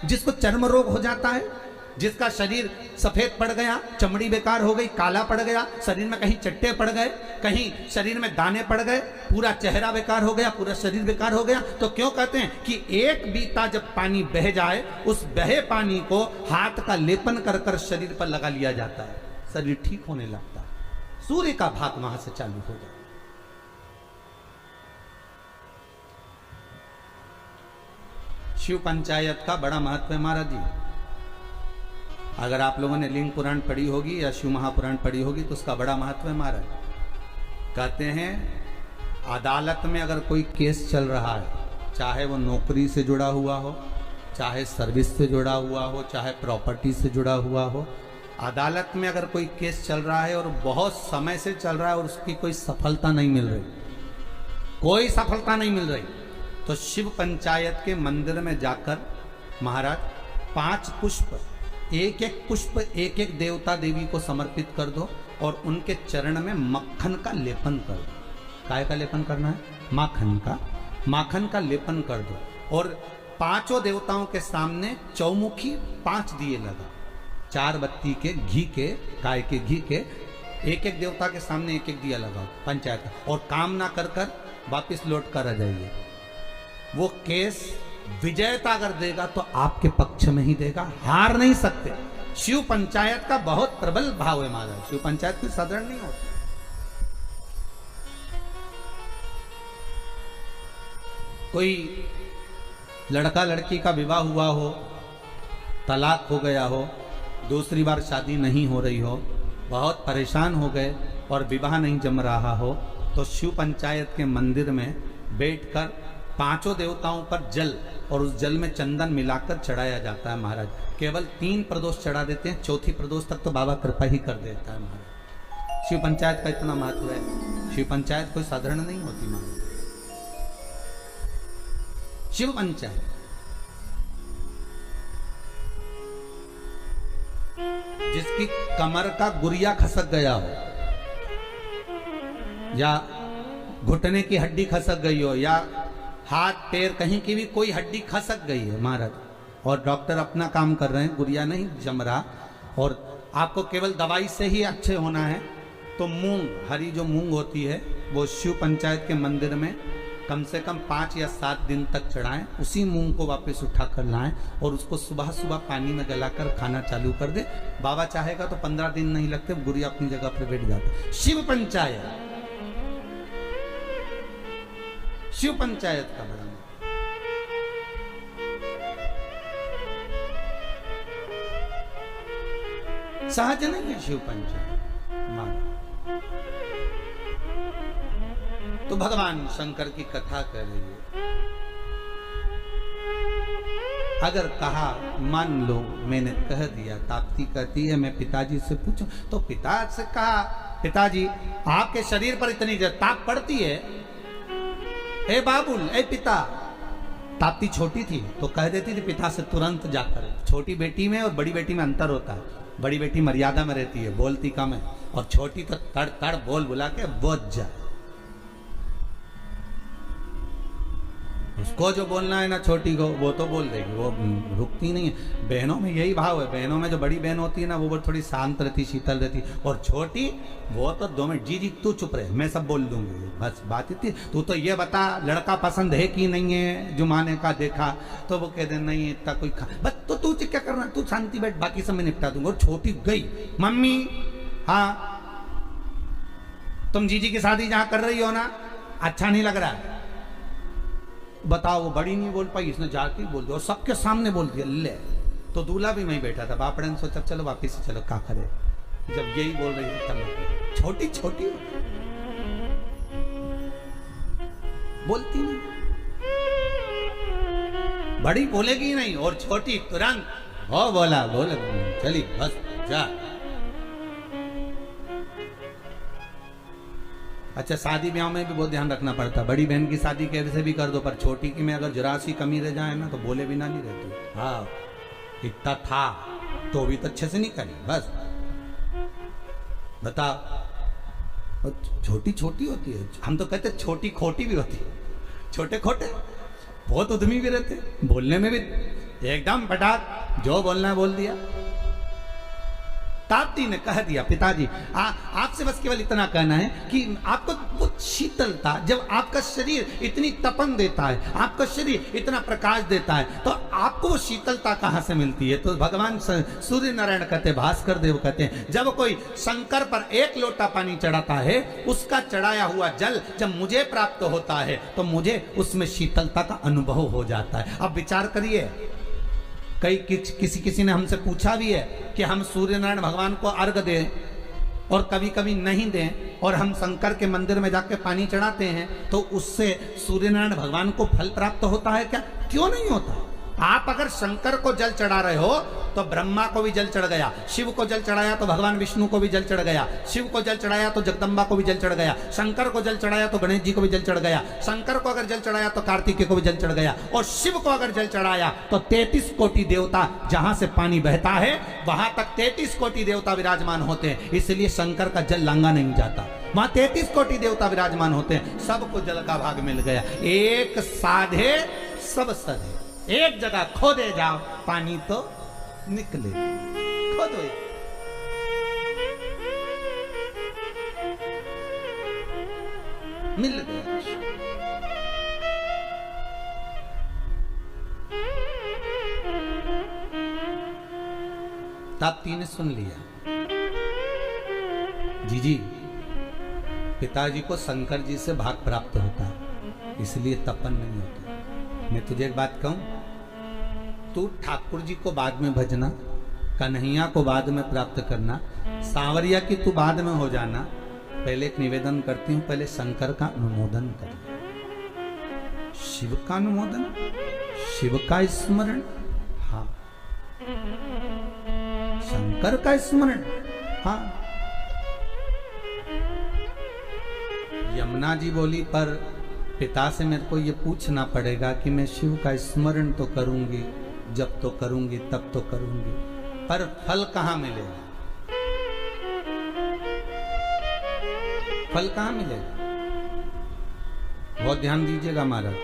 जिसको चर्म रोग हो जाता है, जिसका शरीर सफेद पड़ गया, चमड़ी बेकार हो गई, काला पड़ गया, शरीर में कहीं चट्टे पड़ गए, कहीं शरीर में दाने पड़ गए, पूरा चेहरा बेकार हो गया, पूरा शरीर बेकार हो गया, तो क्यों कहते हैं कि एक बीता जब पानी बह जाए, उस बहे पानी को हाथ का लेपन कर कर शरीर पर लगा लिया जाता है, शरीर ठीक होने लगता है। सूर्य का भाग वहां से चालू हो जाए। शिव पंचायत का बड़ा महत्व है महाराज जी। अगर आप लोगों ने लिंग पुराण पढ़ी होगी या शिव महापुराण पढ़ी होगी तो उसका बड़ा महत्व है महाराज। कहते हैं अदालत में अगर कोई केस चल रहा है, चाहे वो नौकरी से जुड़ा हुआ हो, चाहे सर्विस से जुड़ा हुआ हो, चाहे प्रॉपर्टी से जुड़ा हुआ हो, अदालत में अगर कोई केस चल रहा है और बहुत समय से चल रहा है और उसकी कोई सफलता नहीं मिल रही, कोई सफलता नहीं मिल रही, तो शिव पंचायत के मंदिर में जाकर महाराज 5 पुष्प, एक एक पुष्प एक एक देवता देवी को समर्पित कर दो और उनके चरण में मक्खन का लेपन कर दो। काय का लेपन करना है? माखन का लेपन कर दो और 5 देवताओं के सामने चौमुखी 5 दिए लगा, 4 बत्ती के घी के, गाय के घी के, एक एक देवता के सामने एक एक दिया लगाओ पंचायत का, और काम ना कर कर वापिस लौट कर आ जाइए। वो केस विजयता अगर देगा तो आपके पक्ष में ही देगा, हार नहीं सकते। शिव पंचायत का बहुत प्रबल भाव है महाराज। शिव पंचायत कोई साधारण नहीं होती। कोई लड़का लड़की का विवाह हुआ हो, तलाक हो गया हो, दूसरी बार शादी नहीं हो रही हो, बहुत परेशान हो गए और विवाह नहीं जम रहा हो, तो शिव पंचायत के मंदिर में बैठकर 5 देवताओं पर जल और उस जल में चंदन मिलाकर चढ़ाया जाता है महाराज। केवल 3 प्रदोष चढ़ा देते हैं, चौथी प्रदोष तक तो बाबा कृपा ही कर देता है महाराज। शिव पंचायत का इतना महत्व है। शिव पंचायत कोई साधारण नहीं होती महाराज। शिव पंचायत जिसकी कमर का गुरिया खसक गया हो, या घुटने की हड्डी खसक गई हो, या हाथ पैर कहीं की भी कोई हड्डी खसक गई है महाराज, और डॉक्टर अपना काम कर रहे हैं, गुरिया नहीं जम रहा, और आपको केवल दवाई से ही अच्छे होना है, तो मूंग, हरी जो मूंग होती है वो शिव पंचायत के मंदिर में कम से कम 5 या 7 दिन तक चढ़ाएं। उसी मूंग को वापस उठा कर लाएं और उसको सुबह सुबह पानी में गलाकर खाना चालू कर दे। बाबा चाहेगा तो 15 दिन नहीं लगते, गुरिया अपनी जगह पर बैठ जाते। शिव पंचायत, शिव पंचायत का बड़ा सहज नहीं है शिव पंचायत मान। तो भगवान शंकर की कथा कर रही है। अगर कहा मान लो मैंने कह दिया, ताप्ती कहती है मैं पिताजी से पूछूं, तो पिता से कहा पिताजी आपके शरीर पर इतनी ताप पड़ती है, ए बाबुल, ए पिता। ताप्ती छोटी थी तो कह देती थी पिता से तुरंत जाकर। छोटी बेटी में और बड़ी बेटी में अंतर होता है। बड़ी बेटी मर्यादा में रहती है, बोलती कम है, और छोटी तो तड़ तड़ बोल बुला के बोझ जाए। उसको जो बोलना है ना छोटी को, वो तो बोल देगी, वो रुकती नहीं है। बहनों में यही भाव है। बहनों में जो बड़ी बहन होती है ना वो थोड़ी शांत रहती, शीतल रहती, और छोटी वो तो 2 मिनट, जी जी तू चुप रहे, मैं सब बोल दूंगी, बस बात इतनी। तू तो ये बता लड़का पसंद है कि नहीं है, जुमाने का देखा, तो वो कह दे नहीं इतना कोई बस, तो तू क्या करना, तू शांति बैठ, बाकी सब मैं निपटा दूंगा। और छोटी गई, मम्मी हाँ तुम जीजी की शादी जहां कर रही हो ना, अच्छा नहीं लग रहा है, बताओ। वो बड़ी नहीं बोल पाई, इसने जाके बोल दिया और सबके सामने बोल दिया। ले तो दूल्हा भी वहीं बैठा था। बापड़े ने सोचा चलो वापिस से चलो, क्या करे। जब यही बोल रही है तब छोटी छोटी बोलती नहीं, बड़ी बोलेगी नहीं, और छोटी तुरंत हो बोला बोल चली बस जा। अच्छा शादी ब्याह में भी बहुत ध्यान रखना पड़ता। बड़ी बहन की शादी कैसे भी कर दो, पर छोटी की में अगर जरा सी कमी रह जाए ना तो बोले बिना नहीं रहती। हाँ इतना था तो भी तो अच्छे से नहीं करी, बस बता। छोटी छोटी होती है, हम तो कहते छोटी खोटी भी होती है। छोटे खोटे बहुत उद्यमी भी रहते, बोलने में भी एकदम फटाक जो बोलना है बोल दिया। ताप्ती ने कह दिया, पिताजी आपसे बस केवल इतना कहना है कि आपको वो शीतलता, जब आपका शरीर इतनी तपन देता है, आपका शरीर इतना प्रकाश देता है, तो आपको वो शीतलता कहाँ से मिलती है? तो भगवान सूर्य नारायण कहते, भास्कर देव कहते हैं, जब कोई शंकर पर एक लोटा पानी चढ़ाता है, उसका चढ़ाया हुआ जल जब मुझे प्राप्त होता है तो मुझे उसमें शीतलता का अनुभव हो जाता है। अब विचार करिए, किसी ने हमसे पूछा भी है कि हम सूर्य नारायण भगवान को अर्घ दें और कभी कभी नहीं दें, और हम शंकर के मंदिर में जाके पानी चढ़ाते हैं, तो उससे सूर्य नारायण भगवान को फल प्राप्त होता है क्या? क्यों नहीं होता? आप अगर शंकर को जल चढ़ा रहे हो तो ब्रह्मा को भी जल चढ़ गया, शिव को जल चढ़ाया तो भगवान विष्णु को भी जल चढ़ गया, शिव को जल चढ़ाया तो जगदम्बा को भी जल चढ़ गया, शंकर को जल चढ़ाया तो गणेश जी को भी जल चढ़ गया, शंकर को अगर जल चढ़ाया तो कार्तिकेय को भी जल चढ़ गया, और शिव को अगर जल चढ़ाया तो 33 कोटि देवता, जहां से पानी बहता है वहां तक 33 कोटि देवता विराजमान होते हैं। इसलिए शंकर का जल लांगा नहीं जाता, वहां 33 कोटि देवता विराजमान होते हैं, सबको जल का भाग मिल गया। एक साधे सब सधे, एक जगह खोदे जाओ पानी तो निकले, खोदो मिल गया। ताप्ती ने सुन लिया, जी पिताजी को शंकर जी से भाग प्राप्त होता है, इसलिए तपन नहीं होता। मैं तुझे एक बात कहूं, तू ठाकुर जी को बाद में भजना, कन्हैया को बाद में प्राप्त करना, सांवरिया की तू बाद में हो जाना। पहले एक निवेदन करती हूं, पहले शंकर का अनुमोदन कर, शिव का अनुमोदन, शिव का स्मरण, हाँ शंकर का स्मरण, हाँ। यमुना जी बोली, पर पिता से मेरे को ये पूछना पड़ेगा कि मैं शिव का स्मरण तो करूंगी, जब तो करूंगी तब तो करूंगी, पर फल कहां मिलेगा? फल कहां मिलेगा? बहुत ध्यान दीजिएगा महाराज।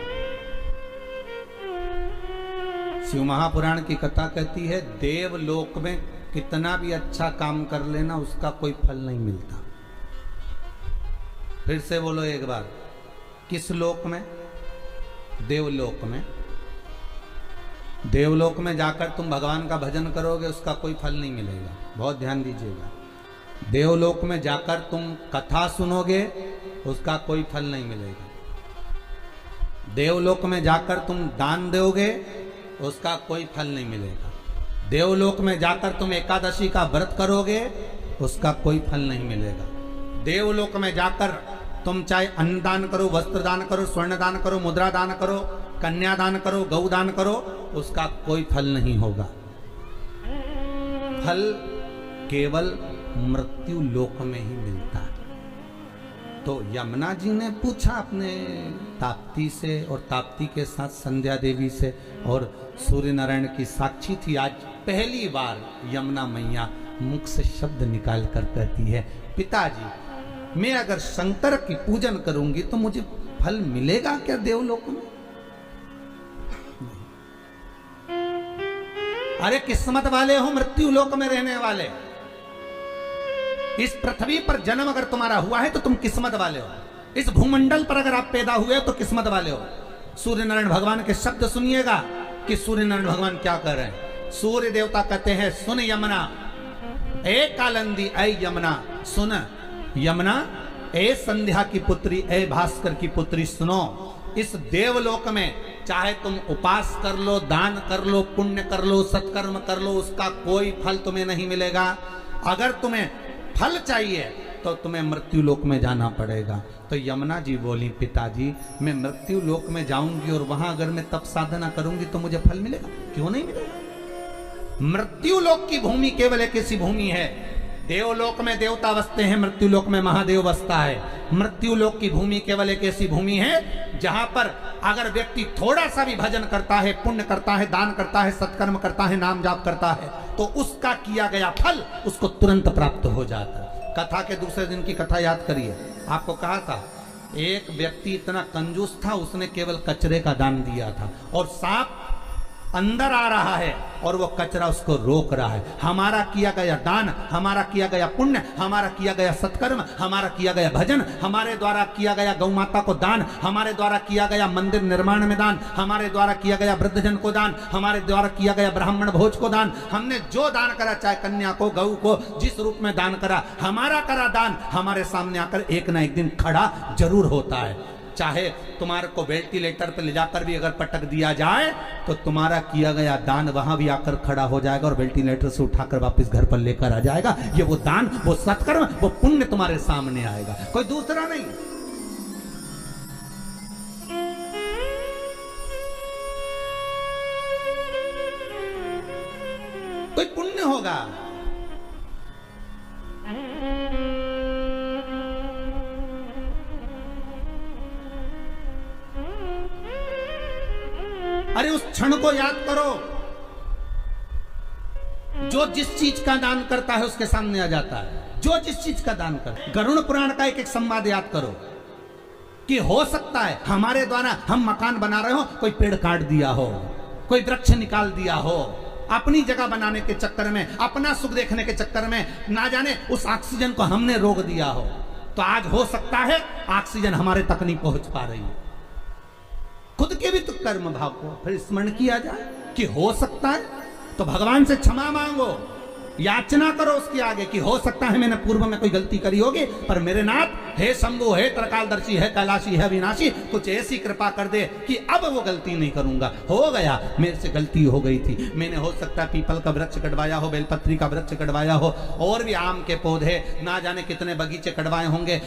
शिव महापुराण की कथा कहती है, देवलोक में कितना भी अच्छा काम कर लेना उसका कोई फल नहीं मिलता। फिर से बोलो एक बार, किस लोक में? देवलोक में। देवलोक में जाकर तुम भगवान का भजन करोगे, उसका कोई फल नहीं मिलेगा। बहुत ध्यान दीजिएगा। देवलोक में जाकर तुम कथा सुनोगे, उसका कोई फल नहीं मिलेगा। देवलोक में जाकर तुम दान दोगे, उसका कोई फल नहीं मिलेगा। देवलोक में जाकर तुम एकादशी का व्रत करोगे, उसका कोई फल नहीं मिलेगा। देवलोक में जाकर तुम चाहे अन्न दान करो, वस्त्र दान करो, स्वर्ण दान करो, मुद्रा दान करो, कन्या दान करो, गौ दान करो, उसका कोई फल नहीं होगा। फल केवल मृत्यु लोक में ही मिलता है। तो यमुना जी ने पूछा अपने ताप्ती से, और ताप्ती के साथ संध्या देवी से, और सूर्य नारायण की साक्षी थी। आज पहली बार यमुना मैया मुख से शब्द निकाल कर कहती है, पिताजी मैं अगर शंकर की पूजन करूंगी तो मुझे फल मिलेगा क्या देवलोक में? अरे किस्मत वाले हो मृत्यु लोक में रहने वाले। इस पृथ्वी पर जन्म अगर तुम्हारा हुआ है तो तुम किस्मत वाले हो। इस भूमंडल पर अगर आप पैदा हुए तो किस्मत वाले हो। सूर्य नारायण भगवान के शब्द सुनिएगा कि सूर्य नारायण भगवान क्या कर रहे हैं। सूर्य देवता कहते हैं, सुन यमुना ए कालंदी, ए यमुना सुन यमुना, ए संध्या की पुत्री, ए भास्कर की पुत्री सुनो। इस देवलोक में चाहे तुम उपास कर लो, दान कर लो, पुण्य कर लो, सत्कर्म कर लो, उसका कोई फल तुम्हें नहीं मिलेगा। अगर तुम्हें फल चाहिए तो तुम्हें मृत्यु लोक में जाना पड़ेगा। तो यमुना जी बोली, पिताजी मैं मृत्यु लोक में जाऊंगी और वहां अगर मैं तप साधना करूंगी तो मुझे फल मिलेगा? क्यों नहीं मिलेगा? मृत्यु लोक की भूमि केवल एक ऐसी भूमि है। देवलोक में देवता बसते हैं, मृत्यु लोक में महादेव बसता है। मृत्यु लोक की भूमि केवल एक ऐसी भूमि है जहां पर अगर व्यक्ति थोड़ा सा भी भजन करता है, पुण्य करता है, दान करता है, सत्कर्म करता है, नाम जाप करता है, तो उसका किया गया फल उसको तुरंत प्राप्त हो जाता है। कथा के दूसरे दिन की कथा याद करिए। आपको कहा था एक व्यक्ति इतना कंजूस था, उसने केवल कचरे का दान दिया था, और सांप अंदर आ रहा है और वो कचरा उसको रोक रहा है। हमारा किया गया दान, हमारा किया गया पुण्य, हमारा किया गया सत्कर्म, हमारा किया गया भजन, हमारे द्वारा किया गया गौ माता को दान, हमारे द्वारा किया गया मंदिर निर्माण में दान, हमारे द्वारा किया गया वृद्धजन को दान, हमारे द्वारा किया गया ब्राह्मण भोज को दान, हमने जो दान करा, चाहे कन्या को, गऊ को, जिस रूप में दान करा, हमारा करा दान हमारे सामने आकर एक ना एक दिन खड़ा जरूर होता है। चाहे तुम्हारे को वेंटिलेटर पर ले जाकर भी अगर पटक दिया जाए तो तुम्हारा किया गया दान वहां भी आकर खड़ा हो जाएगा और वेंटिलेटर से उठाकर वापस घर पर लेकर आ जाएगा। ये वो दान, वो सत्कर्म, वो पुण्य तुम्हारे सामने आएगा, कोई दूसरा नहीं। कोई पुण्य होगा। अरे उस क्षण को याद करो जो जिस चीज का दान करता है उसके सामने आ जाता है। जो जिस चीज का दान करता है, गरुड़ पुराण का एक एक संवाद याद करो कि हो सकता है हमारे द्वारा हम मकान बना रहे हो, कोई पेड़ काट दिया हो, कोई वृक्ष निकाल दिया हो, अपनी जगह बनाने के चक्कर में, अपना सुख देखने के चक्कर में ना जाने उस ऑक्सीजन को हमने रोक दिया हो। तो आज हो सकता है ऑक्सीजन हमारे तक नहीं पहुंच पा रही है। खुद के भी तो कर्म भाव को फिर स्मरण किया जाए कि हो सकता है, तो भगवान से क्षमा मांगो, याचना करो उसके आगे कि हो सकता है मैंने पूर्व में कोई गलती करी होगी, पर मेरे नाथ, हे शंभु, हे त्रिकालदर्शी, हे कैलाशी, है विनाशी, कुछ ऐसी कृपा कर दे कि अब वो गलती नहीं करूंगा। हो गया, मेरे से गलती हो गई थी, मैंने हो सकता है पीपल का वृक्ष कटवाया हो, बेलपत्री का वृक्ष कटवाया हो, और भी आम के पौधे, ना जाने कितने बगीचे कटवाए होंगे।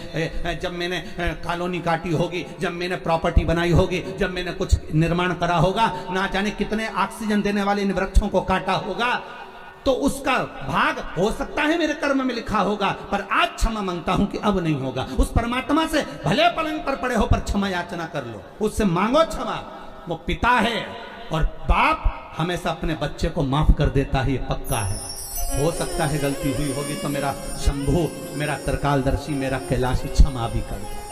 जब मैंने कॉलोनी काटी होगी, जब मैंने प्रॉपर्टी बनाई होगी, जब मैंने कुछ निर्माण करा होगा, ना जाने कितने ऑक्सीजन देने वाले इन वृक्षों को काटा होगा, तो उसका भाग हो सकता है मेरे कर्म में लिखा होगा, पर आज क्षमा मांगता हूं कि अब नहीं होगा। उस परमात्मा से भले पलंग पर पड़े हो पर क्षमा याचना कर लो, उससे मांगो क्षमा। वो पिता है और बाप हमेशा अपने बच्चे को माफ कर देता है, ये पक्का है। हो सकता है गलती हुई होगी तो मेरा शंभु, मेरा त्रिकालदर्शी, मेरा कैलाशी क्षमा भी कर दे।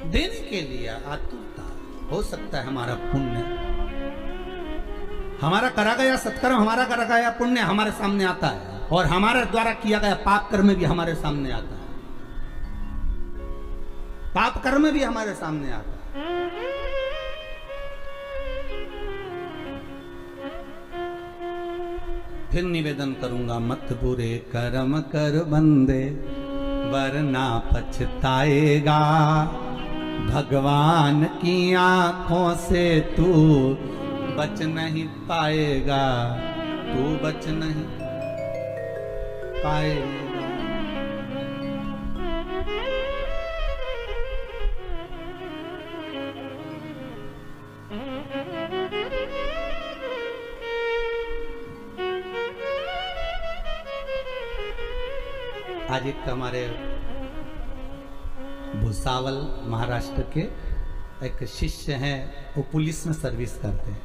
देने के लिए आतुरता। हो सकता है हमारा पुण्य, हमारा करा गया सत्कर्म, हमारा करा गया पुण्य हमारे सामने आता है, और हमारे द्वारा किया गया पाप कर्म भी हमारे सामने आता है। पाप कर्म भी हमारे सामने आता है। फिर निवेदन करूंगा, मत बुरे कर्म कर बंदे, वरना पछताएगा। भगवान की आंखों से तू बच नहीं पाएगा, तू बच नहीं पाएगा। आज एक हमारे भुसावल महाराष्ट्र के एक शिष्य हैं, वो पुलिस में सर्विस करते हैं,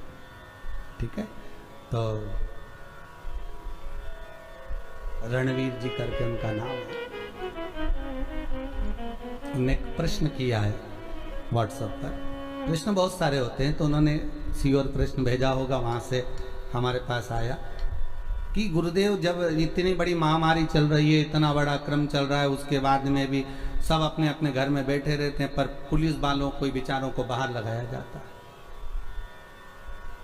ठीक है। तो रणवीर जी करके उनका नाम है। उन्होंने एक प्रश्न किया है व्हाट्सएप पर। प्रश्न बहुत सारे होते हैं, तो उन्होंने सीओर प्रश्न भेजा होगा, वहाँ से हमारे पास आया कि गुरुदेव, जब इतनी बड़ी महामारी चल रही है, इतना बड़ा क्रम चल रहा है, उसके बाद में भी सब अपने अपने घर में बैठे रहते हैं, पर पुलिस वालों को, बेचारों को बाहर लगाया जाता है।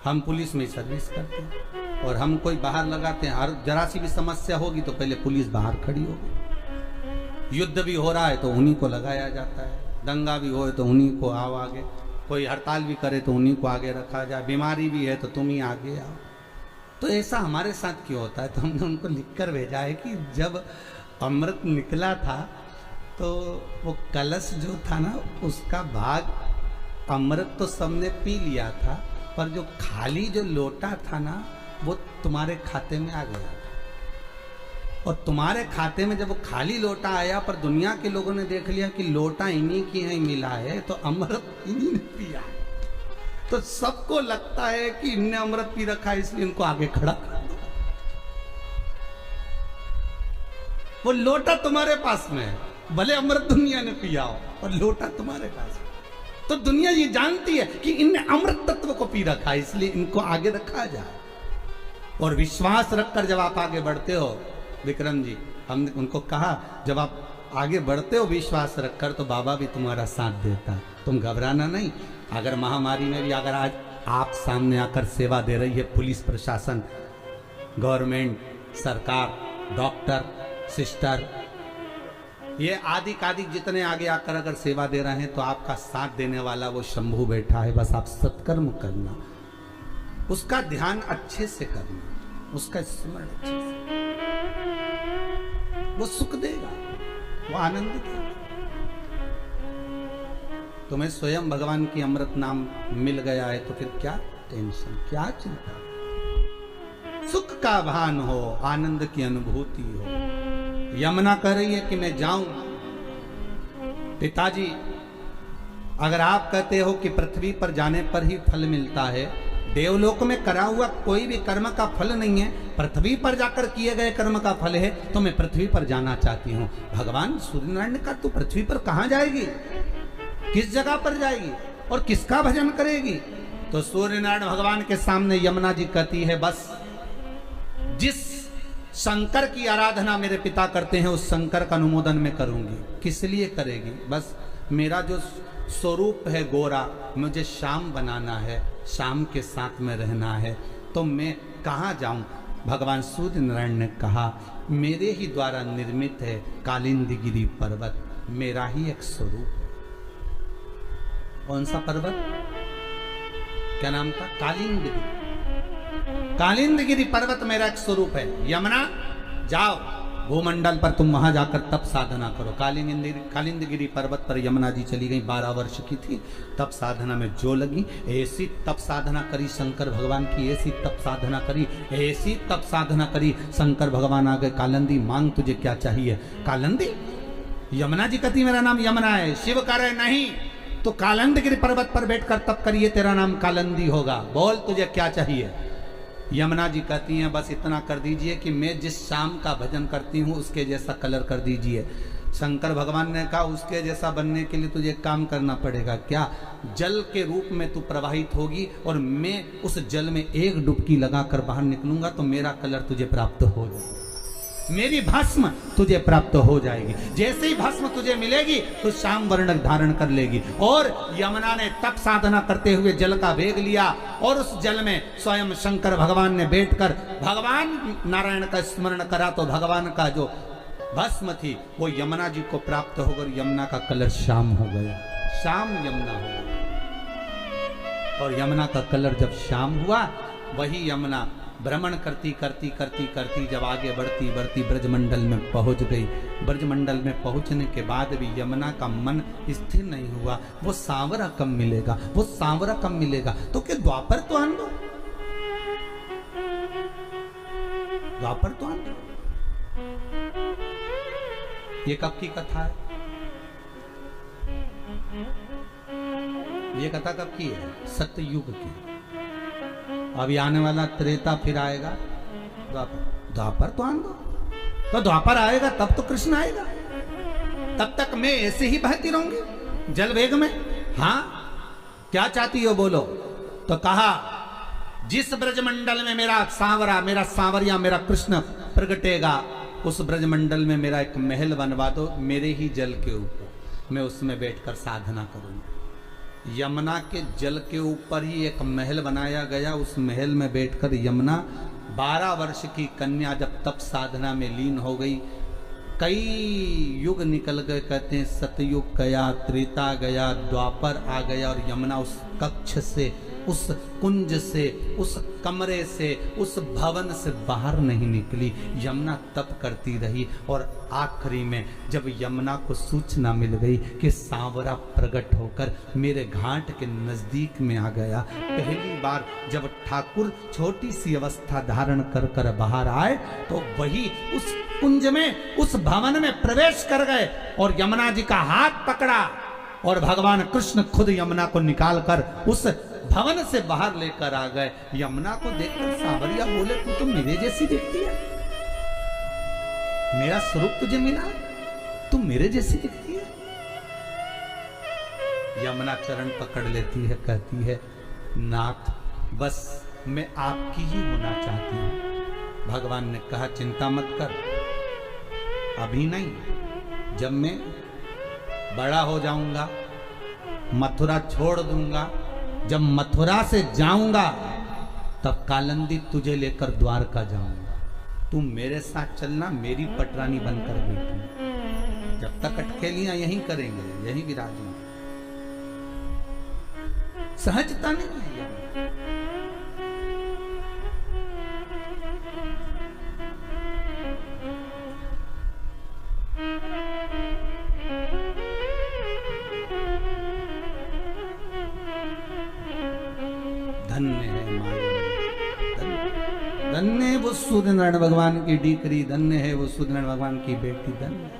हम पुलिस में सर्विस करते हैं और हम कोई बाहर लगाते हैं। हर जरा सी भी समस्या होगी तो पहले पुलिस बाहर खड़ी होगी। युद्ध भी हो रहा है तो उन्हीं को लगाया जाता है, दंगा भी हो तो उन्हीं को आओ आगे, कोई हड़ताल भी करे तो उन्हीं को आगे रखा जाए, बीमारी भी है तो तुम ही आगे आओ। तो ऐसा हमारे साथ क्यों होता है? तो हमने उनको लिखकर भेजा है कि जब अमृत निकला था तो वो कलश जो था ना, उसका भाग अमृत तो सबने पी लिया था, पर जो खाली जो लोटा था ना, वो तुम्हारे खाते में आ गया था। और तुम्हारे खाते में जब वो खाली लोटा आया, पर दुनिया के लोगों ने देख लिया कि लोटा इन्हीं की है मिला है, तो अमृत इन्हीं ने पिया है, तो सबको लगता है कि इनने अमृत पी रखा है, इसलिए इनको आगे खड़ा कर दो। वो लोटा तुम्हारे पास में है, भले अमृत दुनिया ने पिया हो और लोटा तुम्हारे पास है। तो दुनिया ये जानती है कि इनने अमृत तत्व को पी रखा है, इसलिए इनको आगे रखा जाए। और विश्वास रखकर जब आप आगे बढ़ते हो, विक्रम जी, हमने उनको कहा जब आप आगे बढ़ते हो विश्वास रखकर तो बाबा भी तुम्हारा साथ देता है, तुम घबराना नहीं। अगर महामारी में भी अगर आज आप सामने आकर सेवा दे रही है पुलिस प्रशासन, गवर्नमेंट, सरकार, डॉक्टर, सिस्टर, ये आदि कादिक जितने आगे आकर अगर सेवा दे रहे हैं तो आपका साथ देने वाला वो शंभू बैठा है। बस आप सत्कर्म करना, उसका ध्यान अच्छे से करना, उसका स्मरण अच्छे से, वो सुख देगा, वो आनंद देगा। तुम्हें स्वयं भगवान की अमृत नाम मिल गया है तो फिर क्या टेंशन, क्या चिंता। सुख का भान हो, आनंद की अनुभूति हो। यमुना कह रही है कि मैं जाऊं। पिताजी, अगर आप कहते हो कि पृथ्वी पर जाने पर ही फल मिलता है, देवलोक में करा हुआ कोई भी कर्म का फल नहीं है, पृथ्वी पर जाकर किए गए कर्म का फल है, तो मैं पृथ्वी पर जाना चाहती हूँ। भगवान सूर्यनारायण ने कहा तू पृथ्वी पर कहाँ जाएगी, किस जगह पर जाएगी और किसका भजन करेगी? तो सूर्यनारायण भगवान के सामने यमुना जी कहती है, बस जिस शंकर की आराधना मेरे पिता करते हैं उस शंकर का अनुमोदन में करूंगी। किस लिए करेगी? बस मेरा जो स्वरूप है गोरा, मुझे श्याम बनाना है, श्याम के साथ में रहना है, तो मैं कहाँ जाऊं? भगवान सूर्य नारायण ने कहा, मेरे ही द्वारा निर्मित है कालिंदगिरी पर्वत, मेरा ही एक स्वरूप है। कौन सा पर्वत? क्या नाम था? कालिंदगिरी। कालिंदगिरी पर्वत मेरा एक स्वरूप है। यमुना जाओ भूमंडल पर, तुम वहां जाकर तप साधना करो। कालिंदगिरी पर्वत पर यमुना जी चली गई, 12 वर्ष की थी, तप साधना में जो लगी, ऐसी तप साधना करी शंकर भगवान की, ऐसी तप साधना करी, ऐसी तप साधना करी। शंकर भगवान आ गए, कालिंदी मांग तुझे क्या चाहिए? कालिंदी? यमुना जी कहती मेरा नाम यमुना है। शिव कह रहे नहीं, तो कालिंदगिरी पर्वत पर बैठकर तप करिए, तेरा नाम कालिंदी होगा, बोल तुझे क्या चाहिए? यमुना जी कहती हैं बस इतना कर दीजिए कि मैं जिस शाम का भजन करती हूँ उसके जैसा कलर कर दीजिए। शंकर भगवान ने कहा उसके जैसा बनने के लिए तुझे काम करना पड़ेगा। क्या? जल के रूप में तू प्रवाहित होगी और मैं उस जल में एक डुबकी लगाकर बाहर निकलूंगा तो मेरा कलर तुझे प्राप्त हो जाएगा, मेरी भस्म तुझे प्राप्त हो जाएगी। जैसे ही भस्म तुझे मिलेगी तो श्याम वर्ण धारण कर लेगी। और यमुना ने तप साधना करते हुए जल का वेग लिया और उस जल में स्वयं शंकर भगवान ने बैठकर भगवान नारायण का स्मरण करा तो भगवान का जो भस्म थी वो यमुना जी को प्राप्त होकर यमुना का कलर श्याम हो गया, श्याम यमुना हो गया। और यमुना का कलर जब श्याम हुआ, वही यमुना भ्रमण करती करती करती करती जब आगे बढ़ती बढ़ती ब्रजमंडल में पहुंच गई। ब्रजमंडल में पहुंचने के बाद भी यमुना का मन स्थिर नहीं हुआ। वो सांवरा कब मिलेगा, वो सांवरा कब मिलेगा? तो क्या द्वापर तो आन दो, द्वापर तो आन दो। ये कब की कथा है? ये कथा कब की है? सत्ययुग की। अभी आने वाला त्रेता फिर आएगा द्वापर, द्वापर तो आन दो। तो द्वापर आएगा तब तो कृष्ण आएगा, तब तक मैं ऐसे ही बहती रहूंगी जल वेग में। हाँ, क्या चाहती हो बोलो? तो कहा जिस ब्रजमंडल में मेरा सांवरा, मेरा सांवरिया, मेरा कृष्ण प्रगटेगा, उस ब्रजमंडल में मेरा एक महल बनवा दो, मेरे ही जल के ऊपर, मैं उसमें बैठकर साधना करूंगा। यमुना के जल के ऊपर ही एक महल बनाया गया। उस महल में बैठकर यमुना 12 वर्ष की कन्या जब तप साधना में लीन हो गई, कई युग निकल गए, कहते हैं सतयुग गया, त्रेता गया, द्वापर आ गया और यमुना उस कक्ष से, उस कुंज से, उस कमरे से, उस भवन से बाहर नहीं निकली। यमुना तप करती रही और आखिरी में जब यमुना को सूचना मिल गई कि सांवरा प्रकट होकर मेरे घाट के नजदीक में आ गया, पहली बार जब ठाकुर छोटी सी अवस्था धारण कर कर बाहर आए तो वही उस कुंज में, उस भवन में प्रवेश कर गए और यमुना जी का हाथ पकड़ा और भगवान कृष्ण खुद यमुना को निकालकर उस भवन से बाहर लेकर आ गए। यमुना को देखकर सांवरिया बोले तू तो मेरे जैसी दिखती है। मेरा स्वरूप तुझे मिला, तू मेरे जैसी दिखती है। यमुना चरण पकड़ लेती है, कहती है नाथ बस मैं आपकी ही होना चाहती हूं। भगवान ने कहा चिंता मत कर, अभी नहीं, जब मैं बड़ा हो जाऊंगा, मथुरा छोड़ दूंगा, जब मथुरा से जाऊंगा तब कालंदी तुझे लेकर द्वारका जाऊंगा। तू मेरे साथ चलना, मेरी पटरानी बनकर बैठी। जब तक अटकेलियां यहीं करेंगे, यहीं विराजेंगे। सहजता नहीं है ये। धन्य है माया, धन्य है वो सूर्यनारायण भगवान की डीकरी, धन्य है वो सूर्यनारायण भगवान की बेटी, धन्य।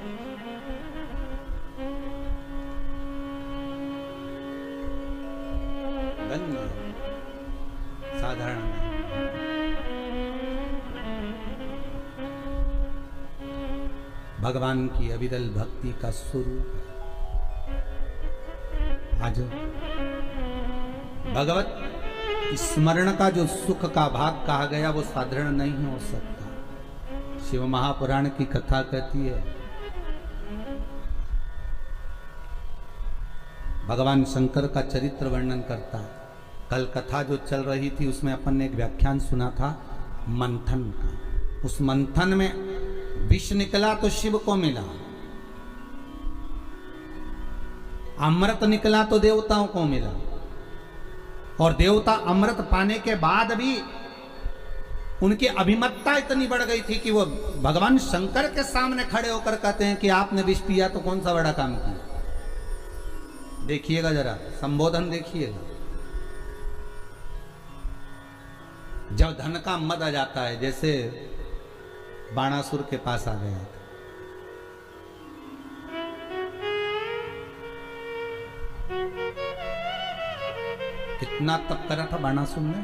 धन्य साधारण नहीं। भगवान की अविरल भक्ति का स्वरूप है। आज भगवत स्मरण का जो सुख का भाग कहा गया वो साधारण नहीं हो सकता। शिव महापुराण की कथा कहती है भगवान शंकर का चरित्र वर्णन करता है। कल कथा जो चल रही थी उसमें अपन ने एक व्याख्यान सुना था मंथन का। उस मंथन में विष निकला तो शिव को मिला, अमृत निकला तो देवताओं को मिला, और देवता अमृत पाने के बाद भी उनकी अभिमतता इतनी बढ़ गई थी कि वो भगवान शंकर के सामने खड़े होकर कहते हैं कि आपने विष पिया तो कौन सा बड़ा काम किया। देखिएगा जरा, संबोधन देखिएगा। जब धन का मद आ जाता है, जैसे बाणासुर के पास आ गया था, कितना तप करा था बाणासुर ने,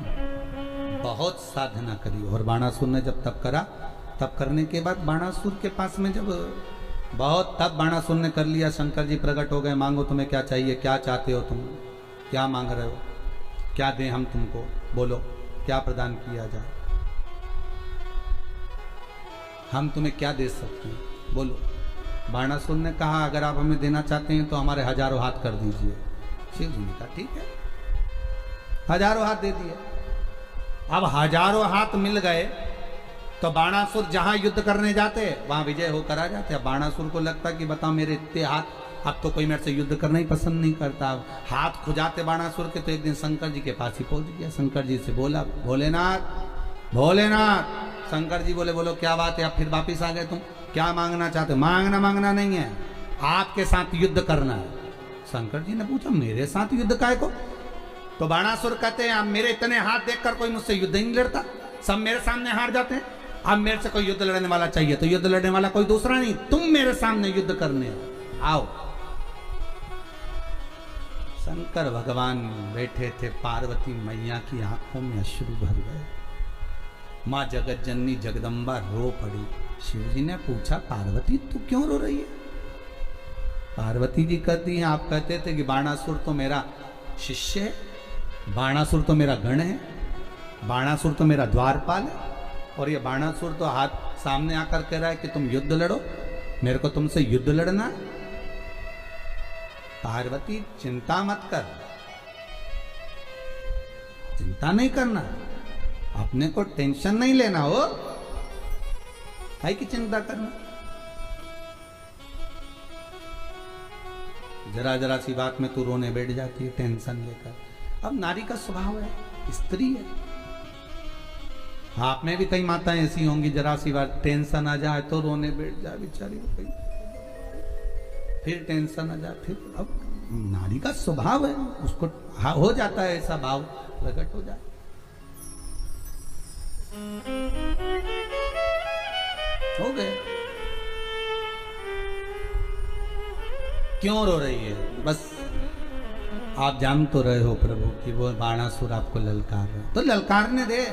बहुत साधना करी। और बाणासुर ने जब तप करा, तप करने के बाद बाणासुर के पास में जब बहुत तप बाणासुर ने कर लिया, शंकर जी प्रकट हो गए, मांगो तुम्हें क्या चाहिए, क्या चाहते हो तुम, क्या मांग रहे हो, क्या दें हम तुमको, बोलो क्या प्रदान किया जाए, हम तुम्हें क्या दे सकते हैं, बोलो। बाणासुर ने कहा अगर आप हमें देना चाहते हैं तो हमारे 1000 हाथ कर दीजिए। शिव जी ने कहा ठीक है, 1000 हाथ दे दिए। अब 1000 हाथ मिल गए तो बाणासुर जहां युद्ध करने जाते वहां विजय होकर आ जाते। अब बाणासुर को लगता कि बताओ मेरे इतने हाथ, अब तो कोई मेरे से युद्ध करना ही पसंद नहीं करता। हाथ खुजाते बाणासुर के, तो एक दिन शंकर जी के पास ही पहुंच गया। शंकर जी से बोला भोलेनाथ भोलेनाथ। शंकर जी बोले बोलो क्या बात है, अब फिर वापिस आ गए तुम, क्या मांगना चाहते हो। मांगना नहीं है, आपके साथ युद्ध करना है। शंकर जी ने पूछा मेरे साथ युद्ध काय को। तो बाणासुर कहते हैं अब मेरे इतने हाथ देखकर कोई मुझसे युद्ध ही नहीं लड़ता, सब मेरे सामने हार जाते हैं। अब मेरे से कोई युद्ध लड़ने वाला चाहिए, तो युद्ध लड़ने वाला कोई दूसरा नहीं, तुम मेरे सामने युद्ध करने आओ। शंकर भगवान बैठे थे, पार्वती मैया की आंखों में अश्रु भर गए। मां जगत जननी जगदम्बा रो पड़ी। शिव जी ने पूछा पार्वती तू क्यों रो रही है। पार्वती जी कहती हैं आप कहते थे कि बाणासुर तो मेरा शिष्य है, बाणासुर तो मेरा गण है, बाणासुर तो मेरा द्वारपाल है, और ये बाणासुर तो हाथ सामने आकर कह रहा है कि तुम युद्ध लड़ो, मेरे को तुमसे युद्ध लड़ना। पार्वती चिंता मत कर, चिंता नहीं करना, अपने को टेंशन नहीं लेना हो, है कि चिंता करना। जरा जरा सी बात में तू रोने बैठ जाती है टेंशन लेकर। अब नारी का स्वभाव है, स्त्री है। आप में भी कई माताएं ऐसी होंगी, जरा सी बात टेंशन आ जाए तो रोने बैठ जाए बेचारी, फिर टेंशन आ जाए, फिर अब नारी का स्वभाव है, उसको हो जाता है ऐसा भाव प्रकट हो जाए। हो गए। क्यों रो रही है, बस आप जान तो रहे हो प्रभु कि वो बाणासुर आपको ललकार रहा, तो ललकारने दे,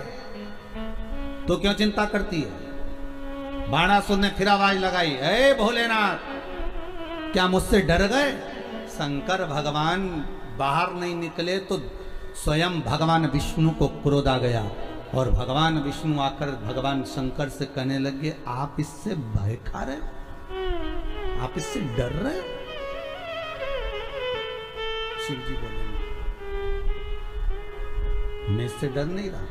तो क्यों चिंता करती है। बाणासुर ने फिर आवाज लगाई, ए भोलेनाथ, क्या मुझसे डर गए? शंकर भगवान बाहर नहीं निकले तो स्वयं भगवान विष्णु को क्रोध आ गया और भगवान विष्णु आकर भगवान शंकर से कहने लगे, आप इससे भय खा रहे हो, आप इससे डर रहे हो? शिव जी बोले, मैं इससे डर नहीं रहा,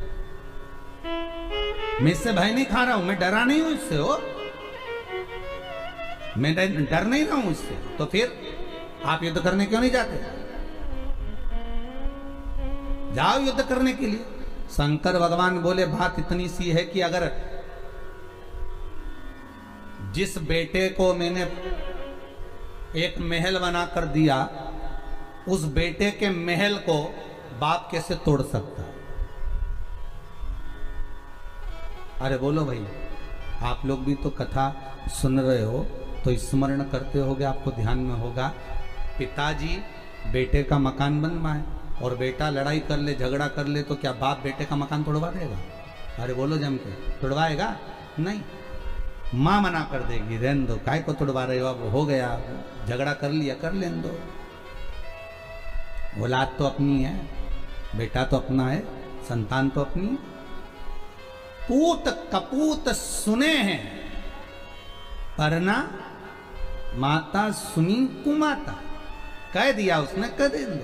मैं इससे भय नहीं खा रहा हूं, मैं डरा नहीं हूं इससे, हो मैं डर नहीं रहा हूं इससे। तो फिर आप युद्ध करने क्यों नहीं जाते? जाओ युद्ध करने के लिए। शंकर भगवान बोले, बात इतनी सी है कि अगर जिस बेटे को मैंने एक महल बनाकर दिया, उस बेटे के महल को बाप कैसे तोड़ सकता? अरे बोलो भाई, आप लोग भी तो कथा सुन रहे हो तो स्मरण करते होगे, आपको ध्यान में होगा, पिताजी बेटे का मकान बनवाए और बेटा लड़ाई कर ले, झगड़ा कर ले, तो क्या बाप बेटे का मकान तोड़वा देगा? अरे बोलो जम के, तोड़वाएगा? नहीं, माँ मना कर देगी, रहने दो, काय को तोड़वा रहे हो, अब हो गया, झगड़ा कर लिया, कर लेने दो, औलाद तो अपनी है, बेटा तो अपना है, संतान तो अपनी है। पूत कपूत सुने हैं परना माता सुनी कुमाता, कह दिया उसने, कह दे दो,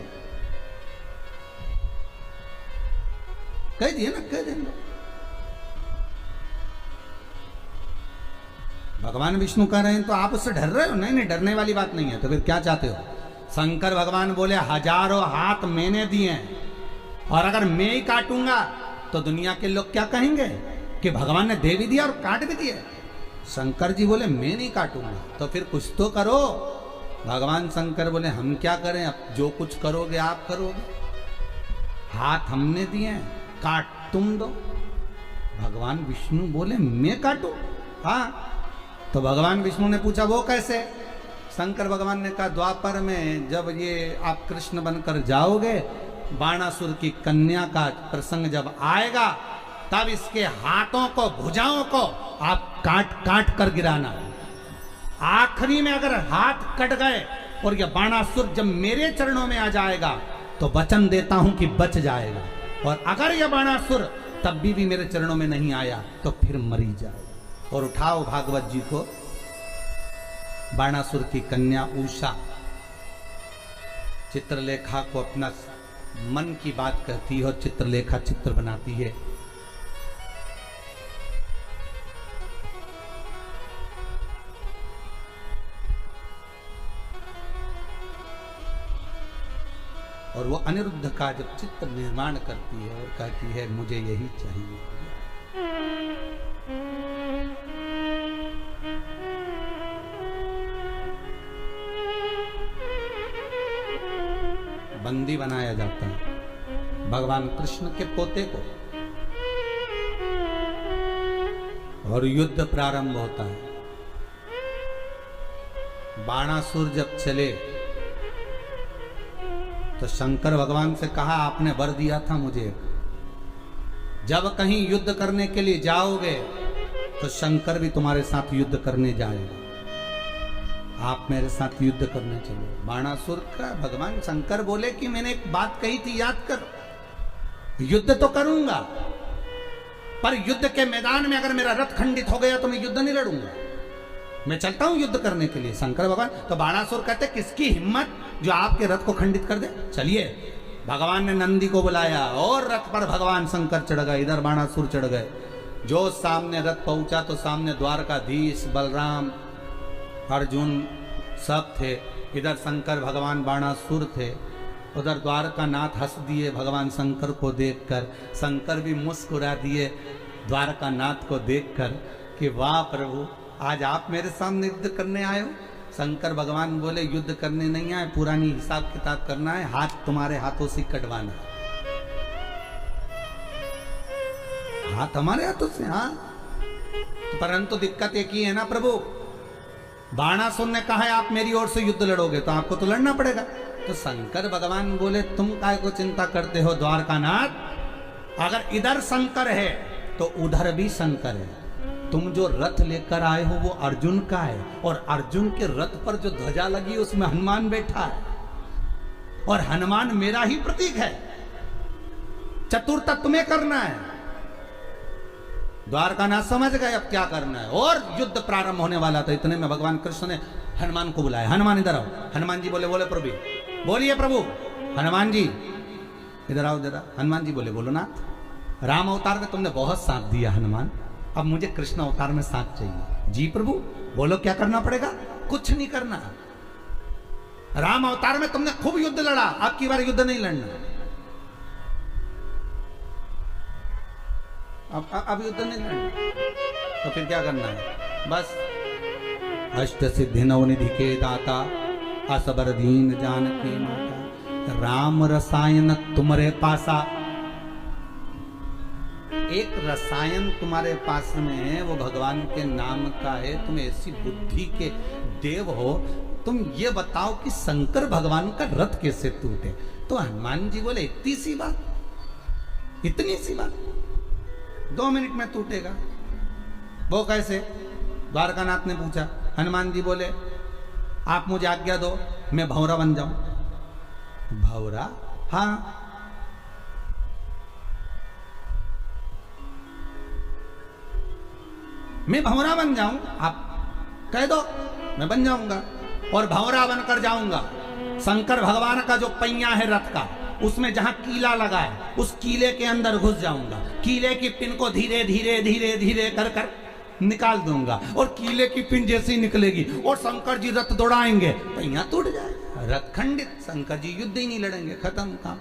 कह दिया ना, कह दे दो। भगवान विष्णु कह रहे हैं तो आप उससे डर रहे हो? नहीं नहीं, डरने वाली बात नहीं है। तो फिर क्या चाहते हो? शंकर भगवान बोले, हजारों हाथ मैंने दिए और अगर मैं ही काटूंगा तो दुनिया के लोग क्या कहेंगे कि भगवान ने दे भी दिया और काट भी दिया। शंकर जी बोले, मैं नहीं काटूंगा। तो फिर कुछ तो करो। भगवान शंकर बोले, हम क्या करें, अब जो कुछ करोगे आप करोगे, हाथ हमने दिए, काट तुम दो। भगवान विष्णु बोले, मैं काटूं? हाँ। तो भगवान विष्णु ने पूछा, वो कैसे? शंकर भगवान ने कहा, द्वापर में जब ये आप कृष्ण बनकर जाओगे, बाणासुर की कन्या का प्रसंग जब आएगा, तब इसके हाथों को, भुजाओं को आप काट काट कर गिराना। आखिरी में अगर हाथ कट गए और ये बाणासुर जब मेरे चरणों में आ जाएगा तो वचन देता हूं कि बच जाएगा, और अगर यह बाणासुर तब भी मेरे चरणों में नहीं आया तो फिर मरी जाएगा। और उठाओ भागवत जी को, बाणासुर की कन्या उषा चित्रलेखा को अपना मन की बात कहती है और चित्रलेखा चित्र बनाती है। और वो अनिरुद्ध का जब चित्र निर्माण करती है और कहती है, मुझे यही चाहिए। बंदी बनाया जाता है भगवान कृष्ण के पोते को, और युद्ध प्रारंभ होता है। बाणासुर जब चले तो शंकर भगवान से कहा, आपने वर दिया था मुझे, जब कहीं युद्ध करने के लिए जाओगे तो शंकर भी तुम्हारे साथ युद्ध करने जाएगा, आप मेरे साथ युद्ध करने चलो। बाणासुर का भगवान शंकर बोले कि मैंने एक बात कही थी, याद कर, युद्ध तो करूंगा, पर युद्ध के मैदान में अगर मेरा रथ खंडित हो गया तो मैं युद्ध नहीं लड़ूंगा, मैं चलता हूं युद्ध करने के लिए। शंकर भगवान तो बाणासुर कहते, किसकी हिम्मत जो आपके रथ को खंडित कर दे, चलिए। भगवान ने नंदी को बुलाया और रथ पर भगवान शंकर चढ़ गए, इधर बाणासुर चढ़ गए। जो सामने रथ पहुंचा तो सामने द्वारकाधीश, बलराम, अर्जुन सब थे, इधर शंकर भगवान, बाणासुर थे, उधर द्वारकानाथ हंस दिए भगवान शंकर को देखकर, शंकर भी मुस्कुरा दिए द्वारकानाथ को देखकर कि वाह प्रभु, आज आप मेरे सामने युद्ध करने आए हो। शंकर भगवान बोले, युद्ध करने नहीं आए, पुरानी हिसाब किताब करना है, हाथ तुम्हारे हाथों से कटवाना, हाथ हमारे हाथों से। हाँ, परंतु दिक्कत एक ही है ना प्रभु, बाणासुर ने कहा है आप मेरी ओर से युद्ध लड़ोगे तो आपको तो लड़ना पड़ेगा। तो शंकर भगवान बोले, तुम काय को चिंता करते हो द्वारकानाथ, अगर इधर शंकर है तो उधर भी शंकर है, तुम जो रथ लेकर आए हो वो अर्जुन का है, और अर्जुन के रथ पर जो ध्वजा लगी उसमें हनुमान बैठा है, और हनुमान मेरा ही प्रतीक है। चतुरता तुम्हें करना है। द्वारकानाथ समझ गए अब क्या करना है, और युद्ध प्रारंभ होने वाला था। इतने में भगवान कृष्ण ने हनुमान को बुलाया, हनुमान इधर आओ। हनुमान जी बोले, बोले प्रभु, बोलिए प्रभु। हनुमान जी इधर आओ जरा। हनुमान जी बोले, बोलो नाथ, राम अवतार में तुमने बहुत साथ दिया हनुमान, अब मुझे कृष्ण अवतार में साथ चाहिए। जी प्रभु, बोलो क्या करना पड़ेगा। कुछ नहीं करना, राम अवतार में तुमने खूब युद्ध लड़ा, अब की बार युद्ध नहीं लड़ना। अब युद्ध नहीं लड़ना, तो फिर क्या करना है। बस अष्ट सिद्धि नवनिधि के दाता, असबर दीन जानकी माता, राम रसायन तुम्हारे पासा। एक रसायन तुम्हारे पास में है, वो भगवान के नाम का है। तुम ऐसी बुद्धि के देव हो, तुम ये बताओ कि शंकर भगवान का रथ कैसे टूटे। तो हनुमान जी बोले, इतनी सी बात, इतनी सी बात 2 मिनट में टूटेगा। वो कैसे। द्वारकानाथ ने पूछा। हनुमान जी बोले, आप मुझे आज्ञा दो, मैं भंवरा बन जाऊं। भंवरा? हाँ, मैं भंवरा बन जाऊं, आप कह दो, मैं बन जाऊंगा। और भंवरा बनकर जाऊंगा, शंकर भगवान का जो पहिया है रथ का, उसमें जहां कीला लगा है उस कीले के अंदर घुस जाऊंगा। कीले की पिन को धीरे धीरे धीरे धीरे कर कर निकाल दूंगा, और कीले की पिन जैसी निकलेगी और शंकर जी रथ दौड़ाएंगे, पहिया टूट जाएगा, रथ खंडित, शंकर जी युद्ध ही नहीं लड़ेंगे, खत्म काम।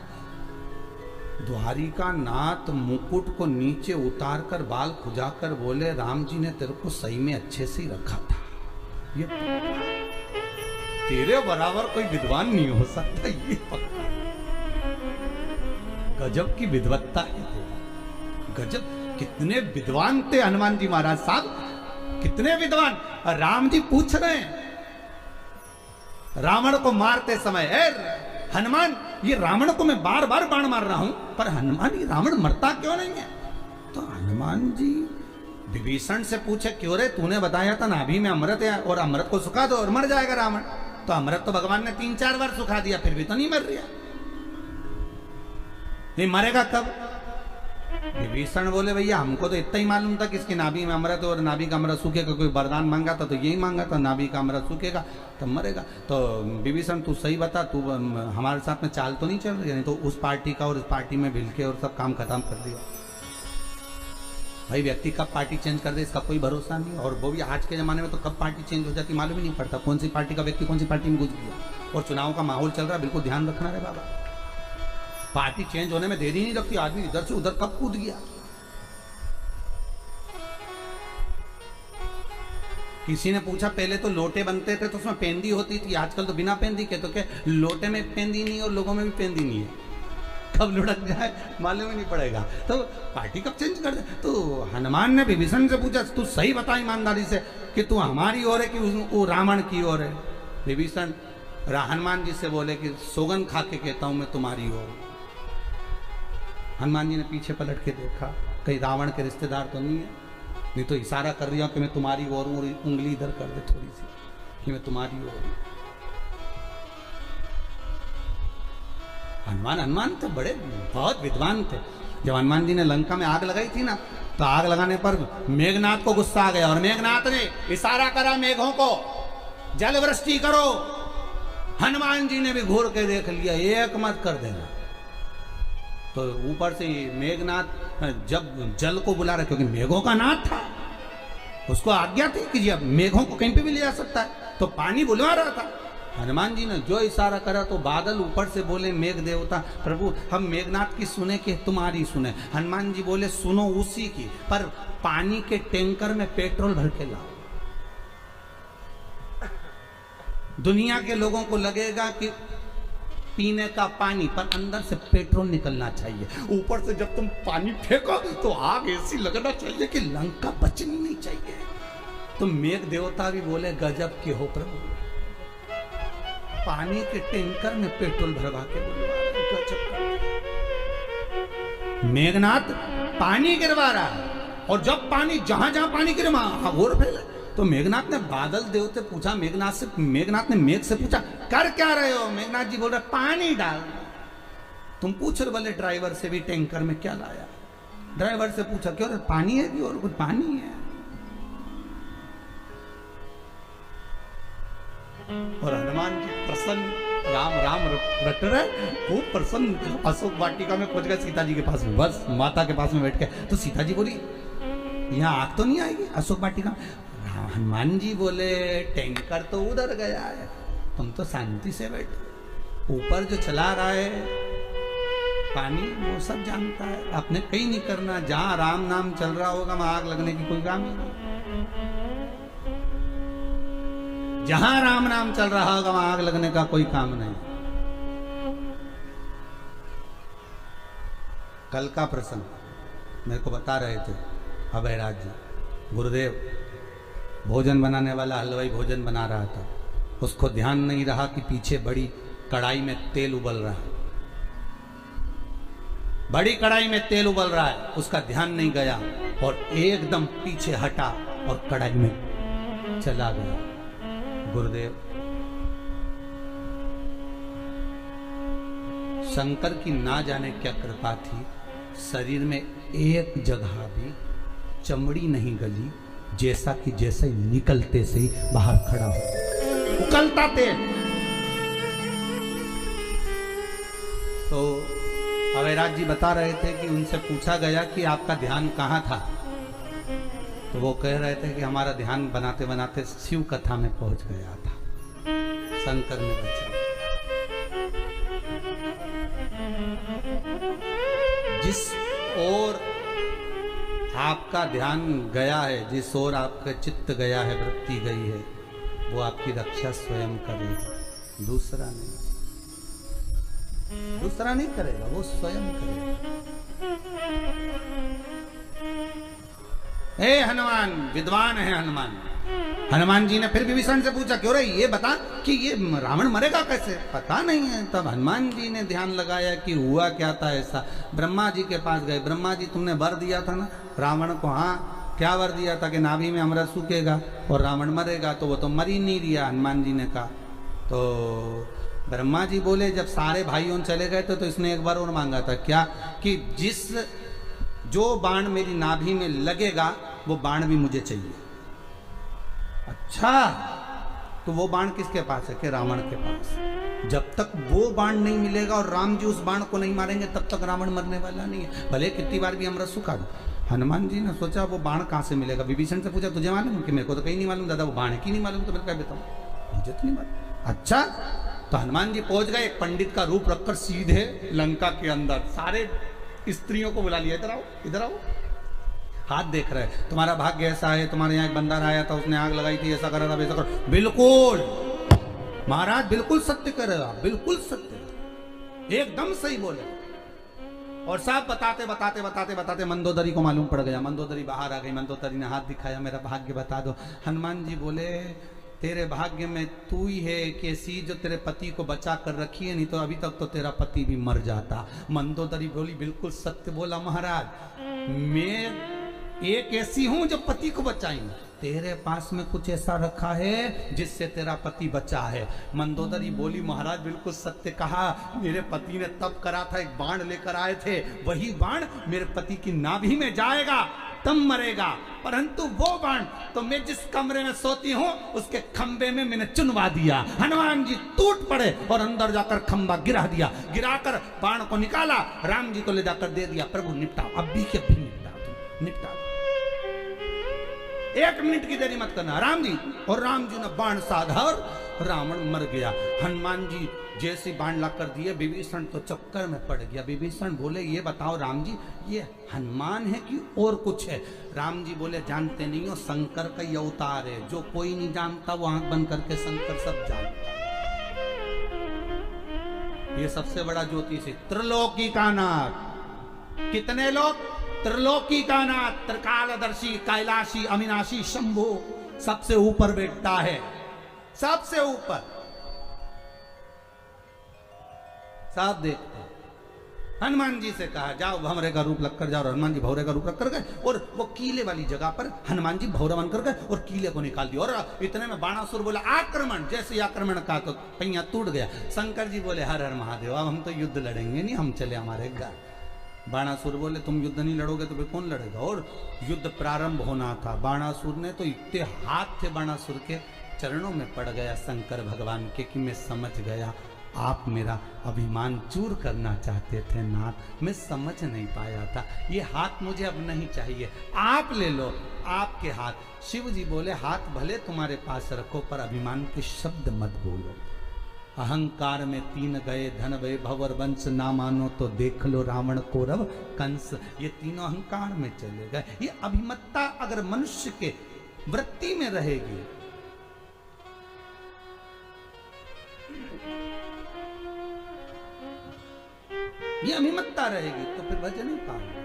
द्वारिका नाथ मुकुट को नीचे उतार कर बाल खुजाकर बोले, राम जी ने तेरे को सही में अच्छे से ही रखा था, ये तेरे बराबर कोई विद्वान नहीं हो सकता, ये पक्का। गजब की विद्वत्ता है, गजब। कितने विद्वान थे हनुमान जी महाराज साहब, कितने विद्वान। राम जी पूछ रहे हैं रावण को मारते समय, हनुमान, ये रावण को मैं बार बार बाण मार रहा हूं, पर हनुमान ये रावण मरता क्यों नहीं है। तो हनुमान जी विभीषण से पूछे, क्यों रे, तूने बताया था नाभि में अमृत है, और अमृत को सुखा दो और मर जाएगा रावण। तो अमृत तो भगवान ने 3-4 बार सुखा दिया, फिर भी तो नहीं मर रहा, ये मरेगा कब। विभीषण बोले, भैया हमको तो इतना ही मालूम था कि इसकी नाभि में अमृत, और नाभि का अमृत सूखेगा, कोई वरदान मांगा था तो यही मांगा था, नाभि का अमृत सूखेगा तब मरेगा। तो विभीषण तू सही बता, तू हमारे साथ में चाल तो नहीं चल रही, नहीं तो उस पार्टी का और इस पार्टी में भिल के और सब काम खत्म कर दिया। भाई व्यक्ति कब पार्टी चेंज कर दे इसका कोई भरोसा नहीं, और वो भी आज के जमाने में तो कब पार्टी चेंज हो जाती मालूम ही नहीं पड़ता, कौन सी पार्टी का व्यक्ति कौन सी पार्टी में घुस गया। और चुनाव का माहौल चल रहा है, बिल्कुल ध्यान रखना है बाबा, पार्टी चेंज होने में देरी नहीं लगती, आदमी इधर से उधर कब कूद गया। किसी ने पूछा, पहले तो लोटे बनते थे तो उसमें पेंदी होती थी, आजकल तो बिना पेंदी के, तो क्या लोटे में पेंदी नहीं और लोगों में भी पेंदी नहीं है, कब लुढ़क जाए मालूम ही नहीं पड़ेगा। तो पार्टी कब चेंज कर दे। तो हनुमान ने विभीषण से पूछा, तू सही बता ईमानदारी से कि तू हमारी ओर है कि वो रावण की ओर है। विभीषण हनुमान जी से बोले कि सौगंध खा के कहता हूं मैं तुम्हारी ओर। हनुमान जी ने पीछे पलट के देखा, कहीं रावण के रिश्तेदार तो नहीं है, नहीं तो इशारा कर दिया कि मैं तुम्हारी ओर हूं, उंगली इधर कर दे थोड़ी सी कि मैं तुम्हारी ओर हूं। हनुमान थे बड़े, बहुत विद्वान थे। जब हनुमान जी ने लंका में आग लगाई थी ना, तो आग लगाने पर मेघनाथ को गुस्सा आ गया, और मेघनाथ ने इशारा करा मेघों को, जल वृष्टि करो। हनुमान जी ने भी घूर के देख लिया, एक मत कर देना। तो ऊपर से मेघनाथ जब जल को बुला रहे, क्योंकि मेघों का नाथ था, उसको आज्ञा थी कि अब मेघों को कहीं पे भी ले जा सकता है, तो पानी बुलवा रहा था। हनुमान जी ने जो इशारा करा तो बादल ऊपर से बोले, मेघ देवता प्रभु हम मेघनाथ की सुने कि तुम्हारी सुने। हनुमान जी बोले, सुनो उसी की, पर पानी के टैंकर में पेट्रोल भर के लाओ। दुनिया के लोगों को लगेगा कि पीने का पानी, पर अंदर से पेट्रोल निकलना चाहिए। ऊपर से जब तुम पानी फेंको तो आग ऐसी लगना चाहिए कि लंका बचनी नहीं चाहिए। तो मेघ देवता भी बोले, गजब के हो प्रभु, पानी के टैंकर में पेट्रोल भरवा के बुलवा रहे, गजब। मेघनाथ पानी गिरवा रहा है, और जब पानी जहां जहां पानी गिरे वहां घोर फैले। तो मेघनाथ ने बादल देव से पूछा, मेघनाथ ने मेघ से पूछा कर क्या रहे हो? मेघनाथ जी बोल रहे पानी डाल। तुम पूछ रहे बोले ड्राइवर से भी टैंकर में क्या लाया? ड्राइवर से पूछा क्यों? पानी है कि और कुछ? पानी है। और हनुमान जी प्रसन्न, राम राम रट रहे, खूब प्रसन्न। अशोक वाटिका में पहुंच गए सीता जी के पास में, बस माता के पास में बैठ गए। तो सीता जी बोली यहाँ आग तो नहीं आएगी अशोक वाटिका? हनुमान जी बोले टैंकर तो उधर गया है, तुम तो शांति से बैठो। ऊपर जो चला रहा है पानी वो सब जानता है, आपने कहीं नहीं करना। जहां राम नाम चल रहा होगा वहां आग लगने की कोई काम ही नहीं। जहां राम नाम चल रहा होगा वहां आग लगने का कोई काम नहीं। कल का प्रसंग मेरे को बता रहे थे अभयराज जी, गुरुदेव भोजन बनाने वाला हलवाई भोजन बना रहा था, उसको ध्यान नहीं रहा कि पीछे बड़ी कढ़ाई में तेल उबल रहा है। बड़ी कढ़ाई में तेल उबल रहा है, उसका ध्यान नहीं गया और एकदम पीछे हटा और कढ़ाई में चला गया। गुरुदेव शंकर की ना जाने क्या कृपा थी, शरीर में एक जगह भी चमड़ी नहीं गली, जैसा कि जैसे ही निकलते से ही बाहर खड़ा हो उकलता तेल। तो अभयराज जी बता रहे थे कि उनसे पूछा गया कि आपका ध्यान कहाँ था? तो वो कह रहे थे कि हमारा ध्यान बनाते बनाते शिव कथा में पहुंच गया था, शंकर ने बचा। जिस ओर आपका ध्यान गया है, जिस ओर आपका चित्त गया है, वृत्ति गई है, वो आपकी रक्षा स्वयं करेगा, दूसरा नहीं। दूसरा नहीं करेगा, वो स्वयं करेगा। हे हनुमान, विद्वान है हनुमान। हनुमान जी ने फिर विभीषण से पूछा क्यों रे ये बता कि ये रावण मरेगा कैसे? पता नहीं है। तब हनुमान जी ने ध्यान लगाया कि हुआ क्या था ऐसा। ब्रह्मा जी के पास गए, ब्रह्मा जी तुमने वर दिया था ना रावण को? हाँ, क्या वर दिया था? कि नाभि में अमृत सूखेगा और रावण मरेगा। तो वो तो मर ही नहीं दिया, हनुमान जी ने कहा। तो ब्रह्मा जी बोले जब सारे भाइयों चले गए तो इसने एक बार और मांगा था, क्या? कि जो बाण मेरी नाभि में लगेगा वो बाण भी मुझे चाहिए। अच्छा, तो वो बाण किसके पास है? कि रावण के पास। जब तक वो बाण नहीं मिलेगा और राम जी उस बाण को नहीं मारेंगे तब तक रावण मरने वाला नहीं है, भले कितनी बार भी अमृत सुखा दो। हनुमान जी ने सोचा वो बाण कहाँ से मिलेगा। विभीषण से पूछा तुझे मालूम? कि मेरे को तो कहीं नहीं मालूम दादा, वो बाण की नहीं मालूम। तो मैं क्या बताऊँ, मुझे तो नहीं मालूम। अच्छा, तो हनुमान जी पहुंच गए, एक पंडित का रूप रखकर सीधे लंका के अंदर सारे स्त्रियों को बुला लिया, इधर आओ इधर आओ। हाथ देख रहे, तुम्हारा भाग्य ऐसा है, तुम्हारे यहाँ एक बंदा आया था, उसने आग लगाई थी, ऐसा कर रहा था, वैसा कर। बिल्कुल महाराज, बिल्कुल सत्य कर रहे, बिल्कुल सत्य, एकदम सही बोले। और सब बताते बताते बताते बताते मंदोदरी को मालूम पड़ गया। मंदोदरी बाहर आ गई, मंदोदरी ने हाथ दिखाया, मेरा भाग्य बता दो। हनुमान जी बोले तेरे भाग्य में तू ही है कि ऐसी जो तेरे पति को बचा कर रखी है, नहीं तो अभी तक तो तेरा पति भी मर जाता। मंदोदरी बोली बिल्कुल सत्य बोला महाराज, मैं एक ऐसी हूं जो पति को बचाई, तेरे पास में कुछ ऐसा रखा है जिससे तेरा पति बचा है। मंदोदरी बोली महाराज बिल्कुल सत्य कहा, मेरे पति ने तब करा था, एक बाण लेकर आए थे, वही बाण मेरे पति की नाभि में जाएगा तब मरेगा, परंतु वो बाण तो मैं जिस कमरे में सोती हूँ उसके खंबे में मैंने चुनवा दिया। हनुमान जी टूट पड़े और अंदर जाकर खंबा गिरा दिया, गिराकर बाण को निकाला, राम जी को ले जाकर दे दिया, प्रभु निपटाओ, अभी के अभी निपटाओ, निपटाओ, 1 मिनट की देरी मत करना राम जी। और राम जी ने बाण साधा और रावण मर गया। हनुमान जी जैसे बाण ला कर दिए, विभीषण तो चक्कर में पड़ गया। विभीषण बोले ये बताओ राम जी, ये हनुमान है कि और कुछ है? राम जी बोले जानते नहीं हो, शंकर का ये अवतार है, जो कोई नहीं जानता वो आंख बंद करके शंकर सब जानता है। ये सबसे बड़ा ज्योतिष है, त्रिलोकी का नाथ। कितने लोग? त्रिलोकी का नाथ, त्रिकालदर्शी, कैलाशी, अविनाशी, शंभु, सबसे ऊपर बैठता है, सबसे ऊपर, सब देखते। हनुमान जी से कहा जाओ भंवरे का रूप रख कर जाओ। हनुमान जी भंवरे का रूप रख कर गए और वो कीले वाली जगह पर हनुमान जी भंवरा बन कर गए और कीले को निकाल दिया। और इतने में बाणासुर बोला आक्रमण। जैसे ही आक्रमण का तो पहिया टूट गया। शंकर जी बोले हर हर महादेव, अब हम तो युद्ध लड़ेंगे नहीं, हम चले हमारे घर। बाणासुर बोले तुम युद्ध नहीं लड़ोगे तो फिर कौन लड़ेगा। और युद्ध प्रारंभ होना था। बाणासुर ने तो इतने हाथ थे बाणासुर के, चरणों में पड़ गया शंकर भगवान के कि मैं समझ गया आप मेरा अभिमान चूर करना चाहते थे नाथ, मैं समझ नहीं पाया था। ये हाथ मुझे अब नहीं चाहिए, आप ले लो आपके हाथ। शिव जी बोले हाथ भले तुम्हारे पास रखो पर अभिमान के शब्द मत बोलो। अहंकार में तीन गए धन भय भवर वंश, ना मानो तो देख लो रावण कौरव कंस। ये तीनों अहंकार में चले गए। ये अभिमत्ता अगर मनुष्य के वृत्ति में रहेगी, ये अभिमत्ता रहेगी तो फिर भजन ही पाओगे।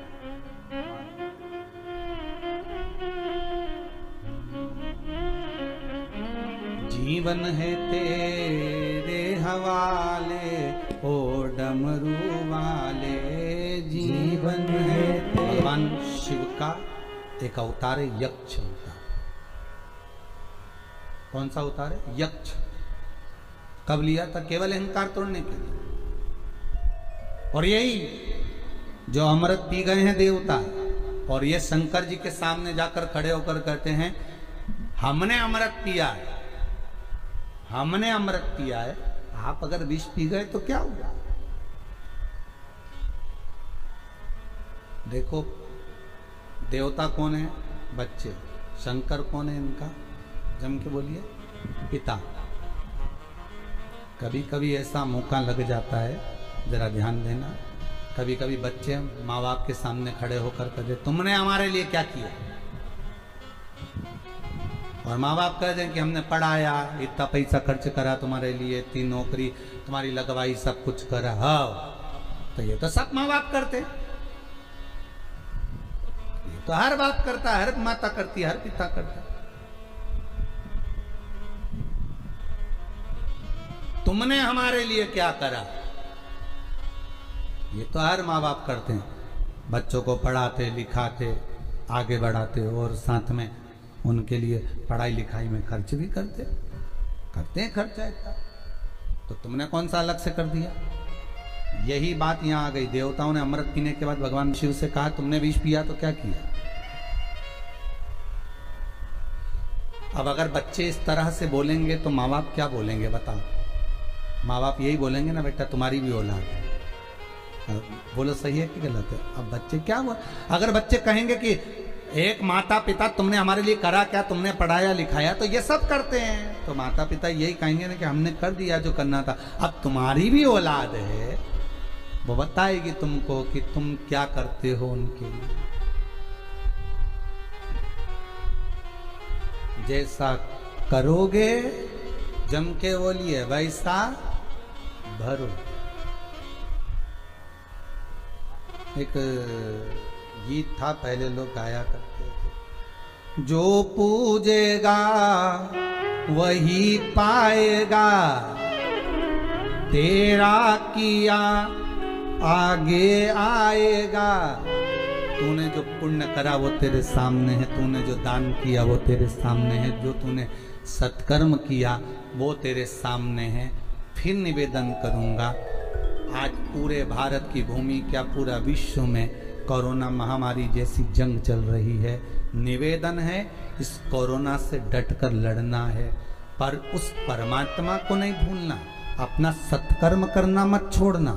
जीवन है तेरे हवाले ओ डमरू वाले, जीवन है। भगवान शिव का एक अवतार है यक्ष अवतार। कौन सा अवतार है? यक्ष। कब लिया था? केवल अहंकार तोड़ने के लिए। और यही जो अमृत पी गए हैं देवता, और ये शंकर जी के सामने जाकर खड़े होकर कहते हैं हमने अमृत पिया है, हमने अमृत पिया है। आप अगर विष पी गए तो क्या हुआ? देखो देवता कौन है? बच्चे। शंकर कौन है इनका? जम के बोलिए, पिता। कभी कभी ऐसा मौका लग जाता है, जरा ध्यान देना, कभी कभी बच्चे माँ बाप के सामने खड़े होकर कहते तुमने हमारे लिए क्या किया, और माँ बाप कह दें कि हमने पढ़ाया, इतना पैसा खर्च करा तुम्हारे लिए, इतनी नौकरी तुम्हारी लगवाई, सब कुछ करा। हाँ, तो ये तो सब माँ बाप करते, ये तो हर बाप करता है, हर माता करती है, हर पिता करता है। तुमने हमारे लिए क्या करा? ये तो हर माँ बाप करते हैं, बच्चों को पढ़ाते लिखाते आगे बढ़ाते और साथ में उनके लिए पढ़ाई लिखाई में खर्च भी करते हैं खर्चा इतना। तो तुमने कौन सा अलग से कर दिया? यही बात यहाँ आ गई। देवताओं ने अमृत पीने के बाद भगवान शिव से कहा तुमने विष पिया तो क्या किया? अब अगर बच्चे इस तरह से बोलेंगे तो माँ बाप क्या बोलेंगे बताओ? माँ बाप यही बोलेंगे ना, बेटा तुम्हारी भी औलाद है। बोलो सही है कि गलत है? अब बच्चे क्या हुआ? अगर बच्चे कहेंगे कि एक माता पिता तुमने हमारे लिए करा क्या, तुमने पढ़ाया लिखाया, तो ये सब करते हैं, तो माता पिता यही कहेंगे ना कि हमने कर दिया जो करना था। अब तुम्हारी भी औलाद है, वो बताएगी तुमको कि तुम क्या करते हो उनके लिए। जैसा करोगे, जम के बोलिए, वैसा भरो। एक गीत था पहले लोग गाया करते थे, जो पूजेगा वही पाएगा, तेरा किया आगे आएगा। तूने जो पुण्य करा वो तेरे सामने है, तूने जो दान किया वो तेरे सामने है, जो तूने सत्कर्म किया वो तेरे सामने है। फिर निवेदन करूंगा, आज पूरे भारत की भूमि, क्या पूरा विश्व में कोरोना महामारी जैसी जंग चल रही है। निवेदन है, इस कोरोना से डटकर लड़ना है, पर उस परमात्मा को नहीं भूलना, अपना सत्कर्म करना मत छोड़ना।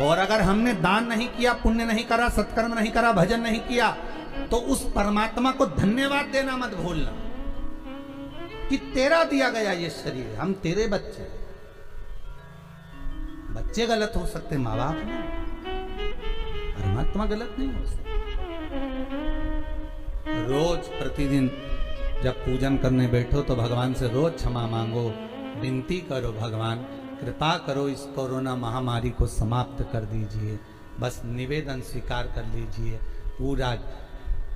और अगर हमने दान नहीं किया, पुण्य नहीं करा, सत्कर्म नहीं करा, भजन नहीं किया, तो उस परमात्मा को धन्यवाद देना मत भूलना कि तेरा दिया गया ये शरीर, हम तेरे बच्चे। बच्चे गलत हो सकते, माँ बाप नहीं, परमात्मा गलत नहीं हो सकता। रोज प्रतिदिन जब पूजन करने बैठो तो भगवान से रोज क्षमा मांगो, विनती करो, भगवान कृपा करो, इस कोरोना महामारी को समाप्त कर दीजिए। बस निवेदन स्वीकार कर लीजिए। पूरा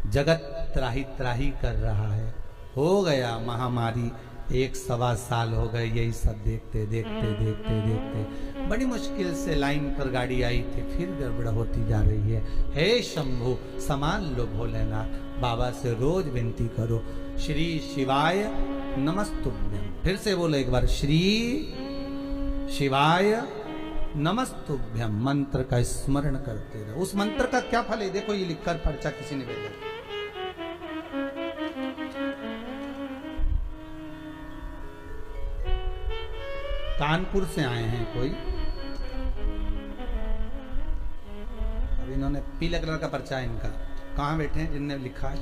जगत त्राही त्राही कर रहा है, हो गया महामारी, 1 सवा साल हो गए यही सब देखते देखते देखते देखते। बड़ी मुश्किल से लाइन पर गाड़ी आई थी, फिर गड़बड़ होती जा रही है। हे शंभु संभाल लो भोलेनाथ, बाबा से रोज विनती करो। श्री शिवाय नमस्तुभ्यम। फिर से बोलो एक बार, श्री शिवाय नमस्तुभ्यम। मंत्र का स्मरण करते रहो। उस मंत्र का क्या फल है देखो, ये लिखकर पर्चा किसी ने भेजा। कानपुर से आए हैं कोई, अब इन्होंने पीले कलर का पर्चा है इनका। कहाँ बैठे हैं जिनने लिखा है?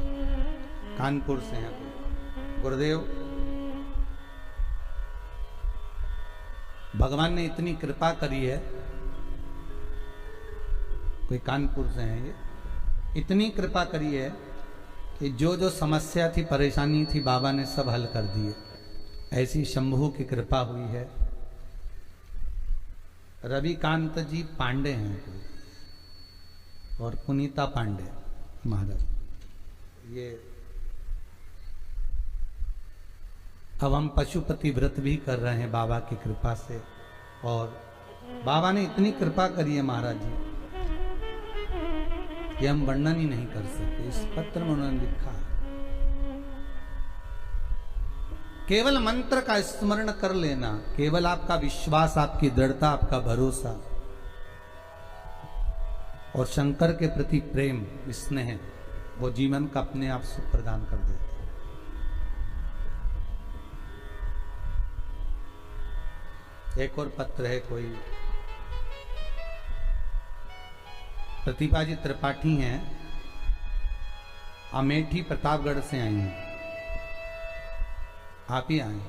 कानपुर से हैं कोई। गुरुदेव, भगवान ने इतनी कृपा करी है, कोई कानपुर से हैं ये, इतनी कृपा करी है कि जो जो समस्या थी, परेशानी थी, बाबा ने सब हल कर दिए। ऐसी शंभू की कृपा हुई है। रविकांत जी पांडे हैं कोई, और पुनीता पांडे महाराज। ये अब हम पशुपति व्रत भी कर रहे हैं बाबा की कृपा से, और बाबा ने इतनी कृपा करी है महाराज जी कि हम वर्णन ही नहीं कर सकते। इस पत्र में उन्होंने लिखा है, केवल मंत्र का स्मरण कर लेना, केवल आपका विश्वास, आपकी दृढ़ता, आपका भरोसा और शंकर के प्रति प्रेम, स्नेह, वो जीवन का अपने आप सुख प्रदान कर देते। एक और पत्र है कोई, प्रतिभा जी त्रिपाठी हैं, अमेठी प्रतापगढ़ से आई हैं। आप ही आए।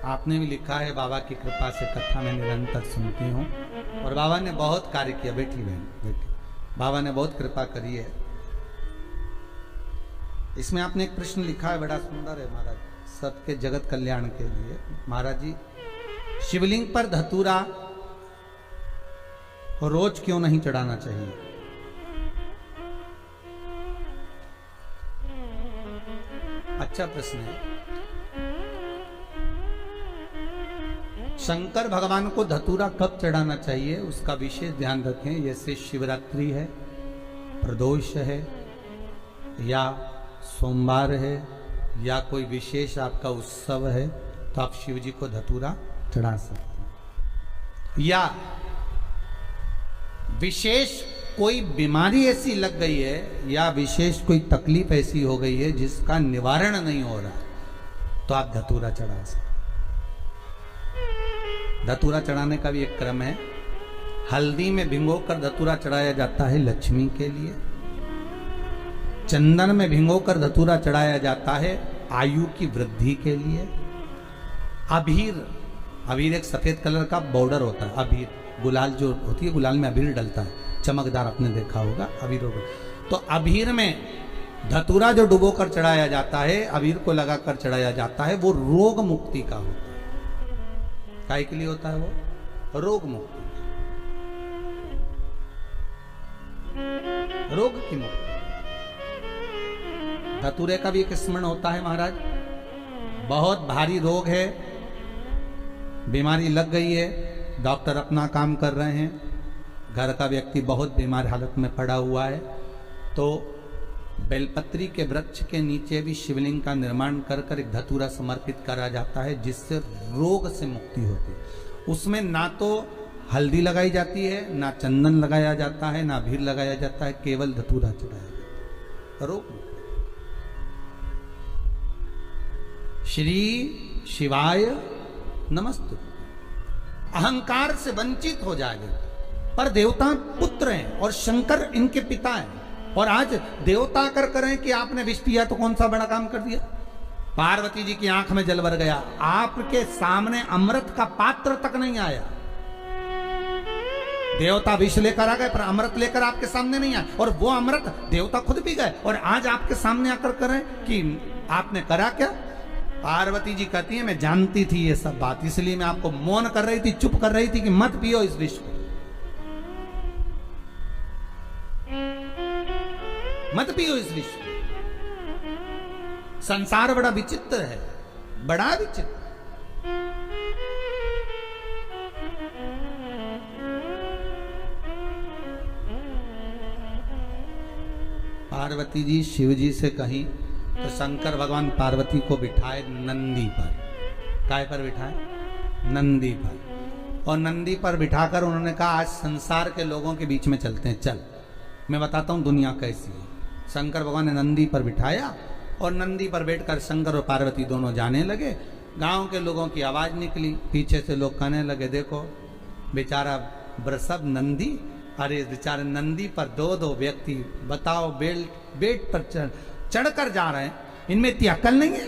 आपने भी लिखा है, बाबा की कृपा से कथा में निरंतर सुनती हूँ और बाबा ने बहुत कार्य किया। बेटी बहन बेटी, बाबा ने बहुत कृपा करी है। इसमें आपने एक प्रश्न लिखा है, बड़ा सुंदर है महाराज, सबके जगत कल्याण के लिए। महाराज जी, शिवलिंग पर धतूरा रोज क्यों नहीं चढ़ाना चाहिए? अच्छा प्रश्न है। शंकर भगवान को धतूरा कब चढ़ाना चाहिए उसका विशेष ध्यान रखें। जैसे शिवरात्रि है, प्रदोष है, या सोमवार है, या कोई विशेष आपका उत्सव है, तो आप शिव जी को धतूरा चढ़ा सकते हैं। या विशेष कोई बीमारी ऐसी लग गई है, या विशेष कोई तकलीफ ऐसी हो गई है जिसका निवारण नहीं हो रहा, तो आप धतूरा चढ़ा सकते। धतूरा चढ़ाने का भी एक क्रम है। हल्दी में भिगोकर धतूरा चढ़ाया जाता है लक्ष्मी के लिए। चंदन में भिगोकर धतूरा चढ़ाया जाता है आयु की वृद्धि के लिए। अबीर, अबीर एक सफेद कलर का बॉर्डर होता है। अबीर, गुलाल जो होती है, गुलाल में अबीर डलता है, चमकदार, आपने देखा होगा अबीर होगा। तो अबीर में धतूरा जो डुबो कर चढ़ाया जाता है, अबीर को लगाकर चढ़ाया जाता है, वो रोग मुक्ति का होता है। काय के लिए होता है वो? रोग मुक्ति, रोग की मुक्ति। धतूरे का भी एक स्मरण होता है महाराज। बहुत भारी रोग है, बीमारी लग गई है, डॉक्टर अपना काम कर रहे हैं, घर का व्यक्ति बहुत बीमार हालत में पड़ा हुआ है, तो बेलपत्री के वृक्ष के नीचे भी शिवलिंग का निर्माण कर कर एक धतूरा समर्पित करा जाता है, जिससे रोग से मुक्ति होती है। उसमें ना तो हल्दी लगाई जाती है, ना चंदन लगाया जाता है, ना अबीर लगाया जाता है, केवल धतूरा चढ़ाया जाता है। रोग। श्री शिवाय नमस्तु। अहंकार से वंचित हो जाएगा, पर देवता पुत्र हैं और शंकर इनके पिता हैं, और आज देवता कर करें कि आपने विष पिया तो कौन सा बड़ा काम कर दिया। पार्वती जी की आंख में जल भर गया, आपके सामने अमृत का पात्र तक नहीं आया। देवता विष लेकर आ गए पर अमृत लेकर आपके सामने नहीं आया, और वो अमृत देवता खुद पी गए, और आज आपके सामने आकर करें कि आपने करा क्या। पार्वती जी कहती है, मैं जानती थी ये सब बात, इसलिए मैं आपको मौन कर रही थी, चुप कर रही थी कि मत पियो इस विष को। मत पियो इस विष को। संसार बड़ा विचित्र है, बड़ा विचित्र। पार्वती जी शिव जी से कहीं तो शंकर भगवान पार्वती को बिठाए नंदी पर। काय पर बिठाए? नंदी पर। और नंदी पर बिठाकर उन्होंने कहा आज संसार के लोगों के बीच में चलते हैं, चल मैं बताता हूं दुनिया कैसी है। शंकर भगवान ने नंदी पर बिठाया और नंदी पर बैठकर शंकर और पार्वती दोनों जाने लगे। गांव के लोगों की आवाज निकली, पीछे से लोग कहने लगे देखो बेचारा वृषभ नंदी, अरे बेचारे नंदी पर दो दो व्यक्ति बताओ बेट पर चढ़कर जा रहे हैं, इनमें इतनी अक्ल नहीं है?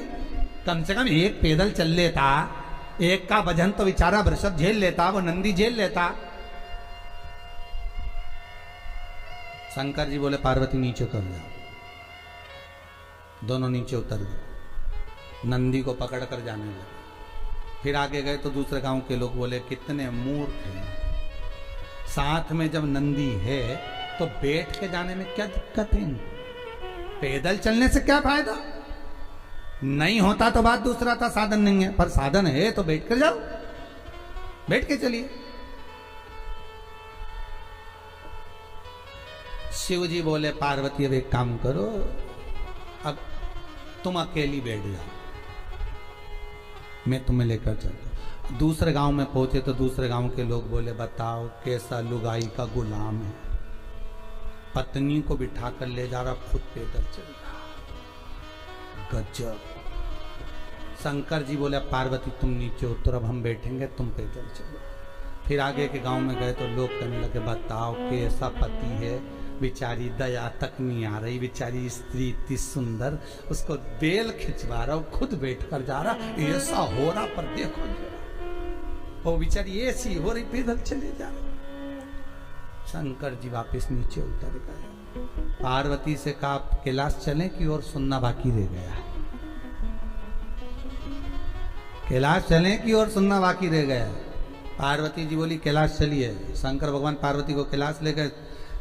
कम से कम एक पैदल चल लेता, एक का वजन तो बेचारा वृषभ झेल लेता, वो नंदी झेल लेता। शंकर जी बोले पार्वती नीचे उतर जाओ। दोनों नीचे उतर गए, नंदी को पकड़ कर जाने लगे। फिर आगे गए तो दूसरे गांव के लोग बोले कितने मूर्ख हैं, साथ में जब नंदी है तो बैठ के जाने में क्या दिक्कत है, पैदल चलने से क्या फायदा? नहीं होता तो बात दूसरा था, साधन नहीं है, पर साधन है तो बैठ कर जाओ, बैठ के चलिए। शिव जी बोले पार्वती अब एक काम करो, अब तुम अकेली बैठ जाओ, मैं तुम्हें लेकर चलता। दूसरे गांव में पहुंचे तो दूसरे गांव के लोग बोले बताओ कैसा लुगाई का गुलाम है, पत्नी को बिठा कर ले जा रहा, खुद पैदल चल रहा, गजब। शंकर जी बोले पार्वती तुम नीचे उतर, अब हम बैठेंगे, तुम पैदल चलो। फिर आगे के गांव में गए तो लोग कहने लगे बताओ कैसा पति है, बेचारी दया तक नहीं आ रही, बेचारी स्त्री इतनी सुंदर, उसको बेल खिंचवा रहा, खुद बैठ कर जा रहा, ऐसा हो रहा, पर देखो वो बेचारी ऐसी हो रही, पैदल चले जा रहे। शंकर जी वापस नीचे उतर गए। पार्वती से कहा कैलाश चलें कि और सुनना बाकी रह गया, कैलाश चलें कि और सुनना बाकी रह गया। पार्वती जी बोली कैलाश चलिए। शंकर भगवान पार्वती को कैलाश ले गए।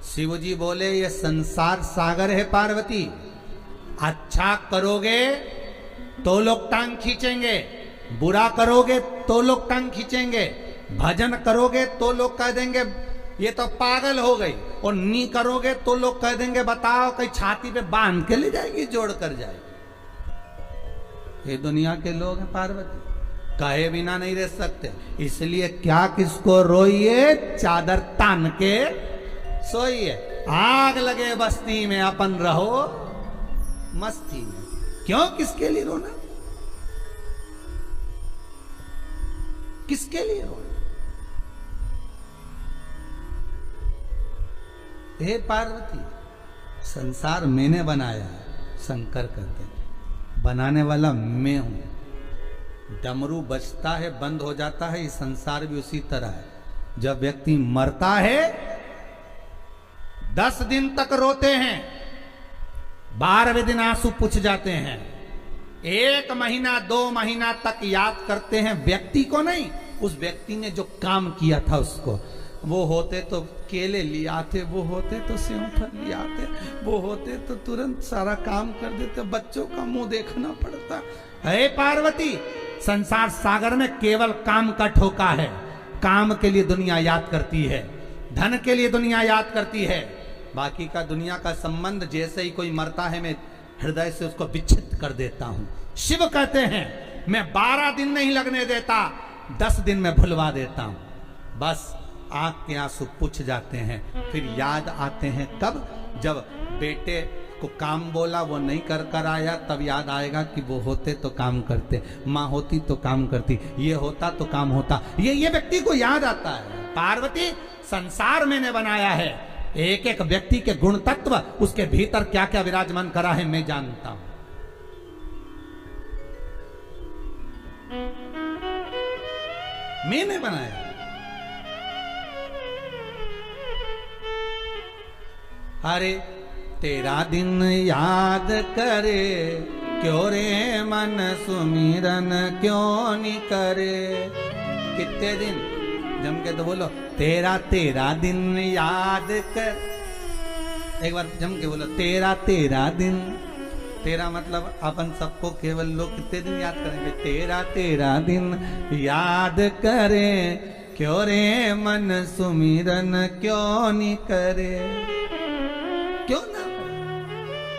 शिव जी बोले ये संसार सागर है पार्वती, अच्छा करोगे तो लोग टांग खींचेंगे, बुरा करोगे तो लोग टांग खींचेंगे, भजन करोगे तो लोग कह देंगे ये तो पागल हो गई, और नहीं करोगे तो लोग कह देंगे बताओ कहीं छाती पे बांध के ले जाएगी, जोड़ कर जाएगी। ये दुनिया के लोग हैं पार्वती, कहे बिना नहीं रह सकते, इसलिए क्या किसको रोइए, चादर तान के सोइए। आग लगे बस्ती में अपन रहो मस्ती में, क्यों किसके लिए रोना, किसके लिए रोना? हे पार्वती संसार मैंने बनाया है, शंकर कहते हैं बनाने वाला मैं हूं। डमरू बजता है बंद हो जाता है, ये संसार भी उसी तरह है। जब व्यक्ति मरता है 10 दिन तक रोते हैं, 12वें दिन आंसू पुछ जाते हैं, 1 महीना 2 महीना तक याद करते हैं व्यक्ति को नहीं, उस व्यक्ति ने जो काम किया था उसको। वो होते तो केले ले आते, वो होते तो सेवफल ले आते, वो होते तो तुरंत सारा काम कर देते, बच्चों का मुंह देखना पड़ता है। पार्वती संसार सागर में केवल काम का ठोका है, काम के लिए दुनिया याद करती है, धन के लिए दुनिया याद करती है, बाकी का दुनिया का संबंध जैसे ही कोई मरता है मैं हृदय से उसको विच्छेद कर देता हूं। शिव कहते हैं मैं 12 दिन नहीं लगने देता, 10 दिन में भुलवा देता हूं। बस आंख के आंसू पुछ जाते हैं, फिर याद आते हैं कब, जब बेटे को काम बोला वो नहीं कर आया, तब याद आएगा कि वो होते तो काम करते, माँ होती तो काम करती, ये होता तो काम होता, ये व्यक्ति को याद आता है। पार्वती संसार मैंने बनाया है, एक एक व्यक्ति के गुण तत्व उसके भीतर क्या क्या विराजमान करा है मैं जानता हूं। मैंने बनाया। अरे तेरा दिन याद करे क्यों रे मन सुमिरन क्यों नहीं करे। कितने दिन जम के तो बोलो, तेरा दिन याद कर। एक बार जम के बोलो, तेरा तेरा दिन। तेरा मतलब अपन सबको केवल लोग कितने दिन याद करेंगे? तेरा तेरा दिन याद करें, क्यों रे मन सुमिरन क्यों नहीं करे? क्यों ना?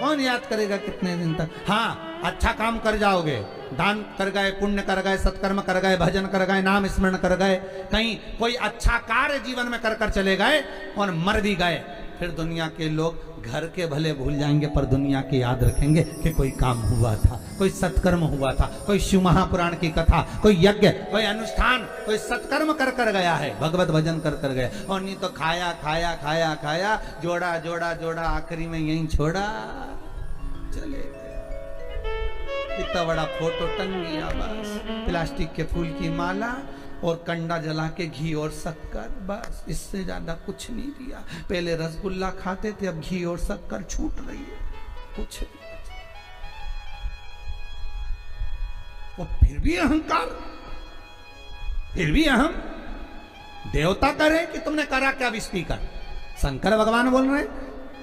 कौन याद करेगा कितने दिन तक? हाँ, अच्छा काम कर जाओगे, दान कर गए, पुण्य कर गए, सत्कर्म कर गए, भजन कर गए, नाम स्मरण कर गए, कहीं कोई अच्छा कार्य जीवन में कर कर चले गए और मर भी गए, फिर दुनिया के लोग घर के भले भूल जाएंगे पर दुनिया के याद रखेंगे कि कोई काम हुआ था, कोई सत्कर्म हुआ था, कोई शिव महापुराण की कथा, कोई यज्ञ, कोई अनुष्ठान, कोई सत्कर्म कर कर गया है, भगवत भजन कर कर गया। और नहीं तो खाया खाया खाया खाया, जोड़ा जोड़ा जोड़ा, आखिरी में यहीं छोड़ा, चले गए। इतना बड़ा फोटो टंग गया, बस प्लास्टिक के फूल की माला और कंडा जला के घी और शक्कर, बस इससे ज्यादा कुछ नहीं दिया। पहले रसगुल्ला खाते थे, अब घी और शक्कर छूट रही है, कुछ नहीं। और फिर भी अहंकार, फिर भी अहम। देवता करे कि तुमने करा क्या? स्पीकर शंकर भगवान बोल रहे,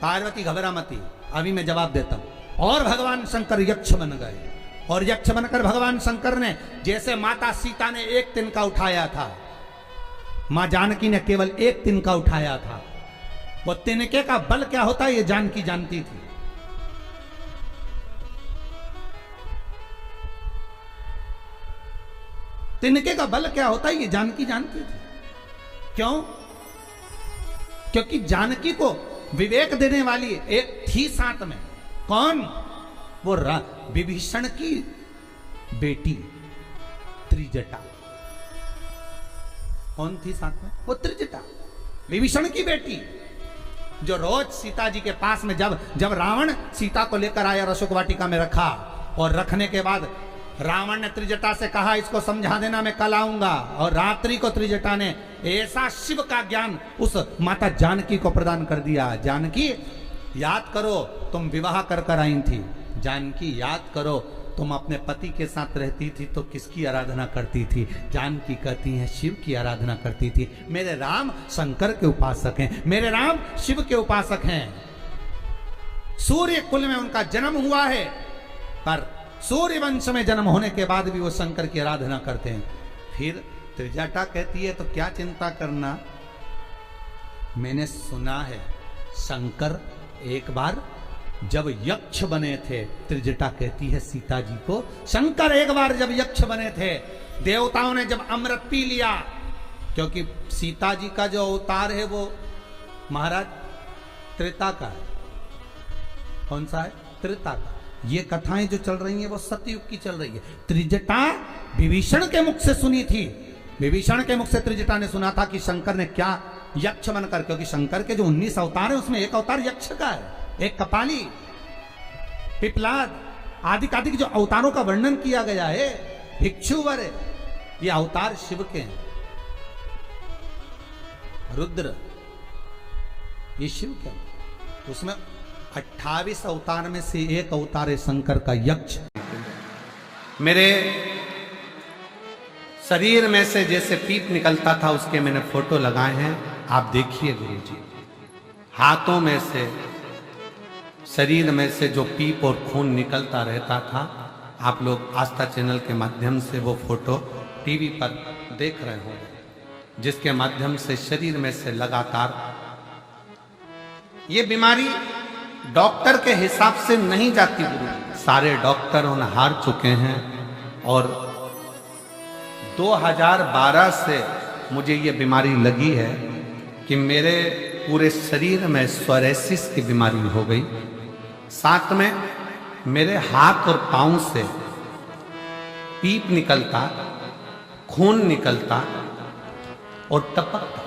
पार्वती घबरा मती, अभी मैं जवाब देता हूं। और भगवान शंकर यक्ष बन गए, और यक्ष बनकर भगवान शंकर ने, जैसे माता सीता ने एक तिनका उठाया था, मां जानकी ने केवल एक तिनका उठाया था, वो तिनके का बल क्या होता है ये जानकी जानती थी। तिनके का बल क्या होता है ये जानकी जानती थी। क्यों? क्योंकि जानकी को विवेक देने वाली एक थी साथ में। कौन? वो विभीषण की बेटी त्रिजटा। कौन थी साथ में? वो त्रिजटा, विभीषण की बेटी, जो रोज सीता जी के पास में जब रावण सीता को लेकर आया, रसोक वाटिका में रखा, और रखने के बाद रावण ने त्रिजटा से कहा इसको समझा देना, मैं कल आऊंगा। और रात्रि को त्रिजटा ने ऐसा शिव का ज्ञान उस माता जानकी को प्रदान कर दिया। जानकी याद करो, तुम विवाह कर कर आई थी। जानकी याद करो, तुम अपने पति के साथ रहती थी तो किसकी आराधना करती थी? जानकी कहती है शिव की आराधना करती थी। मेरे राम शंकर के उपासक हैं, मेरे राम शिव के उपासक हैं। सूर्य कुल में उनका जन्म हुआ है, पर सूर्य वंश में जन्म होने के बाद भी वो शंकर की आराधना करते हैं। फिर त्रिजटा कहती है तो क्या चिंता करना, मैंने सुना है शंकर एक बार जब यक्ष बने थे, त्रिजटा कहती है सीता जी को, शंकर एक बार जब यक्ष बने थे, देवताओं ने जब अमृत पी लिया, क्योंकि सीता जी का जो अवतार है वो महाराज त्रेता का है। कौन सा है? त्रेता का। ये कथाएं जो चल रही हैं वो सतयुग की चल रही है। त्रिजटा विभीषण के मुख से सुनी थी, विभीषण के मुख से त्रिजटा ने सुना था कि शंकर ने क्या यक्ष बनकर, क्योंकि शंकर के जो 19 अवतार है उसमें एक अवतार यक्ष का है, एक कपाली, पिपलाद आदि जो अवतारों का वर्णन किया गया है, भिक्षुवर, ये अवतार शिव के हैं। रुद्र ये शिव के हैं। उसमें 28 अवतार में से एक अवतार है शंकर का यक्ष। मेरे शरीर में से जैसे पीप निकलता था उसके मैंने फोटो लगाए हैं, आप देखिए गुरु जी। हाथों में से, शरीर में से जो पीप और खून निकलता रहता था, आप लोग आस्था चैनल के माध्यम से वो फोटो टीवी पर देख रहे होंगे, जिसके माध्यम से शरीर में से लगातार ये बीमारी डॉक्टर के हिसाब से नहीं जाती गुरु। सारे डॉक्टर उन हार चुके हैं, और 2012 से मुझे ये बीमारी लगी है कि मेरे पूरे शरीर में सोरायसिस की बीमारी हो गई। साथ में मेरे हाथ और पांव से पीप निकलता, खून निकलता और टपकता।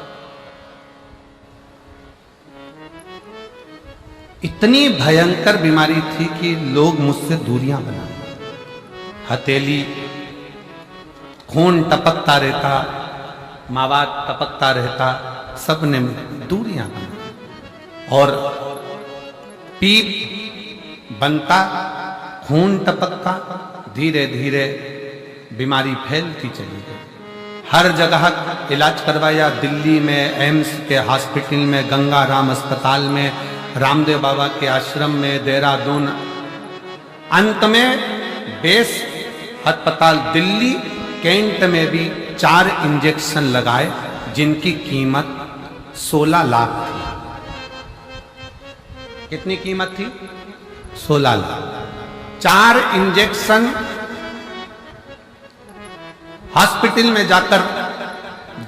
इतनी भयंकर बीमारी थी कि लोग मुझसे दूरियां बना, हथेली खून टपकता रहता, मावात टपकता रहता, सबने दूरियां बना, और पीप बनता, खून टपकता, धीरे धीरे बीमारी फैलती चली गई। हर जगह इलाज करवाया, दिल्ली में एम्स के हॉस्पिटल में, गंगा राम अस्पताल में, रामदेव बाबा के आश्रम में, देहरादून, अंत में बेस अस्पताल दिल्ली कैंट में भी 4 इंजेक्शन लगाए जिनकी कीमत 16 लाख थी। कितनी कीमत थी? 16 लाख। 4 इंजेक्शन हॉस्पिटल में जाकर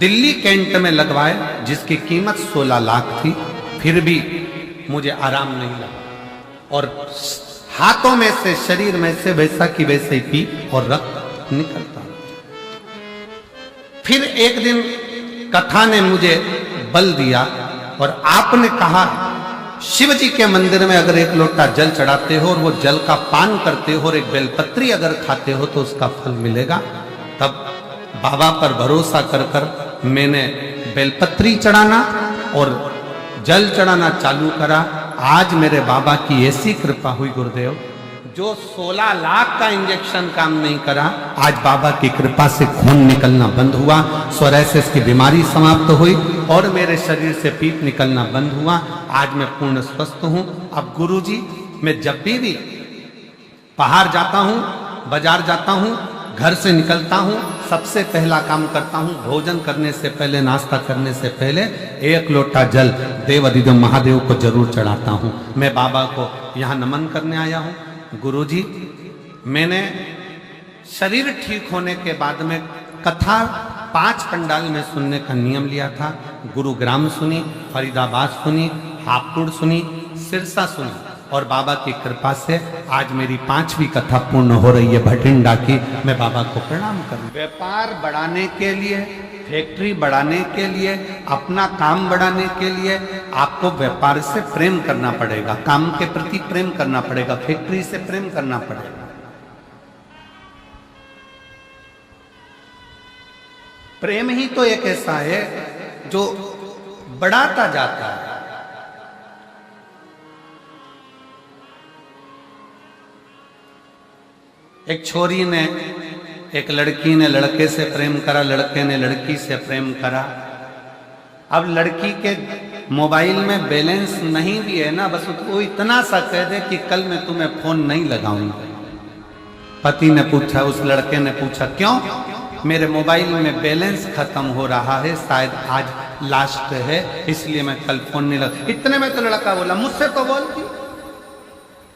दिल्ली कैंट में लगवाए जिसकी कीमत 16 लाख थी, फिर भी मुझे आराम नहीं लगा और हाथों में से, शरीर में से वैसा की वैसे ही पीप और रक्त निकलता। फिर एक दिन कथा ने मुझे बल दिया और आपने कहा शिव जी के मंदिर में अगर 1 लोटा जल चढ़ाते हो और वो जल का पान करते हो और एक बेलपत्री अगर खाते हो तो उसका फल मिलेगा। तब बाबा पर भरोसा कर कर मैंने बेलपत्री चढ़ाना और जल चढ़ाना चालू करा। आज मेरे बाबा की ऐसी कृपा हुई गुरुदेव, जो 16 लाख का इंजेक्शन काम नहीं करा, आज बाबा की कृपा से खून निकलना बंद हुआ, सोरायसिस की बीमारी समाप्त हुई और मेरे शरीर से पीप निकलना बंद हुआ। आज मैं पूर्ण स्वस्थ हूं। अब गुरुजी, मैं जब भी बाहर जाता हूं, बाजार जाता हूं, घर से निकलता हूं, सबसे पहला काम करता हूं, भोजन करने से पहले, नाश्ता करने से पहले 1 लोटा जल देव अधिदेव महादेव को जरूर चढ़ाता हूं। मैं बाबा को यहां नमन करने आया हूं। गुरुजी, मैंने शरीर ठीक होने के बाद में कथा 5 पंडाल में सुनने का नियम लिया था। गुरुग्राम सुनी, फरीदाबाद सुनी, हापुड़ सुनी, सिरसा सुनी और बाबा की कृपा से आज मेरी 5वीं कथा पूर्ण हो रही है भटिंडा की। मैं बाबा को प्रणाम करूं। व्यापार बढ़ाने के लिए, फैक्ट्री बढ़ाने के लिए, अपना काम बढ़ाने के लिए आपको व्यापार से प्रेम करना पड़ेगा, काम के प्रति प्रेम करना पड़ेगा, फैक्ट्री से प्रेम करना पड़ेगा। प्रेम ही तो एक ऐसा है जो बढ़ाता जाता है। एक छोरी ने, एक लड़की ने लड़के से प्रेम करा, लड़के ने लड़की से प्रेम करा। अब लड़की के मोबाइल में बैलेंस नहीं भी है ना, बस वो इतना सा कह दे कि कल मैं तुम्हें फोन नहीं लगाऊंगा। पति ने पूछा, उस लड़के ने पूछा, क्यों? मेरे मोबाइल में बैलेंस खत्म हो रहा है, शायद आज लास्ट है, इसलिए मैं कल फोन नहीं लगा। इतने में तो लड़का बोला, मुझसे तो बोलती,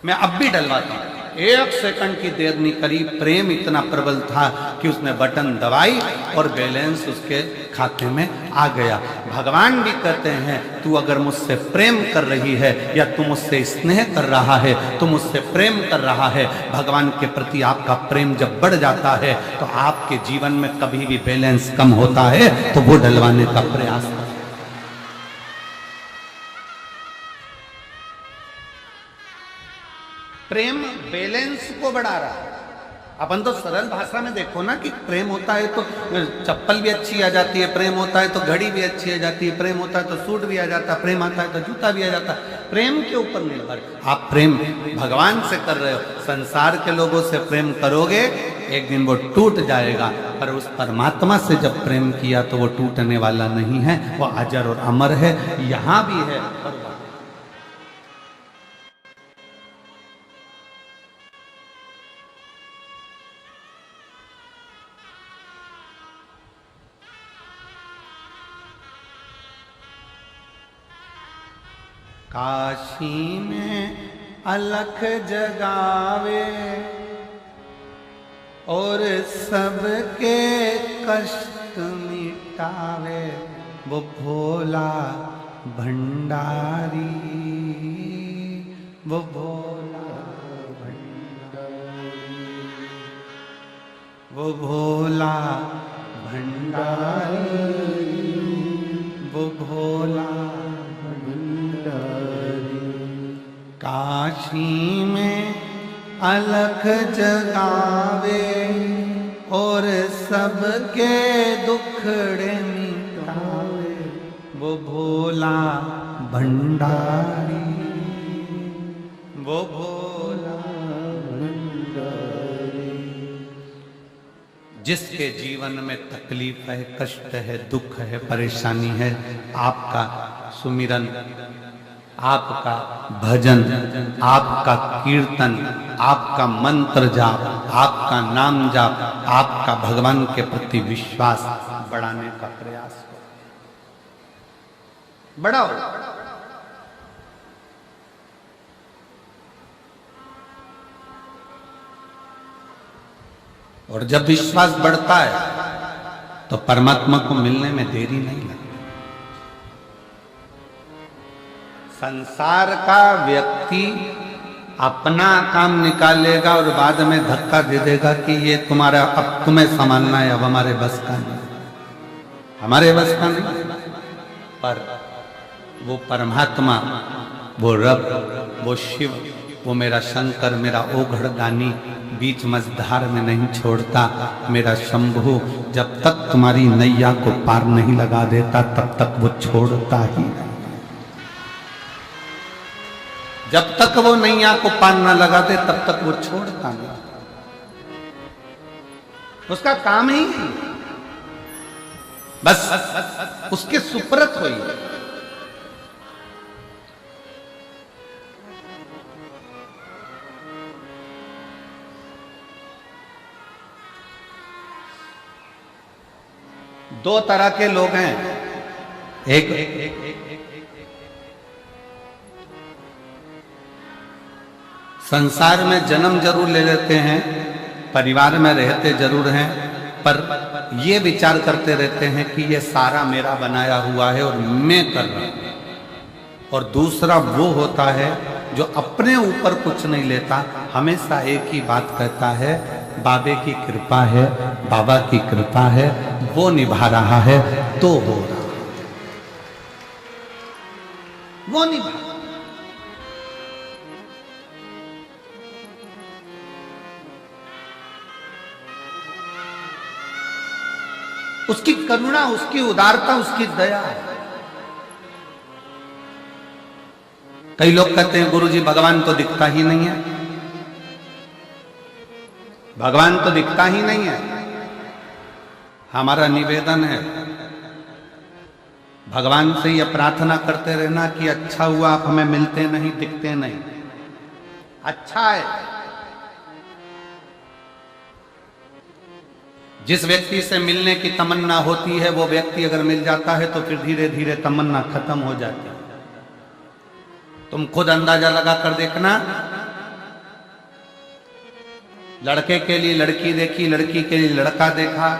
मैं अब भी डलवाता हूं। 1 सेकंड की देर नहीं करी, प्रेम इतना प्रबल था कि उसने बटन दबाई और बैलेंस उसके खाते में आ गया। भगवान भी कहते हैं, तू अगर मुझसे प्रेम कर रही है या तू मुझसे स्नेह कर रहा है, तू मुझसे प्रेम कर रहा है, भगवान के प्रति आपका प्रेम जब बढ़ जाता है तो आपके जीवन में कभी भी बैलेंस कम होता है तो वो डलवाने का प्रयास करें। प्रेम बैलेंस को बढ़ा रहा है। अपन तो सरल भाषा में देखो ना कि प्रेम होता है तो चप्पल भी अच्छी आ जाती है, प्रेम होता है तो घड़ी भी अच्छी आ जाती है, प्रेम होता है तो सूट भी आ जाता है, प्रेम आता है तो जूता भी आ जाता है। प्रेम के ऊपर निर्भर। आप प्रेम भगवान से कर रहे हो, संसार के लोगों से प्रेम करोगे एक दिन वो टूट जाएगा, पर उस परमात्मा से जब प्रेम किया तो वो टूटने वाला नहीं है, वो अजर और अमर है। यहां भी है और काशी में अलख जगावे और सबके कष्ट मिटावे, वो भोला भंडारी, वो भोला भंडारी, वो भोला भंडारी, वो भोला काशी में अलख जगावे और सबके दुखड़े मिटावे, वो भोला भंडारी, वो भोला भंडारी। जिसके जीवन में तकलीफ है, कष्ट है, दुख है, परेशानी है, आपका सुमिरन आपका भजन, आपका कीर्तन, आपका मंत्र जाप, आपका नाम जाप, आपका भगवान के प्रति विश्वास बढ़ाने का प्रयास करो। बढ़ाओ। और जब विश्वास बढ़ता है तो परमात्मा को मिलने में देरी नहीं लगती। संसार का व्यक्ति अपना काम निकालेगा और बाद में धक्का दे देगा कि ये तुम्हारा, अब तुम्हें संभालना है, अब हमारे बस का नहीं, हमारे बस का नहीं। पर वो परमात्मा, वो रब, वो शिव, वो मेरा शंकर, मेरा ओघड़ दानी बीच मझधार में नहीं छोड़ता। मेरा शंभु जब तक तुम्हारी नैया को पार नहीं लगा देता तब तक वो छोड़ता ही नहीं। जब तक वो नैया को पार न लगा दे तब तक वो छोड़ता नहीं। उसका काम ही बस उसके सुपुर्द हुई। दो तरह के लोग हैं। एक संसार में जन्म जरूर ले लेते हैं, परिवार में रहते जरूर हैं, पर ये विचार करते रहते हैं कि ये सारा मेरा बनाया हुआ है और मैं कर रहा हूं। और दूसरा वो होता है जो अपने ऊपर कुछ नहीं लेता, हमेशा एक ही बात कहता है, बाबे की कृपा है, बाबा की कृपा है, वो निभा रहा है तो हो रहा, वो निभा। उसकी करुणा, उसकी उदारता, उसकी दया। कई लोग कहते हैं गुरुजी भगवान तो दिखता ही नहीं है, भगवान तो दिखता ही नहीं है। हमारा निवेदन है भगवान से यह प्रार्थना करते रहना कि अच्छा हुआ आप हमें मिलते नहीं, दिखते नहीं। अच्छा है। जिस व्यक्ति से मिलने की तमन्ना होती है वो व्यक्ति अगर मिल जाता है तो फिर धीरे धीरे तमन्ना खत्म हो जाती है। तुम खुद अंदाजा लगा कर देखना, लड़के के लिए लड़की देखी, लड़की के लिए लड़का देखा,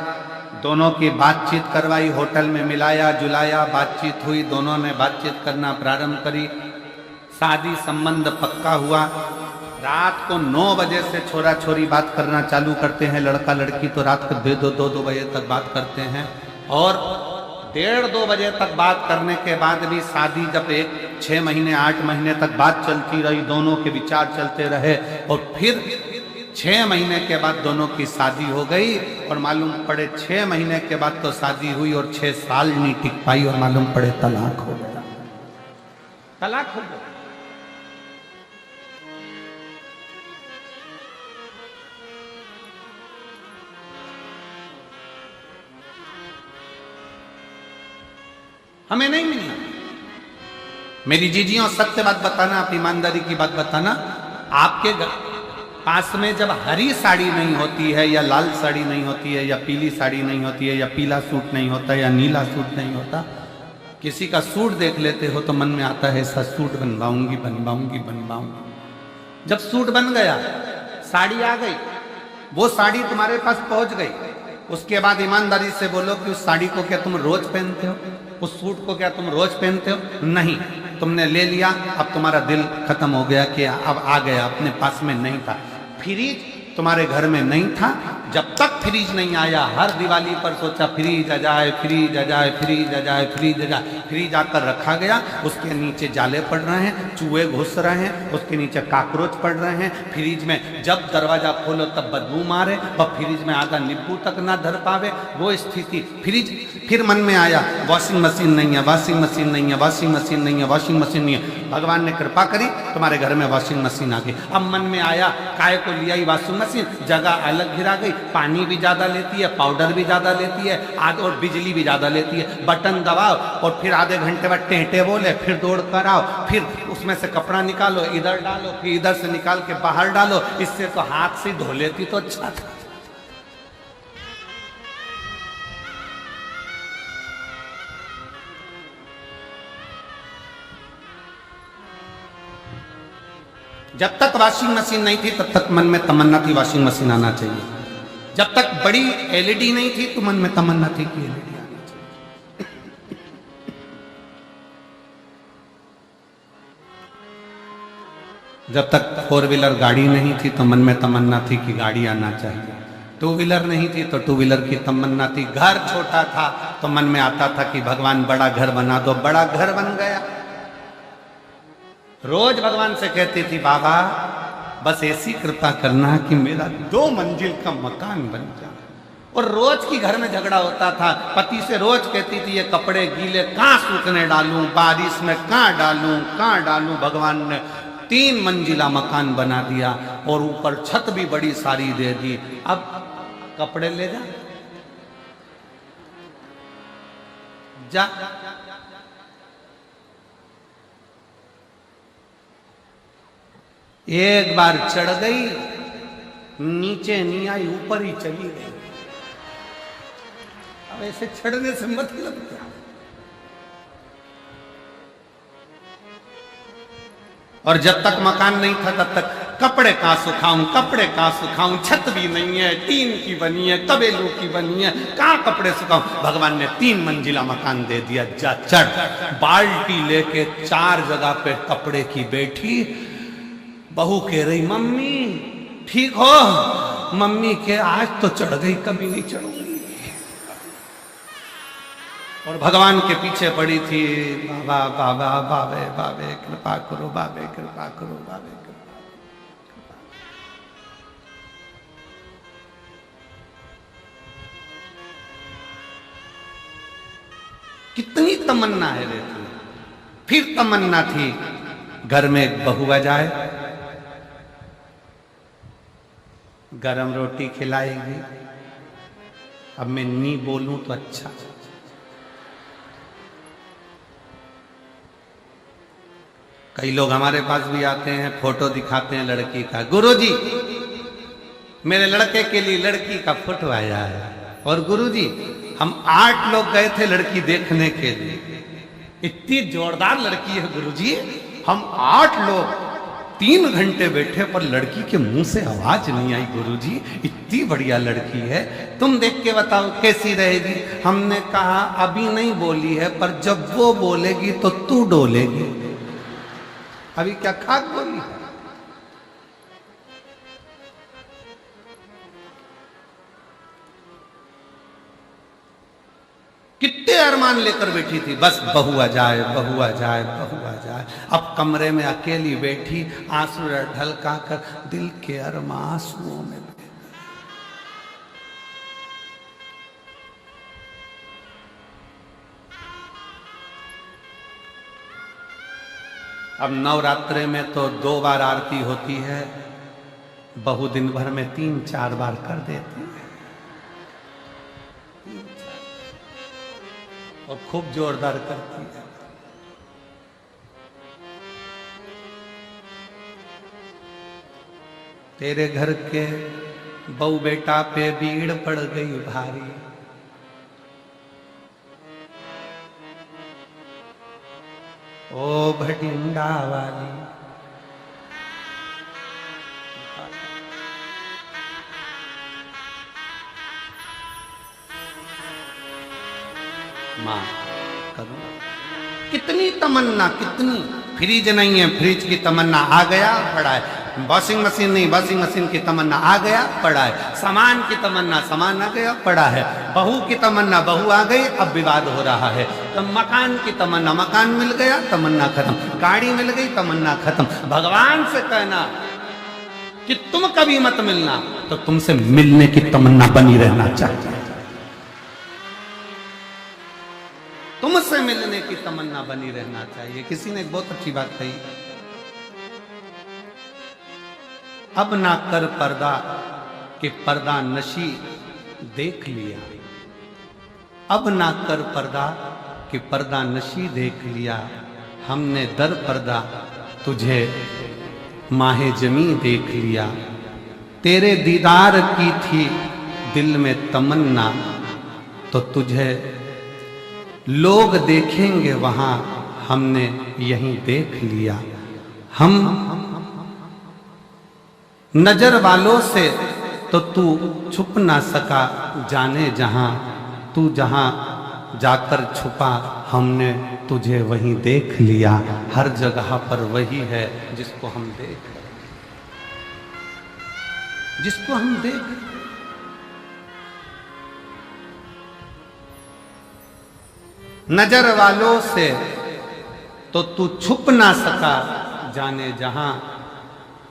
दोनों की बातचीत करवाई, होटल में मिलाया जुलाया, बातचीत हुई, दोनों ने बातचीत करना प्रारंभ करी, शादी संबंध पक्का हुआ। रात को 9 बजे से छोरा छोरी बात करना चालू करते हैं, लड़का लड़की तो रात को 2 बजे तक बात करते हैं। और 1:30-2 बजे तक बात करने के बाद भी शादी जब 6 महीने 8 महीने तक बात चलती रही, दोनों के विचार चलते रहे और फिर 6 महीने के बाद दोनों की शादी हो गई। और मालूम पड़े 6 महीने के बाद तो शादी हुई और 6 साल नहीं टिक पाई और मालूम पड़े तलाक हो गया, तलाक हो गया। हमें नहीं मिलना। मेरी जीजियों सत्य बात बताना, आप ईमानदारी की बात बताना, आपके पास में जब हरी साड़ी नहीं होती है या लाल साड़ी नहीं होती है या पीली साड़ी नहीं होती है या पीला सूट नहीं होता या नीला सूट नहीं होता, किसी का सूट देख लेते हो तो मन में आता है ऐसा सूट बनवाऊंगी बनवाऊंगी बनवाऊंगी। जब सूट बन गया, साड़ी आ गई, वो साड़ी तुम्हारे पास पहुंच गई, उसके बाद ईमानदारी से बोलो कि उस साड़ी को क्या तुम रोज पहनते हो, उस सूट को क्या तुम रोज पहनते हो? नहीं, तुमने ले लिया, अब तुम्हारा दिल खत्म हो गया कि अब आ गया, अपने पास में नहीं था। फ्रिज तुम्हारे घर में नहीं था, जब तक फ्रिज नहीं आया हर दिवाली पर सोचा फ्रिज आ जाए, फ्रिज आ जाए, फ्रिज आ जाए, फ्रिज आ जाए। फ्रिज आकर रखा गया, उसके नीचे जाले पड़ रहे हैं, चूहे घुस रहे हैं, उसके नीचे काकरोच पड़ रहे हैं। फ्रिज में जब दरवाजा खोलो तब बदबू मारे और फ्रिज में आधा नींबू तक ना धर पावे, वो स्थिति। फ्रिज फिर मन में आया वॉशिंग मशीन नहीं है, वॉशिंग मशीन नहीं है, वॉशिंग मशीन नहीं है, वॉशिंग मशीन नहीं है। भगवान ने कृपा करी, तुम्हारे घर में वॉशिंग मशीन आ गई। अब मन में आया काय को लिया वॉशिंग मशीन, जगह अलग गिरा गई, पानी भी ज्यादा लेती है, पाउडर भी ज्यादा लेती है, आगे और बिजली भी ज्यादा लेती है। बटन दबाओ और फिर आधे घंटे बाद टेंटे बोले, फिर दौड़ कर आओ, फिर उसमें से कपड़ा निकालो, इधर डालो, फिर इधर से निकाल के बाहर डालो। इससे तो हाथ से धो लेती तो अच्छा था। जब तक वॉशिंग मशीन नहीं थी तब तक मन में तमन्ना थी वॉशिंग मशीन आना चाहिए। जब तक बड़ी एलईडी नहीं थी तो मन में तमन्ना थी कि एलईडी आना चाहिए। जब तक 4 व्हीलर गाड़ी नहीं थी तो मन में तमन्ना थी कि गाड़ी आना चाहिए। 2 व्हीलर नहीं थी तो 2 व्हीलर की तमन्ना थी। घर छोटा था तो मन में आता था कि भगवान बड़ा घर बना दो। बड़ा घर बन गया। रोज भगवान से कहती थी बाबा बस ऐसी कृपा करना कि मेरा 2 मंजिल का मकान बन जाए। और रोज की घर में झगड़ा होता था। पति से रोज कहती थी ये कपड़े गीले कहाँ सूखने डालूं, बारिश में कहाँ डालूं। भगवान ने 3 मंजिला मकान बना दिया और ऊपर छत भी बड़ी सारी दे दी। अब कपड़े ले जा। एक बार चढ़ गई, नीचे नहीं आई, ऊपर ही चली गई। अब ऐसे चढ़ने से मतलब क्या? और जब तक मकान नहीं था तब तक कपड़े कहाँ सुखाऊं, छत भी नहीं है, टीन की बनी है, तबेलों की बनी है, कहाँ कपड़े सुखाऊं। भगवान ने 3 मंजिला मकान दे दिया। जा चढ़। बाल्टी लेके 4 जगह पे कपड़े की बैठी। बहू कह रही मम्मी ठीक हो? मम्मी के आज तो चढ़ गई, कभी नहीं चढ़ूंगी। और भगवान के पीछे पड़ी थी बाबा बाबे कृपा करो, बाबे कृपा करो, बाबे कृपा। कितनी तमन्ना है रहती। फिर तमन्ना थी घर में एक बहू आ जाए, गरम रोटी खिलाएगी। अब मैं नहीं बोलूं तो अच्छा। कई लोग हमारे पास भी आते हैं, फोटो दिखाते हैं लड़की का। गुरुजी मेरे लड़के के लिए लड़की का फोटो आया है। और गुरुजी हम 8 लोग गए थे लड़की देखने के लिए। इतनी जोरदार लड़की है गुरुजी, हम 8 लोग 3 घंटे बैठे पर लड़की के मुंह से आवाज नहीं आई। गुरुजी इतनी बढ़िया लड़की है, तुम देख के बताओ कैसी रहेगी। हमने कहा अभी नहीं बोली है, पर जब वो बोलेगी तो तू डोलेगी। अभी क्या खाक बोली है? कितने अरमान लेकर बैठी थी, बस बहू आ जाए, बहू आ जाए, बहू आ जाए। अब कमरे में अकेली बैठी, आंसू ढलका कर दिल के अरमान आंसुओं में। अब नवरात्रे में तो 2 बार आरती होती है, बहू दिन भर में 3-4 बार कर देती है और खूब जोरदार करती है। तेरे घर के बहू बेटा पे भीड़ पड़ गई भारी। ओ भटिंडा वाली मां करूं। कितनी तमन्ना, कितनी। फ्रिज नहीं है, फ्रिज की तमन्ना आ गया पड़ा है। वॉशिंग मशीन नहीं, वॉशिंग मशीन की तमन्ना आ गया पड़ा है। सामान की तमन्ना, सामान आ गया पड़ा है। बहू की तमन्ना, बहू आ गई, अब विवाद हो रहा है। तो मकान की तमन्ना, मकान मिल गया, तमन्ना खत्म। गाड़ी मिल गई, तमन्ना खत्म। भगवान से कहना कि तुम कभी मत मिलना, तो तुमसे मिलने की तमन्ना बनी रहना चाहिए। तुमसे मिलने की तमन्ना बनी रहना चाहिए। किसी ने एक बहुत अच्छी बात कही, अब ना कर पर्दा कि पर्दा नशी देख लिया, अब ना कर पर्दा कि पर्दा नशी देख लिया, हमने दर पर्दा तुझे माहे जमी देख लिया। तेरे दीदार की थी दिल में तमन्ना, तो तुझे लोग देखेंगे वहां, हमने यहीं देख लिया। हम नजर वालों से तो तू छुप ना सका, जाने जहां तू जहां जाकर छुपा, हमने तुझे वहीं देख लिया। हर जगह पर वही है जिसको हम देख, जिसको हम देख। नजर वालों से तो तू छुप ना सका, जाने जहां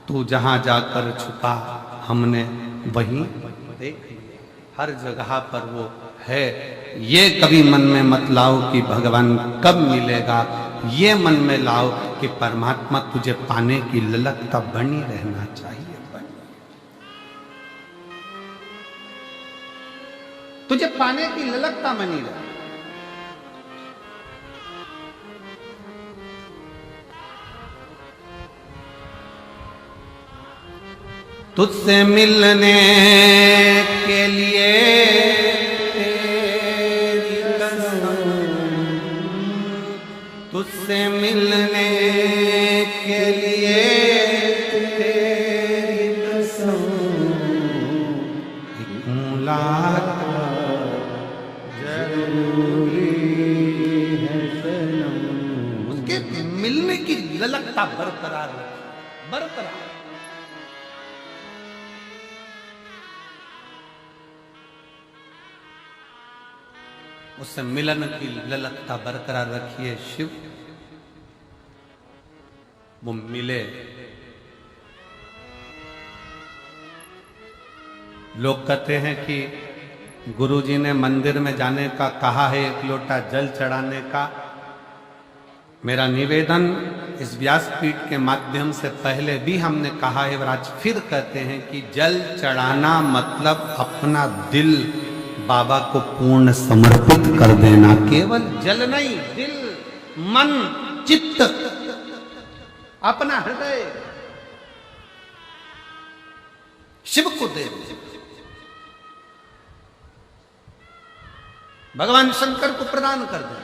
तू जहां जाकर छुपा, हमने वहीं देख लिया। हर जगह पर वो है। ये कभी मन में मत लाओ कि भगवान कब मिलेगा, ये मन में लाओ कि परमात्मा तुझे पाने की ललकता बनी रहना चाहिए। तुझे पाने की ललकता बनी रहे। तुझसे मिलने के लिए तेरी कसम, तुझसे मिलने के लिए तेरी कसम, एक मुलाकात जरूरी है सनम। उसके मिलने की ललकता बरकरार बरकरार। उससे मिलन की ललकता बरकरार रखिए शिव। वो मिले। लोग कहते हैं कि गुरुजी ने मंदिर में जाने का कहा है, एक लोटा जल चढ़ाने का। मेरा निवेदन इस व्यासपीठ के माध्यम से पहले भी हमने कहा है और आज फिर कहते हैं कि जल चढ़ाना मतलब अपना दिल बाबा को पूर्ण समर्पित कर देना। केवल जल नहीं, दिल, मन, चित्त, अपना हृदय शिव को दे दे। भगवान शंकर को प्रदान कर दे।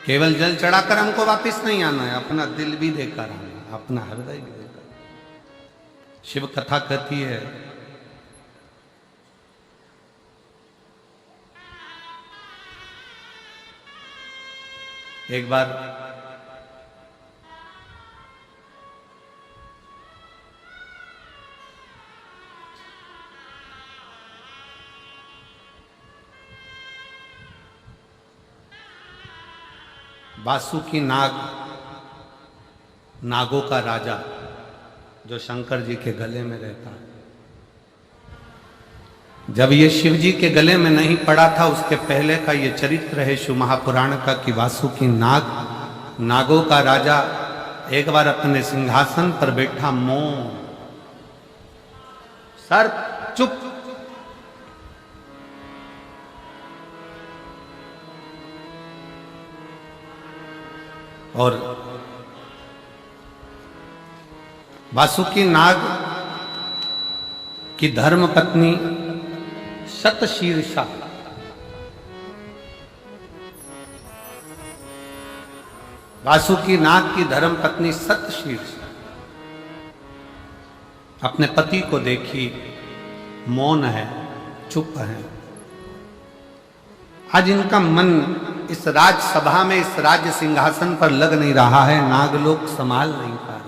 केवल जल चढ़ाकर हमको वापस नहीं आना है, अपना दिल भी देकर आना, अपना हृदय भी देकर। शिव कथा कहती है एक बार वासुकी नाग, नागों का राजा जो शंकर जी के गले में रहता, जब ये शिव जी के गले में नहीं पड़ा था उसके पहले का ये चरित्र है शिव महापुराण का कि वासुकी नाग, नागों का राजा, एक बार अपने सिंहासन पर बैठा, मौन, सर्प चुप। और वासुकी नाग की धर्म पत्नी शतशीर्षा वासुकी नाग की धर्म पत्नी शतशीर्षा अपने पति को देखी, मौन है, चुप है। आज इनका मन इस राजसभा में, इस राज्य सिंहासन पर लग नहीं रहा है, नागलोक संभाल नहीं पा रहा।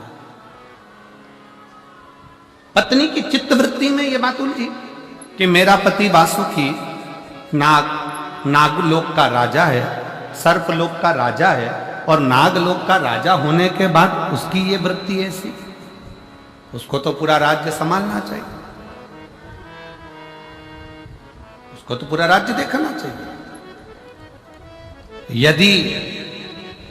पत्नी की चित्तवृत्ति में यह बात उलझी कि मेरा पति वासुकी नागलोक का राजा है, सर्पलोक का राजा है, और नागलोक का राजा होने के बाद उसकी ये वृत्ति ऐसी, उसको तो पूरा राज्य संभालना चाहिए, उसको तो पूरा राज्य देखना चाहिए। यदि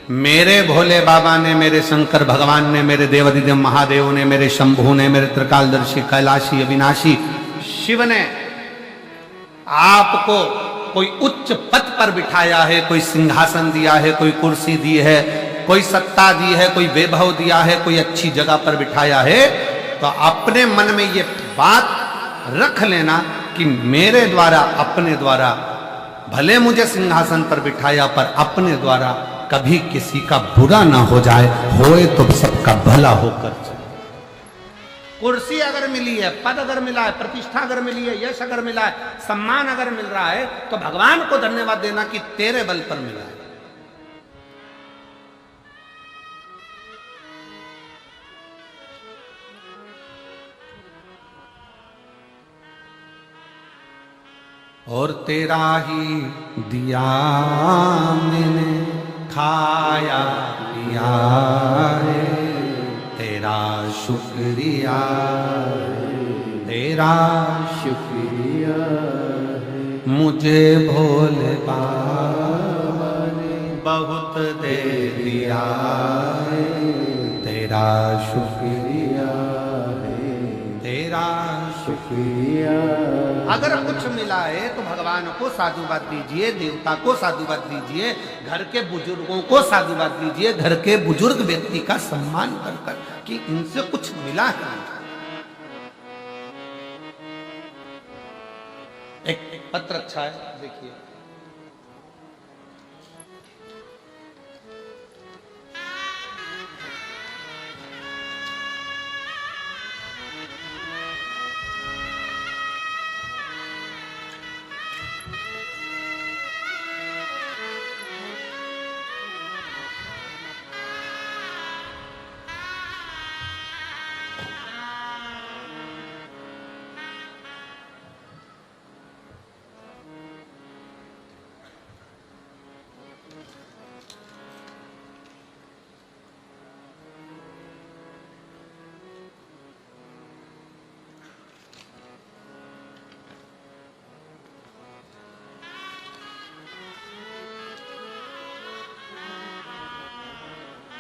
मेरे भोले बाबा ने, मेरे शंकर भगवान ने, मेरे देवाधिदेव महादेव ने, मेरे शंभू ने, मेरे त्रिकालदर्शी कैलाशी अविनाशी शिव ने आपको कोई उच्च पद पर बिठाया है, कोई सिंहासन दिया है, कोई कुर्सी दी है, कोई सत्ता दी है, कोई वैभव दिया है, कोई अच्छी जगह पर बिठाया है, तो अपने मन में ये बात रख लेना कि मेरे द्वारा, अपने द्वारा, भले मुझे सिंहासन पर बिठाया पर अपने द्वारा कभी किसी का बुरा ना हो जाए, होए तो सबका भला होकर चले। कुर्सी अगर मिली है, पद अगर मिला है, प्रतिष्ठा अगर मिली है, यश अगर मिला है, सम्मान अगर मिल रहा है, तो भगवान को धन्यवाद देना कि तेरे बल पर मिला है। और तेरा ही दिया मैंने खाया पिया है, तेरा शुक्रिया, तेरा शुक्रिया है। मुझे भोले बाबा ने बहुत दे दिया है, तेरा शुक्रिया है, तेरा शुक्रिया। अगर कुछ मिला है तो भगवान को साधुवाद दीजिए, देवता को साधुवाद दीजिए, घर के बुजुर्गों को साधुवाद दीजिए, घर के बुजुर्ग व्यक्ति का सम्मान कर कर कि इनसे कुछ मिला है। एक पत्र अच्छा है, देखिए।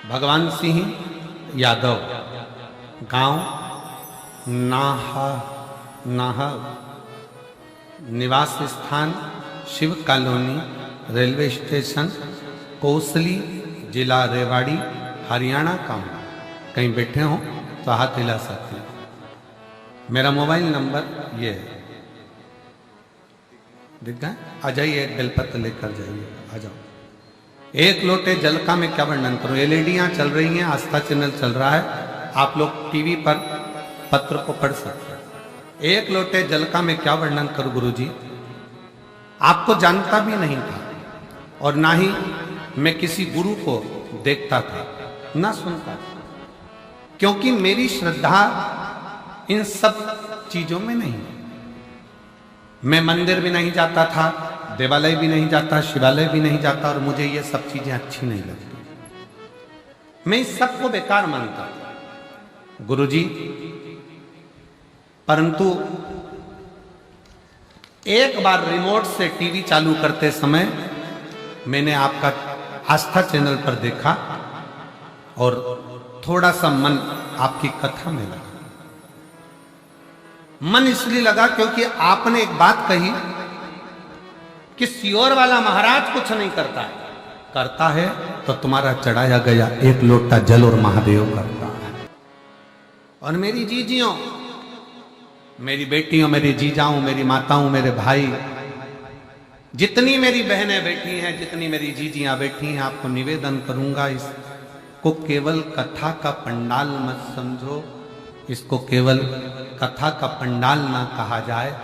भगवान सिंह यादव, गांव नाहा, निवास स्थान Shiv colony, railway station Kosli, जिला रेवाड़ी, हरियाणा का हूँ। कहीं बैठे हो तो हाथ हिला सकते हैं। मेरा मोबाइल नंबर ये है, दिख गए? आ जाइए, एक बेलपत्र लेकर जाइए, आ जाओ। एक लोटे जल का मैं क्या वर्णन करूं? एलईडियां चल रही हैं, आस्था चैनल चल रहा है, आप लोग टीवी पर पत्र को पढ़ सकते हैं। एक लोटे जल का मैं क्या वर्णन करूं गुरुजी? आपको जानता भी नहीं था और ना ही मैं किसी गुरु को देखता था, ना सुनता था, क्योंकि मेरी श्रद्धा इन सब चीजों में नहीं। मैं मंदिर भी नहीं जाता था, देवालय भी नहीं जाता, शिवालय भी नहीं जाता, और मुझे ये सब चीजें अच्छी नहीं लगती। मैं इस सब को बेकार मानता गुरुजी। परंतु एक बार रिमोट से टीवी चालू करते समय मैंने आपका आस्था चैनल पर देखा और थोड़ा सा मन आपकी कथा में लगा। मन इसलिए लगा क्योंकि आपने एक बात कही कि सियोर वाला महाराज कुछ नहीं करता है, करता है तो तुम्हारा चढ़ाया गया एक लोटा जल और महादेव करता है। और मेरी जीजियों, मेरी बेटियों, मेरी जीजाओं, मेरी माताओं, मेरे भाई, जितनी मेरी बहनें बैठी हैं, जितनी मेरी जीजियां बैठी हैं, आपको निवेदन करूंगा, इसको केवल कथा का पंडाल मत समझो, इसको केवल कथा का पंडाल ना कहा जाए।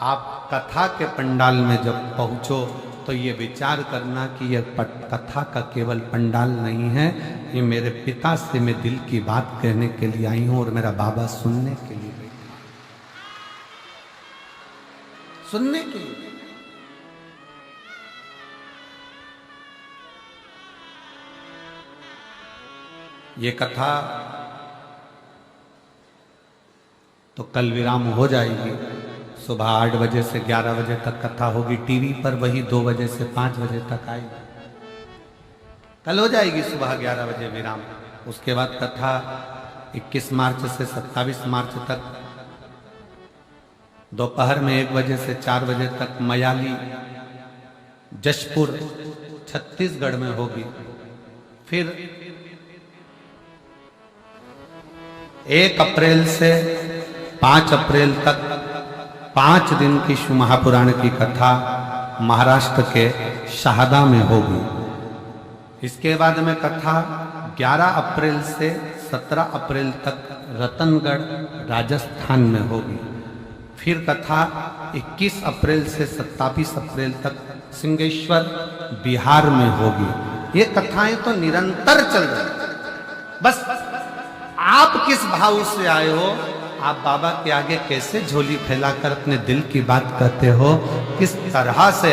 आप कथा के पंडाल में जब पहुंचो तो ये विचार करना कि यह कथा का केवल पंडाल नहीं है, ये मेरे पिता से मैं दिल की बात कहने के लिए आई हूं और मेरा बाबा सुनने के लिए बैठा, सुनने के लिए। ये कथा तो कल विराम हो जाएगी, सुबह 8 बजे से 11 बजे तक कथा होगी टीवी पर, वही 2 बजे से 5 बजे तक आएगी। कल हो जाएगी सुबह 11 बजे विराम। उसके बाद कथा 21 मार्च से 27 मार्च तक दोपहर में 1 बजे से 4 बजे तक मयाली जशपुर छत्तीसगढ़ में होगी। फिर 1 अप्रैल से 5 अप्रैल तक 5 दिन की शिव महापुराण की कथा महाराष्ट्र के शाहदा में होगी। इसके बाद में कथा 11 अप्रैल से 17 अप्रैल तक रतनगढ़ राजस्थान में होगी। फिर कथा 21 अप्रैल से 27 अप्रैल तक सिंहेश्वर बिहार में होगी। ये कथाएं तो निरंतर चल रही। बस आप किस भाव से आए हो, आप बाबा के आगे कैसे झोली फैलाकर अपने दिल की बात कहते हो, किस तरह से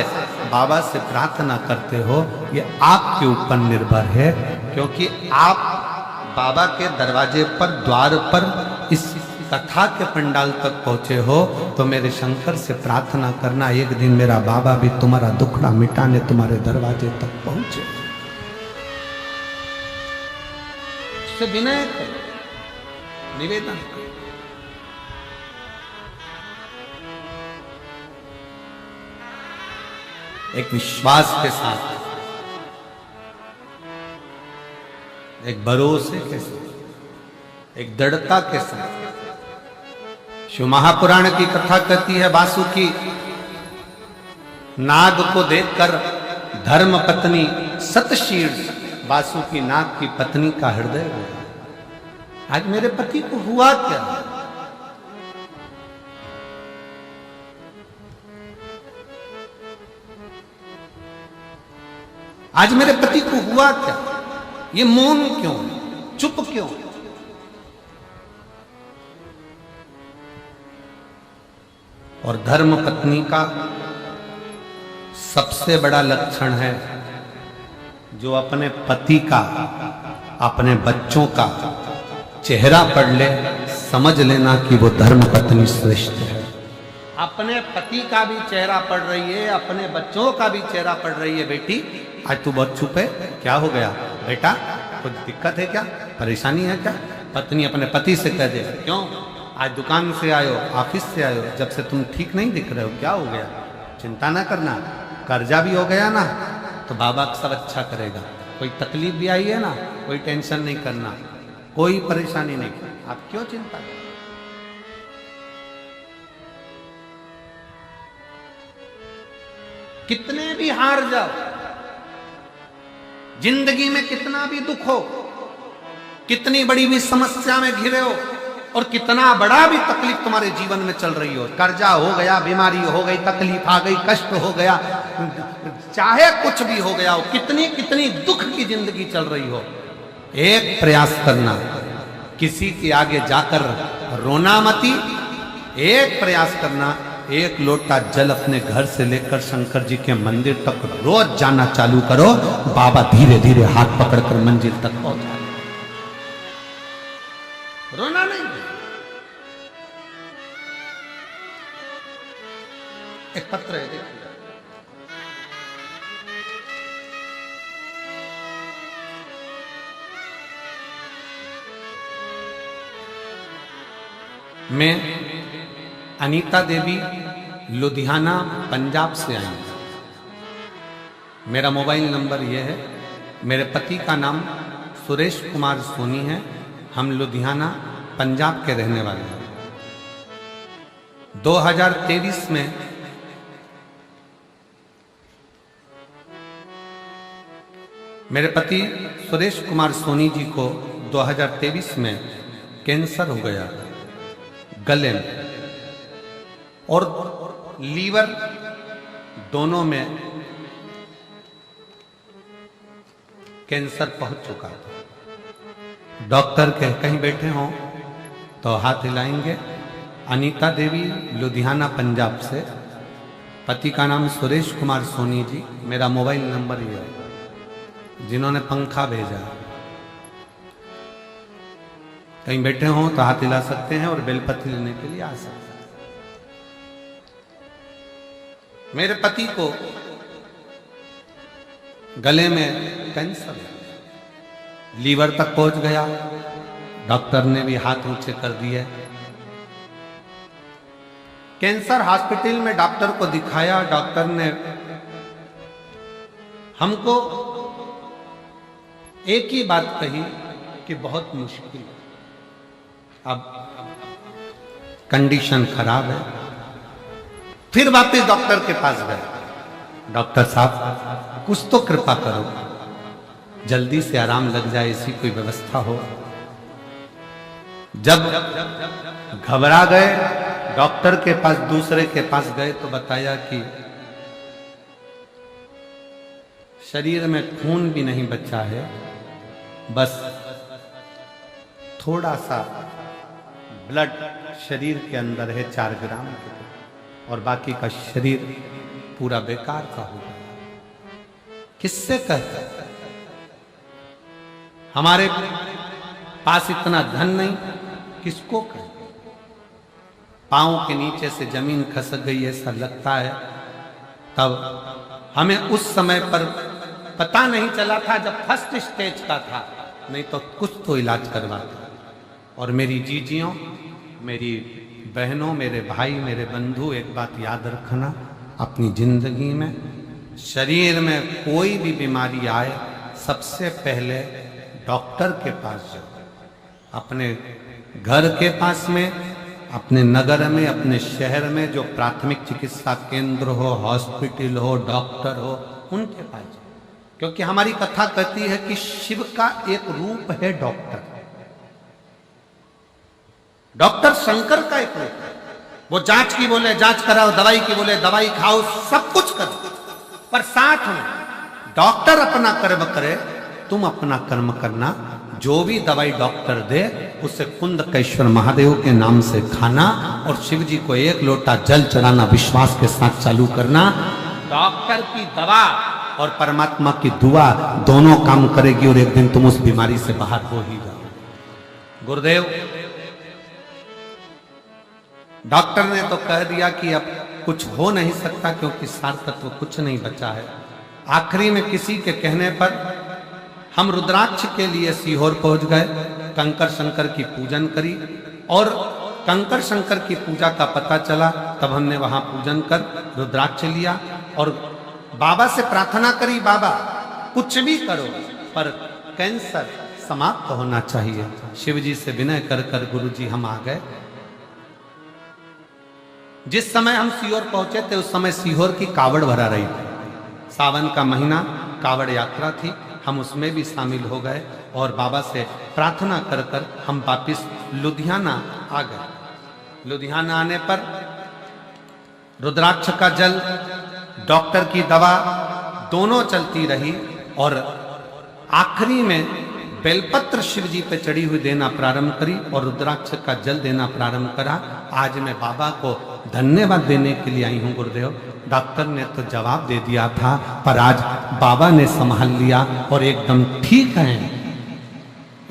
बाबा से प्रार्थना करते हो, ये आपके ऊपर निर्भर है। क्योंकि आप बाबा के दरवाजे पर, द्वार पर, इस कथा के पंडाल तक पहुंचे हो, तो मेरे शंकर से प्रार्थना करना एक दिन मेरा बाबा भी तुम्हारा दुखड़ा मिटाने तुम्हारे दरवाजे तक पहुंचे। उससे विनय करो, निवेदन करो। एक विश्वास के साथ, एक भरोसे के साथ, एक दृढ़ता के साथ। शिव महापुराण की कथा कहती है, वासुकी नाग को देखकर धर्म पत्नी सतशीर्ष वासुकी नाग की पत्नी का हृदय रोया। आज मेरे पति को हुआ क्या? आज मेरे पति को हुआ क्या? ये मौन क्यों, चुप क्यों? और धर्म पत्नी का सबसे बड़ा लक्षण है, जो अपने पति का, अपने बच्चों का चेहरा पढ़ ले, समझ लेना कि वो धर्म पत्नी श्रेष्ठ है। अपने पति का भी चेहरा पढ़ रही है, अपने बच्चों का भी चेहरा पढ़ रही है। बेटी आज तू बहुत चुप है, क्या हो गया बेटा? कुछ दिक्कत है क्या, परेशानी है क्या? पत्नी अपने पति से कह दे, क्यों आज दुकान से आयो, ऑफिस से आयो, जब से तुम ठीक नहीं दिख रहे हो, क्या हो गया? चिंता ना करना, कर्जा भी हो गया ना तो बाबा सब अच्छा करेगा। कोई तकलीफ भी आई है ना, कोई टेंशन नहीं करना, कोई परेशानी नहीं, आप क्यों चिंता करें? कितने भी हार जाओ, जिंदगी में कितना भी दुख हो, कितनी बड़ी भी समस्या में घिरे हो, और कितना बड़ा भी तकलीफ तुम्हारे जीवन में चल रही हो, कर्जा हो गया, बीमारी हो गई, तकलीफ आ गई, कष्ट हो गया, चाहे कुछ भी हो गया हो, कितनी कितनी दुख की जिंदगी चल रही हो, एक प्रयास करना, किसी के आगे जाकर रोना मती। एक प्रयास करना, एक लोटा जल अपने घर से लेकर शंकर जी के मंदिर तक रोज जाना चालू करो। बाबा धीरे धीरे हाथ पकड़कर मंजिल तक पहुंचा। रोना नहीं। एक पत्र है, देखिए, मैं अनीता देवी लुधियाना पंजाब से आई। मेरा मोबाइल नंबर यह है। मेरे पति का नाम सुरेश कुमार सोनी है। हम लुधियाना पंजाब के रहने वाले हैं। 2023 में मेरे पति सुरेश कुमार सोनी जी को 2023 में कैंसर हो गया गले में और लीवर दोनों में कैंसर पहुंच चुका था। डॉक्टर कहीं बैठे हों तो हाथ हिलाएंगे। अनीता देवी लुधियाना पंजाब से, पति का नाम सुरेश कुमार सोनी जी। मेरा मोबाइल नंबर ये है। जिन्होंने पंखा भेजा, कहीं बैठे हों तो हाथ हिला सकते हैं और बेलपत्र लेने के लिए आ सकते हैं। मेरे पति को गले में कैंसर है। लीवर तक पहुंच गया, डॉक्टर ने भी हाथ ऊंचे कर दिए। कैंसर हॉस्पिटल में डॉक्टर को दिखाया, डॉक्टर ने हमको एक ही बात कही कि बहुत मुश्किल, अब कंडीशन खराब है। फिर वापस डॉक्टर के पास गए, डॉक्टर साहब कुछ तो कृपा करो, जल्दी से आराम लग जाए, ऐसी कोई व्यवस्था हो। जब घबरा गए, डॉक्टर के पास दूसरे के पास गए तो बताया कि शरीर में खून भी नहीं बचा है, बस थोड़ा सा ब्लड शरीर के अंदर है 4 ग्राम के, और बाकी का शरीर पूरा बेकार का हो गया। किससे कहते, हमारे पास इतना धन नहीं, किसको कहें। पांव के नीचे से जमीन खसक गई ऐसा लगता है। तब हमें उस समय पर पता नहीं चला था जब फर्स्ट स्टेज का था, नहीं तो कुछ तो इलाज करवाता। और मेरी जीजियों, मेरी बहनों, मेरे भाई, मेरे बंधु, एक बात याद रखना, अपनी जिंदगी में शरीर में कोई भी बीमारी आए, सबसे पहले डॉक्टर के पास जाओ। अपने घर के पास में, अपने नगर में, अपने शहर में जो प्राथमिक चिकित्सा केंद्र हो, हॉस्पिटल हो, डॉक्टर हो, उनके पास जाओ। क्योंकि हमारी कथा कहती है कि शिव का एक रूप है डॉक्टर। डॉक्टर शंकर का एक रूप है। वो जांच की बोले जांच कराओ, दवाई की बोले दवाई खाओ, सब कुछ करो, पर साथ में डॉक्टर अपना कर्म करे, तुम अपना कर्म करना। जो भी दवाई डॉक्टर दे उसे कुंदकेश्वर महादेव के नाम से खाना, और शिव जी को 1 लोटा जल चढ़ाना विश्वास के साथ चालू करना। डॉक्टर की दवा और परमात्मा की दुआ दोनों काम करेगी, और एक दिन तुम उस बीमारी से बाहर हो ही जाओ। गुरुदेव, डॉक्टर ने तो कह दिया कि अब कुछ हो नहीं सकता, क्योंकि सार तत्व कुछ नहीं बचा है। आखिरी में किसी के कहने पर हम रुद्राक्ष के लिए सीहोर पहुंच गए, कंकर शंकर की पूजन करी, और कंकर शंकर की पूजा का पता चला, तब हमने वहां पूजन कर रुद्राक्ष लिया और बाबा से प्रार्थना करी, बाबा कुछ भी करो पर कैंसर समाप्त होना चाहिए। शिव जी से विनय कर कर गुरु जी हम आ गए। जिस समय हम सीहोर पहुंचे थे उस समय सीहोर की कावड़ भरा रही थी। सावन का महीना, कावड़ यात्रा थी, हम उसमें भी शामिल हो गए और बाबा से प्रार्थना कर कर हम वापिस लुधियाना आ गए। लुधियाना आने पर रुद्राक्ष का जल, डॉक्टर की दवा दोनों चलती रही, और आखिरी में बेलपत्र शिव जी पे चढ़ी हुई देना प्रारंभ करी और रुद्राक्ष का जल देना प्रारंभ करा। आज मैं बाबा को धन्यवाद देने के लिए आई हूँ गुरुदेव। डॉक्टर ने तो जवाब दे दिया था, पर आज बाबा ने संभाल लिया और एकदम ठीक हैं,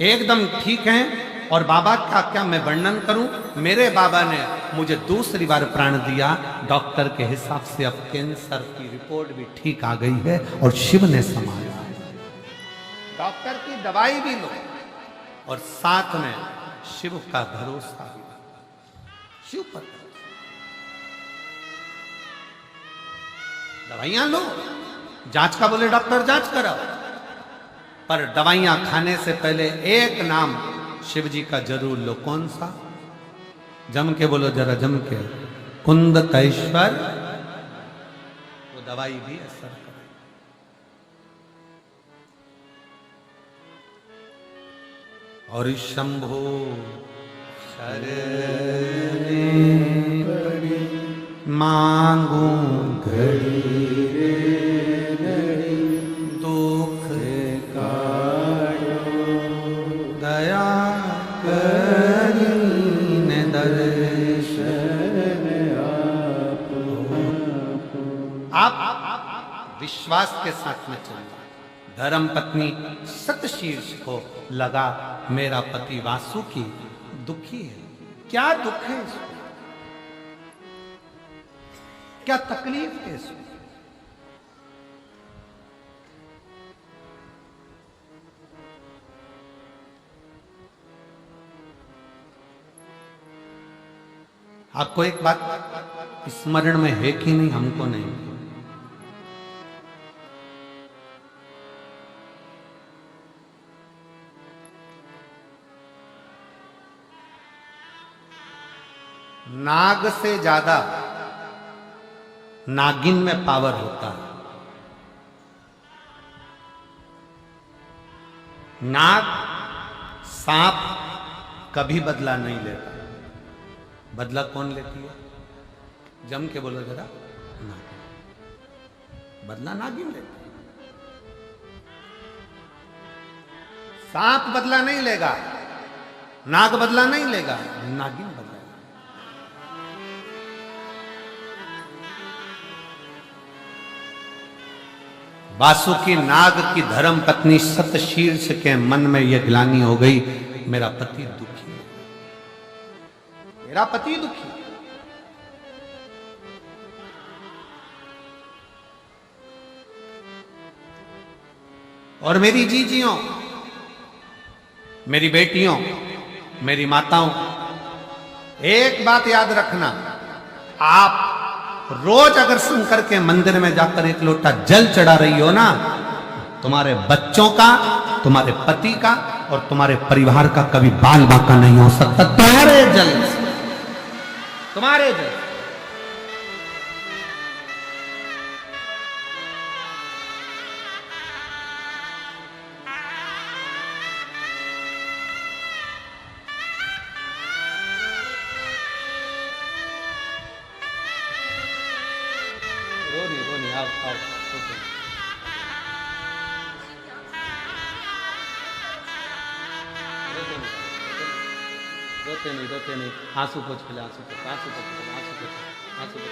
एकदम ठीक हैं। और बाबा का क्या मैं वर्णन करूं। मेरे बाबा ने मुझे दूसरी बार प्राण दिया। डॉक्टर के हिसाब से अब कैंसर की रिपोर्ट भी ठीक आ गई है और शिव ने संभाला। डॉक्टर की दवाई भी लो और साथ में शिव का भरोसा भी, शिव पर दवाइयां लो। जांच का बोले डॉक्टर जांच कराओ, पर दवाइयां खाने से पहले एक नाम शिव जी का जरूर लो। कौन सा? जम के बोलो जरा, जम के, कुंदकेश्वर। वो दवाई भी असर करे। और शंभो शरणे मांगू घड़ी दुख काटो, दया करीने दर्शन आप विश्वास के साथ में चलिए। धर्म पत्नी सतशीर्ष को लगा मेरा पति वासुकी दुखी है। क्या दुख है इसको? क्या तकलीफ है इसको? आपको एक बात स्मरण में है कि नहीं, हमको नहीं। नाग से ज्यादा नागिन में पावर होता है। नाग, सांप कभी बदला नहीं लेता। बदला कौन लेती है? जम के बोलो जरा। नागिन। बदला नागिन लेती है। सांप बदला नहीं लेगा, नाग बदला नहीं लेगा, नागिन बदला। वासुकी नाग की धर्म पत्नी सतशीर्ष के मन में यह ग्लानि हो गई, मेरा पति दुखी है, मेरा पति दुखी। और मेरी जीजियों, मेरी बेटियों, मेरी माताओं, एक बात याद रखना, आप रोज अगर शंकर के मंदिर में जाकर एक लोटा जल चढ़ा रही हो ना, तुम्हारे बच्चों का, तुम्हारे पति का और तुम्हारे परिवार का कभी बाल बांका नहीं हो सकता तुम्हारे जल से, तुम्हारे जल। रोते नहीं, आंसू पोछ के, आंसू पोछ, आंसू पोछ, आंसू पोछ, आंसू पोछ।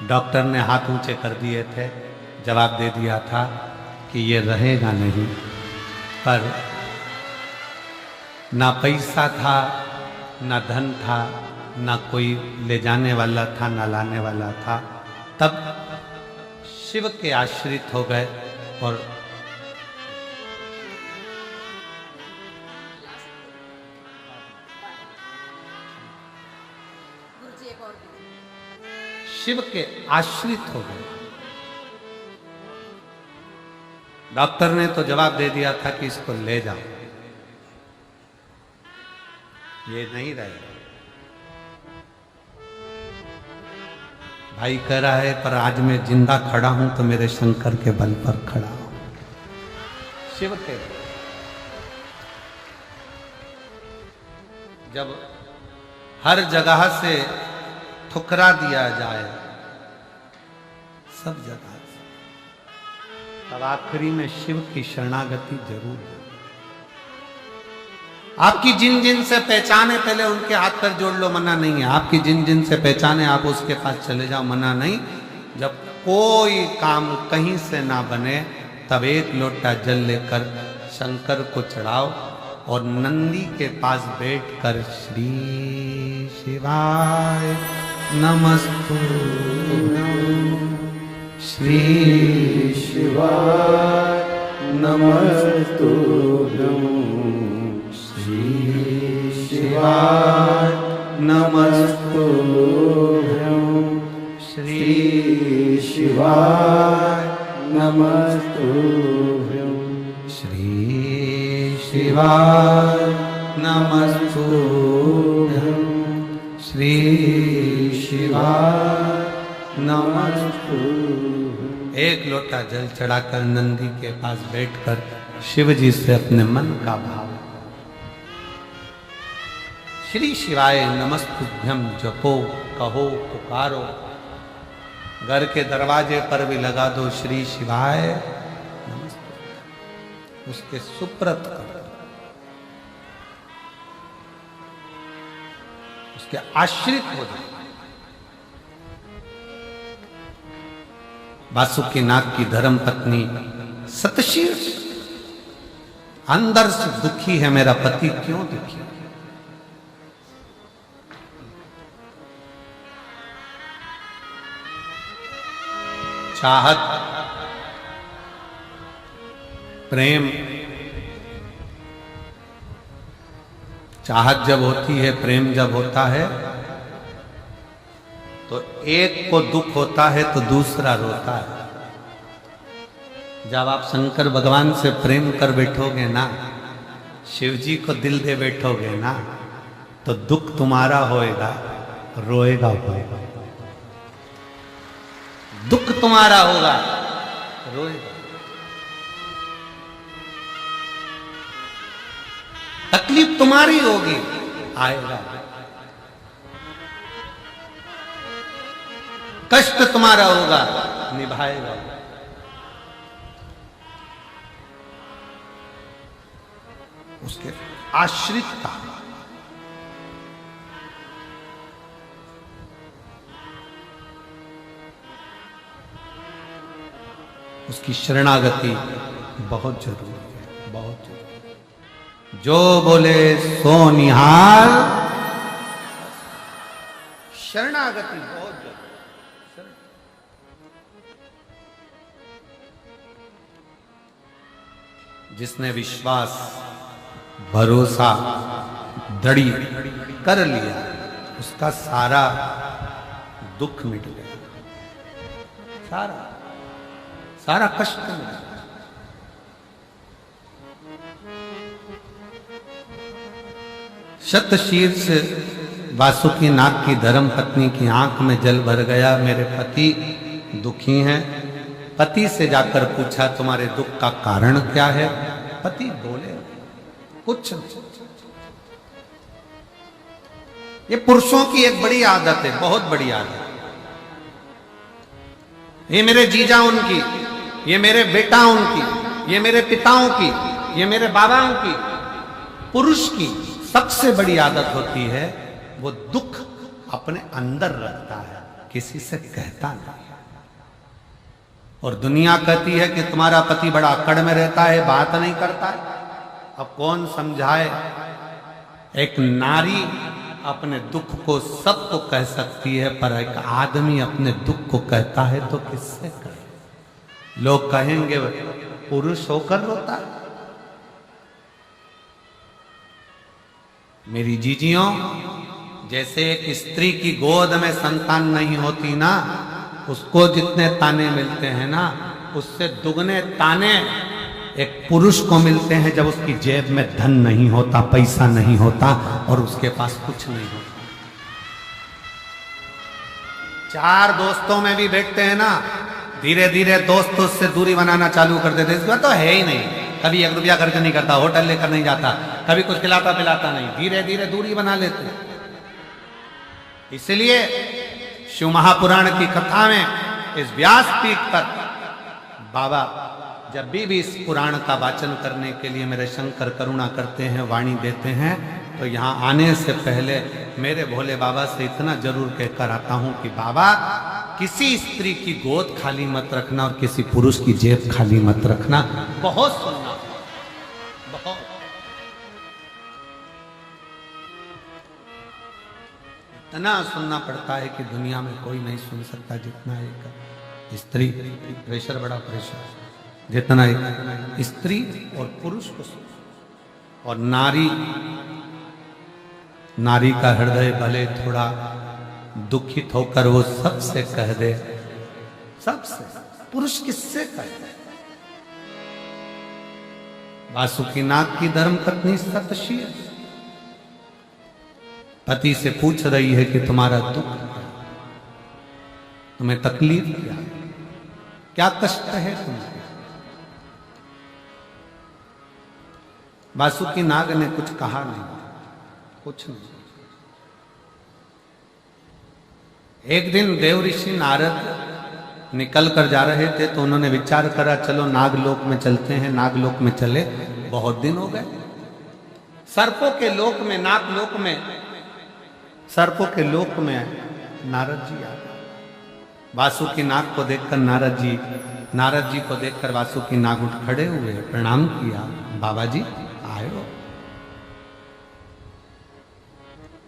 डॉक्टर ने हाथ ऊंचे कर दिए थे, जवाब दे दिया था कि ये रहेगा नहीं, पर ना पैसा था, ना धन था, ना कोई ले जाने वाला था, ना लाने वाला था। तब शिव के आश्रित हो गए और शिव के आश्रित हो गए। डॉक्टर ने तो जवाब दे दिया था कि इसको ले जाओ, ये नहीं रहेगा। भाई कह रहा है पर आज मैं जिंदा खड़ा हूं तो मेरे शंकर के बल पर खड़ा हूं। शिव के जब हर जगह से ठुकरा दिया जाए, सब जगह, तब आखिरी में शिव की शरणागति जरूर है। आपकी जिन जिन से पहचाने पहले उनके हाथ पर जोड़ लो, मना नहीं है। आपकी जिन जिन से पहचाने आप उसके पास चले जाओ, मना नहीं। जब कोई काम कहीं से ना बने तब एक लोटा जल लेकर शंकर को चढ़ाओ और नंदी के पास बैठकर श्री शिवाय नमस्तुभ्यं, श्री शिवाय नमस्तुभ्यं, श्री शिवाय नमस्तुभ्यं, श्री शिवाय नमस्तुभ्यं, श्री शिवाय नमस्तुभ्यं, श्री शिवाय नमस्तुभ्यं। एक लोटा जल चढ़ाकर नंदी के पास बैठकर शिव जी से अपने मन का भाव, श्री शिवाय नमस्तुभ्यं जपो, कहो, पुकारो। घर के दरवाजे पर भी लगा दो श्री शिवाय नमस्तुभ्यं, उसके सुप्रत करो, उसके आश्रित हो जाए। वासुकी नाग की धर्म पत्नी सतशीर्ष अंदर से दुखी है मेरा पति, क्यों दुखी? चाहत, प्रेम, चाहत जब होती है, प्रेम जब होता है, तो एक को दुख होता है तो दूसरा रोता है। जब आप शंकर भगवान से प्रेम कर बैठोगे ना, शिव जी को दिल दे बैठोगे ना, तो दुख तुम्हारा होएगा, रोएगा होएगा। दुख तुम्हारा होगा, रोएगा। तकलीफ तुम्हारी होगी, आएगा। कष्ट तुम्हारा होगा, निभाएगा। उसके आश्रित का उसकी शरणागति बहुत जरूरी है, बहुत जरूरी। जो बोले सो निहाल, शरणागति बहुत जरूरी। जिसने विश्वास, भरोसा, दृढ़ कर लिया, उसका सारा दुख मिट गया, सारा कष्ट मिट गया। शतशीर्ष वासुकी नाग की धर्म पत्नी की आंख में जल भर गया। मेरे पति दुखी हैं। पति से जाकर पूछा, तुम्हारे दुख का कारण क्या है? पति बोले कुछ नहीं। ये पुरुषों की एक बड़ी आदत है, बहुत बड़ी आदत। ये मेरे जीजा उनकी, ये मेरे बेटा उनकी, ये मेरे पिताओं की, ये मेरे बाबाओं की, पुरुष की सबसे बड़ी आदत होती है, वो दुख अपने अंदर रखता है, किसी से कहता नहीं। और दुनिया कहती है कि तुम्हारा पति बड़ा अकड़ में रहता है, बात नहीं करता है। अब कौन समझाए? एक नारी अपने दुख को सबको कह सकती है, पर एक आदमी अपने दुख को कहता है तो किससे कहे? लोग कहेंगे पुरुष होकर रोता है। मेरी जीजियों, जैसे एक स्त्री की गोद में संतान नहीं होती ना, उसको जितने ताने मिलते हैं ना, उससे दुगने ताने एक पुरुष को मिलते हैं जब उसकी जेब में धन नहीं होता, पैसा नहीं होता और उसके पास कुछ नहीं होता। चार दोस्तों में भी बैठते हैं ना, धीरे धीरे दोस्त उससे दूरी बनाना चालू कर देते। इसके बाद तो है ही नहीं, कभी 1 रुपया खर्च नहीं करता, होटल लेकर नहीं जाता, कभी कुछ खिलाता पिलाता नहीं, धीरे धीरे दूरी बना लेते। इसलिए शिव महापुराण की कथा में इस व्यासपीठ पर बाबा जब भी इस पुराण का वाचन करने के लिए मेरे शंकर करुणा करते हैं, वाणी देते हैं, तो यहाँ आने से पहले मेरे भोले बाबा से इतना जरूर कहकर आता हूं कि बाबा, किसी स्त्री की गोद खाली मत रखना और किसी पुरुष की जेब खाली मत रखना। बहुत सुनना, बहुत। इतना सुनना पड़ता है कि दुनिया में कोई नहीं सुन सकता जितना एक स्त्री। प्रेशर, बड़ा प्रेशर, जितना एक स्त्री और पुरुष को सुन। और नारी का हृदय भले थोड़ा दुखित होकर वो सबसे कह दे, सबसे। पुरुष किससे कह दे? वासुकी नाग की धर्मपत्नी शतशीर्ष पति से पूछ रही है कि तुम्हारा दुख, तुम्हें तकलीफ क्या कष्ट है तुम्हें? वासुकी नाग ने कुछ कहा नहीं, कुछ नहीं। एक दिन देव ऋषि नारद निकल कर जा रहे थे, तो उन्होंने विचार करा, चलो नागलोक में चलते हैं। नागलोक में चले, बहुत दिन हो गए। सर्पों के लोक में, नागलोक में, सर्पों के लोक में नारद जी आ गए। वासुकी नाग को देखकर नारद जी को देखकर वासुकी नाग उठ खड़े हुए, प्रणाम किया। बाबा जी आए हो,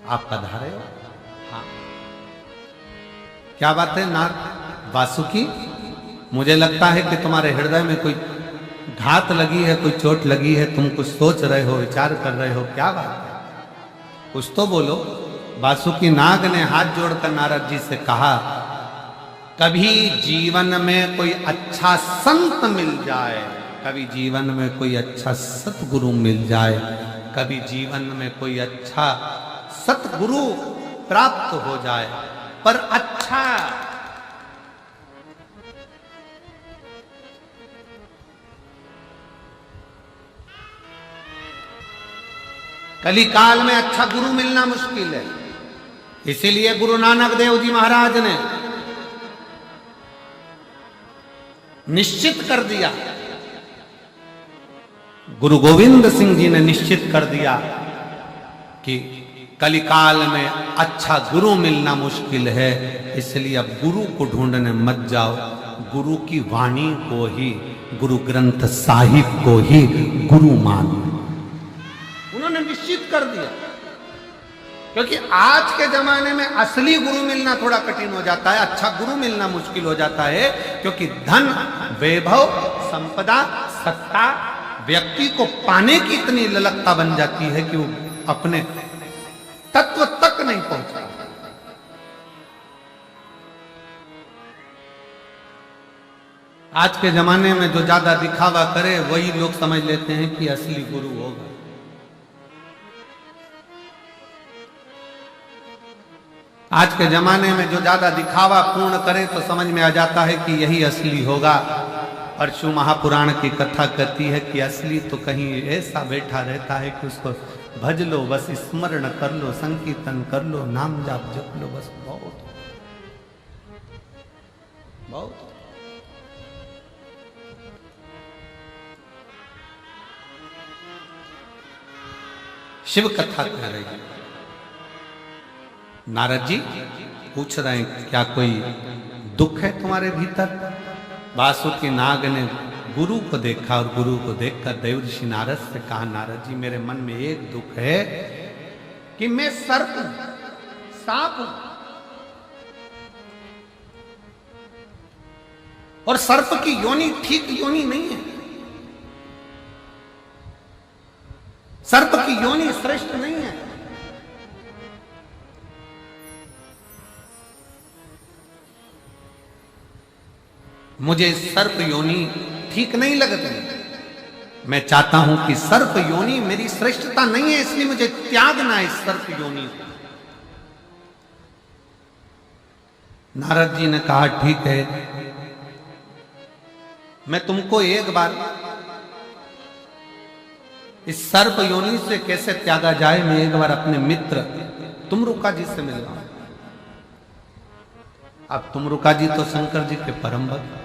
आप पधारे हो? हाँ। क्या बात है नाग वासुकी, मुझे लगता है कि तुम्हारे हृदय में कोई घात लगी है, कोई चोट लगी है, तुम कुछ सोच रहे हो, विचार कर रहे हो, क्या बात है? कुछ तो बोलो। वासुकी नाग ने हाथ जोड़कर नारद जी से कहा, कभी जीवन में कोई अच्छा संत मिल जाए, कभी जीवन में कोई अच्छा सतगुरु मिल जाए, कभी जीवन में कोई अच्छा सतगुरु प्राप्त हो जाए, पर अच्छा कलिकाल में अच्छा गुरु मिलना मुश्किल है। इसीलिए गुरु नानक देव जी महाराज ने निश्चित कर दिया, गुरु गोविंद सिंह जी ने निश्चित कर दिया कि कलिकाल में अच्छा गुरु मिलना मुश्किल है, इसलिए अब गुरु को ढूंढने मत जाओ, गुरु की वाणी को ही, गुरु ग्रंथ साहिब को ही गुरु मानो। उन्होंने निश्चित कर दिया, क्योंकि आज के जमाने में असली गुरु मिलना थोड़ा कठिन हो जाता है, अच्छा गुरु मिलना मुश्किल हो जाता है, क्योंकि धन, वैभव, संपदा, सत्ता व्यक्ति को पाने की इतनी ललकता बन जाती है कि वो अपने तत्व तक नहीं पहुंचता। आज के जमाने में जो ज्यादा दिखावा करे वही लोग समझ लेते हैं कि असली गुरु होगा। आज के जमाने में जो ज्यादा दिखावा पूर्ण करे तो समझ में आ जाता है कि यही असली होगा। और शिव महापुराण की कथा कहती है कि असली तो कहीं ऐसा बैठा रहता है कि उसको भज लो, बस स्मरण कर लो, संकीर्तन कर लो, नाम जाप जप लो, बस बहुत बहुत। शिव कथा कह रही है। नारद जी पूछ रहे हैं, क्या कोई दुख है तुम्हारे भीतर? वासुकी नाग ने गुरु को देखा और गुरु को देखकर देवर्षि नारद से कहा, नारद जी मेरे मन में एक दुख है कि मैं सर्प हूं, सांप हूं, और सर्प की योनि ठीक योनि नहीं है, सर्प की योनि श्रेष्ठ नहीं है। मुझे सर्प योनि ठीक नहीं लगती, मैं चाहता हूं कि सर्प योनि मेरी श्रेष्ठता नहीं है, इसलिए मुझे त्यागना है सर्प योनि। नारद जी ने कहा, ठीक है, मैं तुमको एक बार इस सर्प योनि से कैसे त्यागा जाए, मैं एक बार अपने मित्र तुमरुका जी से मिल रहा हूं। अब तुमरुका जी तो शंकर जी के परम भक्त।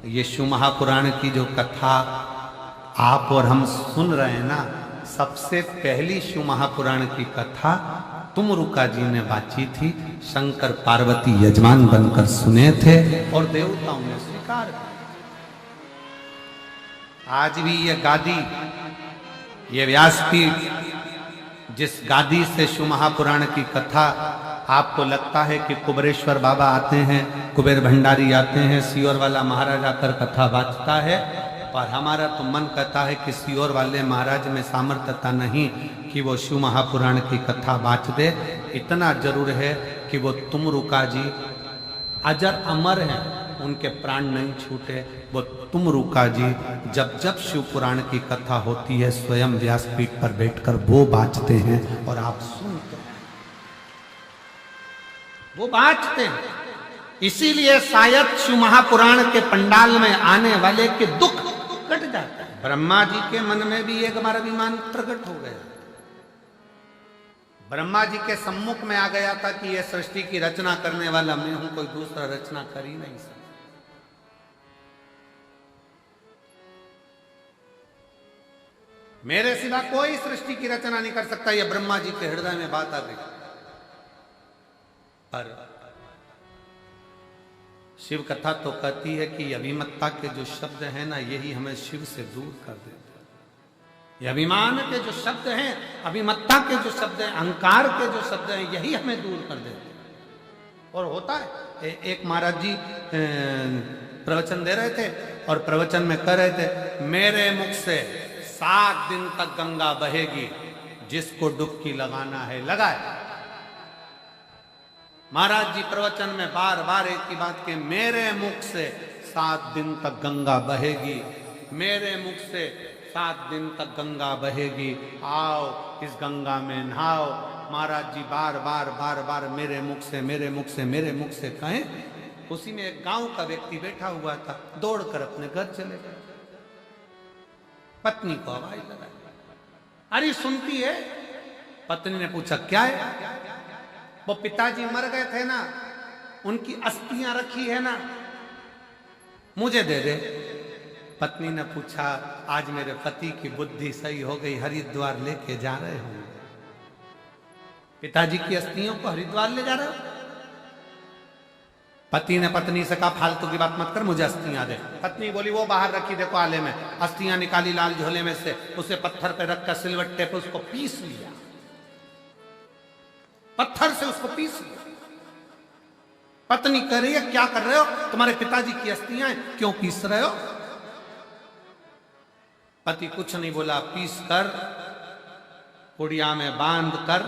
ये शिव महापुराण की जो कथा आप और हम सुन रहे हैं ना, सबसे पहली शिव महापुराण की कथा तुमरुका जी ने बांची थी। शंकर पार्वती यजमान बनकर सुने थे और देवताओं ने स्वीकार किया। आज भी ये गादी, ये व्यासपीठ, जिस गादी से शिव महापुराण की कथा, आपको लगता है कि कुबेरेश्वर बाबा आते हैं, कुबेर भंडारी आते हैं, सियोर वाला महाराज आकर कथा बांचता है, पर हमारा तो मन कहता है कि सियोर वाले महाराज में सामर्थ्यता नहीं कि वो शिव महापुराण की कथा बांच दे। इतना जरूर है कि वो तुमरुका जी अजर अमर हैं, उनके प्राण नहीं छूटे। वो तुमरुका जी जब जब शिव पुराण की कथा होती है स्वयं व्यासपीठ पर बैठकर वो बांचते हैं और आप सुनते हैं, वो बांचते हैं। इसीलिए शायद शिव महापुराण के पंडाल में आने वाले के दुख कट जाता है। ब्रह्मा जी के मन में भी एक बार अभिमान प्रकट हो गया। ब्रह्मा जी के सम्मुख में आ गया था कि यह सृष्टि की रचना करने वाला मैं हूं, कोई दूसरा रचना कर ही नहीं सकता। मेरे सिवा कोई सृष्टि की रचना नहीं कर सकता। यह ब्रह्मा जी के हृदय में बात आ गई। पर शिव कथा तो कहती है कि अभिमत्ता के जो शब्द हैं ना, यही हमें शिव से दूर कर देते हैं। ये अभिमान के जो शब्द हैं, अभिमत्ता के जो शब्द हैं, अहंकार के जो शब्द हैं, यही हमें दूर कर देते हैं। और होता है, एक महाराज जी प्रवचन दे रहे थे और प्रवचन में कह रहे थे, मेरे मुख से 7 दिन तक गंगा बहेगी, जिसको डुबकी लगाना है लगाए। महाराज जी प्रवचन में बार बार एक ही बात के, मेरे मुख से 7 दिन तक गंगा बहेगी, मेरे मुख से 7 दिन तक गंगा बहेगी, आओ इस गंगा में नहाओ। महाराज जी बार बार बार बार मेरे मुख से, मेरे मुख से, मेरे मुख से कहें। उसी में एक गांव का व्यक्ति बैठा हुआ था, दौड़कर अपने घर चले गए। पत्नी को आवाज लगाई, अरे सुनती है? पत्नी ने पूछा क्या है? वो पिताजी मर गए थे ना, उनकी अस्थियां रखी है ना, मुझे दे दे। पत्नी ने पूछा, आज मेरे पति की बुद्धि सही हो गई, हरिद्वार लेके जा रहे हो? पिताजी की अस्थियों को हरिद्वार ले जा रहे हो? पति ने पत्नी से कहा, फालतू की बात मत कर, मुझे अस्थियां दे। पत्नी बोली, वो बाहर रखी देखो आले में। अस्थियां निकाली लाल झोले में से, उसे पत्थर पे रखकर सिलवट्टे पे उसको पीस लिया, पत्थर से उसको पीस लिया। पत्नी कह रही है, क्या कर रहे हो? तुम्हारे पिताजी की अस्थियां हैं, क्यों पीस रहे हो? पति कुछ नहीं बोला, पीस कर पुड़िया में बांध कर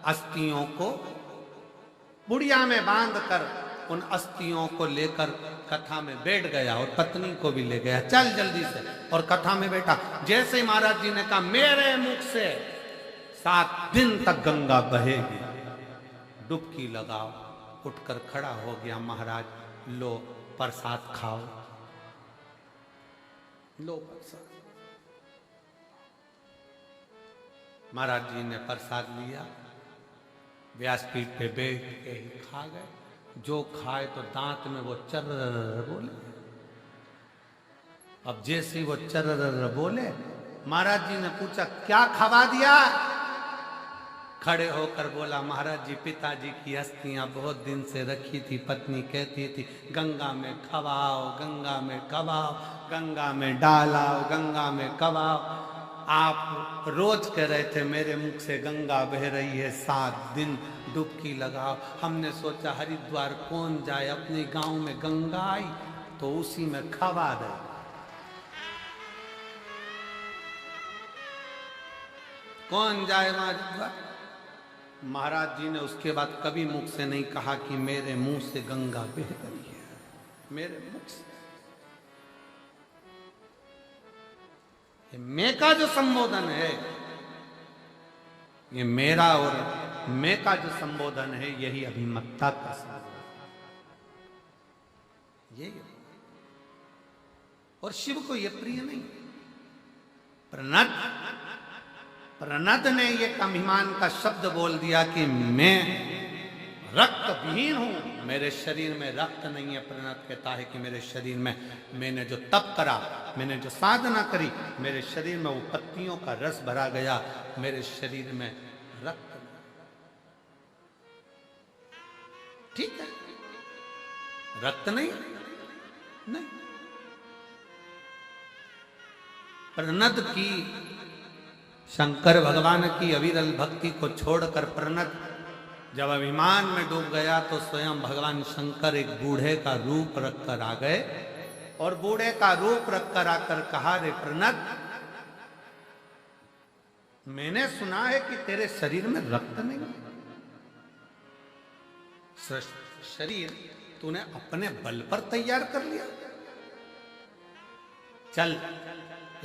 अस्थियों को, बुढ़िया में बांध कर उन अस्थियों को लेकर कथा में बैठ गया और पत्नी को भी ले गया, चल जल्दी से। और कथा में बैठा, जैसे ही महाराज जी ने कहा, मेरे मुख से 7 दिन तक गंगा बहेगी, डुबकी लगाओ। उठकर खड़ा हो गया महाराज, लो प्रसाद खाओ, लो प्रसाद। महाराज जी ने प्रसाद लिया, व्यासपीठ पे बैठ के ही खा गए। जो खाए तो दांत में वो चर्र बोले। अब जैसे वो चर्र बोले, महाराज जी ने पूछा, क्या खवा दिया? खड़े होकर बोला, महाराज जी पिताजी की अस्थियां बहुत दिन से रखी थी, पत्नी कहती थी गंगा में खवाओ, गंगा में खवाओ, गंगा में डालाओ, गंगा में खवाओ। आप रोज कह रहे थे मेरे मुख से गंगा बह रही है, 7 दिन डुबकी लगाओ। हमने सोचा हरिद्वार कौन जाए, अपने गांव में गंगा आई तो उसी में खवा दे। कौन जाए वहां हरिद्वार? महाराज जी ने उसके बाद कभी मुख से नहीं कहा कि मेरे मुंह से गंगा बह रही है, मेरे मुख से। ये मैं का जो संबोधन है, ये मेरा और मैं का जो संबोधन है, यही अभिमत्ता का संबोधन। ये और शिव को यह प्रिय नहीं। प्रनद ने यह अभिमान का शब्द बोल दिया कि मैं रक्त विहीन हूं, मेरे शरीर में रक्त नहीं है। प्रनद कहता है कि मेरे शरीर में मैंने जो तप करा, मैंने जो साधना करी, मेरे शरीर में वो पत्तियों का रस भरा गया, मेरे शरीर में रक्त। ठीक है, रक्त नहीं, नहीं। प्रनद की, शंकर भगवान की अविरल भक्ति को छोड़कर प्रनद जब अभिमान में डूब गया तो स्वयं भगवान शंकर एक बूढ़े का रूप रखकर आ गए और बूढ़े का रूप रखकर आकर कहा, रे प्रनद, मैंने सुना है कि तेरे शरीर में रक्त नहीं है। शरीर तूने अपने बल पर तैयार कर लिया। चल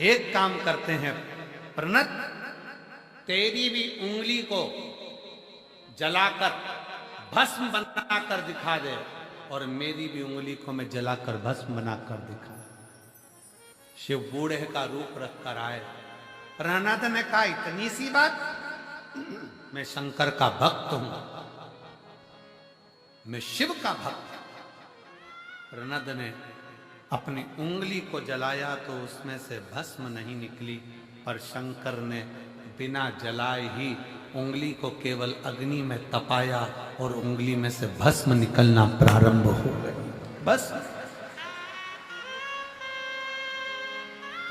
एक काम करते हैं प्रनद, तेरी भी उंगली को जलाकर भस्म बनाकर दिखा दे और मेरी भी उंगली को मैं जलाकर भस्म बनाकर दिखा। शिव बूढ़े का रूप रखकर आए। प्रहलाद ने कहा, इतनी सी बात? मैं शंकर का भक्त हूं, मैं शिव का भक्त। प्रहलाद ने अपनी उंगली को जलाया तो उसमें से भस्म नहीं निकली, पर शंकर ने बिना जलाए ही उंगली को केवल अग्नि में तपाया और उंगली में से भस्म निकलना प्रारंभ हो गई। बस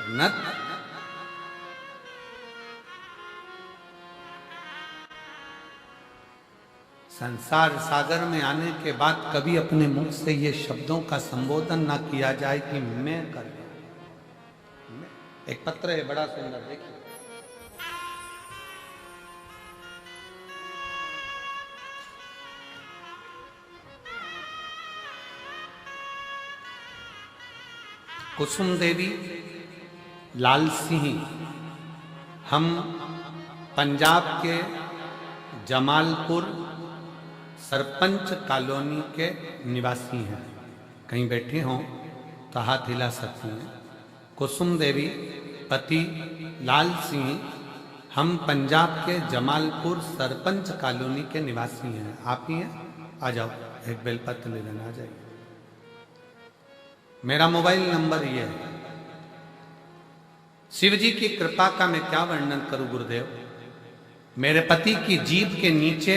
न संसार सागर में आने के बाद कभी अपने मुख से ये शब्दों का संबोधन ना किया जाए कि मैं कर गया। एक पत्र है बड़ा सुंदर, देखिए। कुसुम देवी लाल सिंह, हम पंजाब के जमालपुर सरपंच कॉलोनी के निवासी हैं। कहीं बैठे हों तो हाथ हिला सकती हैं। कुसुम देवी पति लाल सिंह, हम पंजाब के जमालपुर सरपंच कॉलोनी के निवासी हैं। आप ही हैं? आ जाओ, एक बेलपत्र ले लेना, आ जाइए। मेरा मोबाइल नंबर ये है। शिव जी की कृपा का मैं क्या वर्णन करूं गुरुदेव। मेरे पति की जीभ के नीचे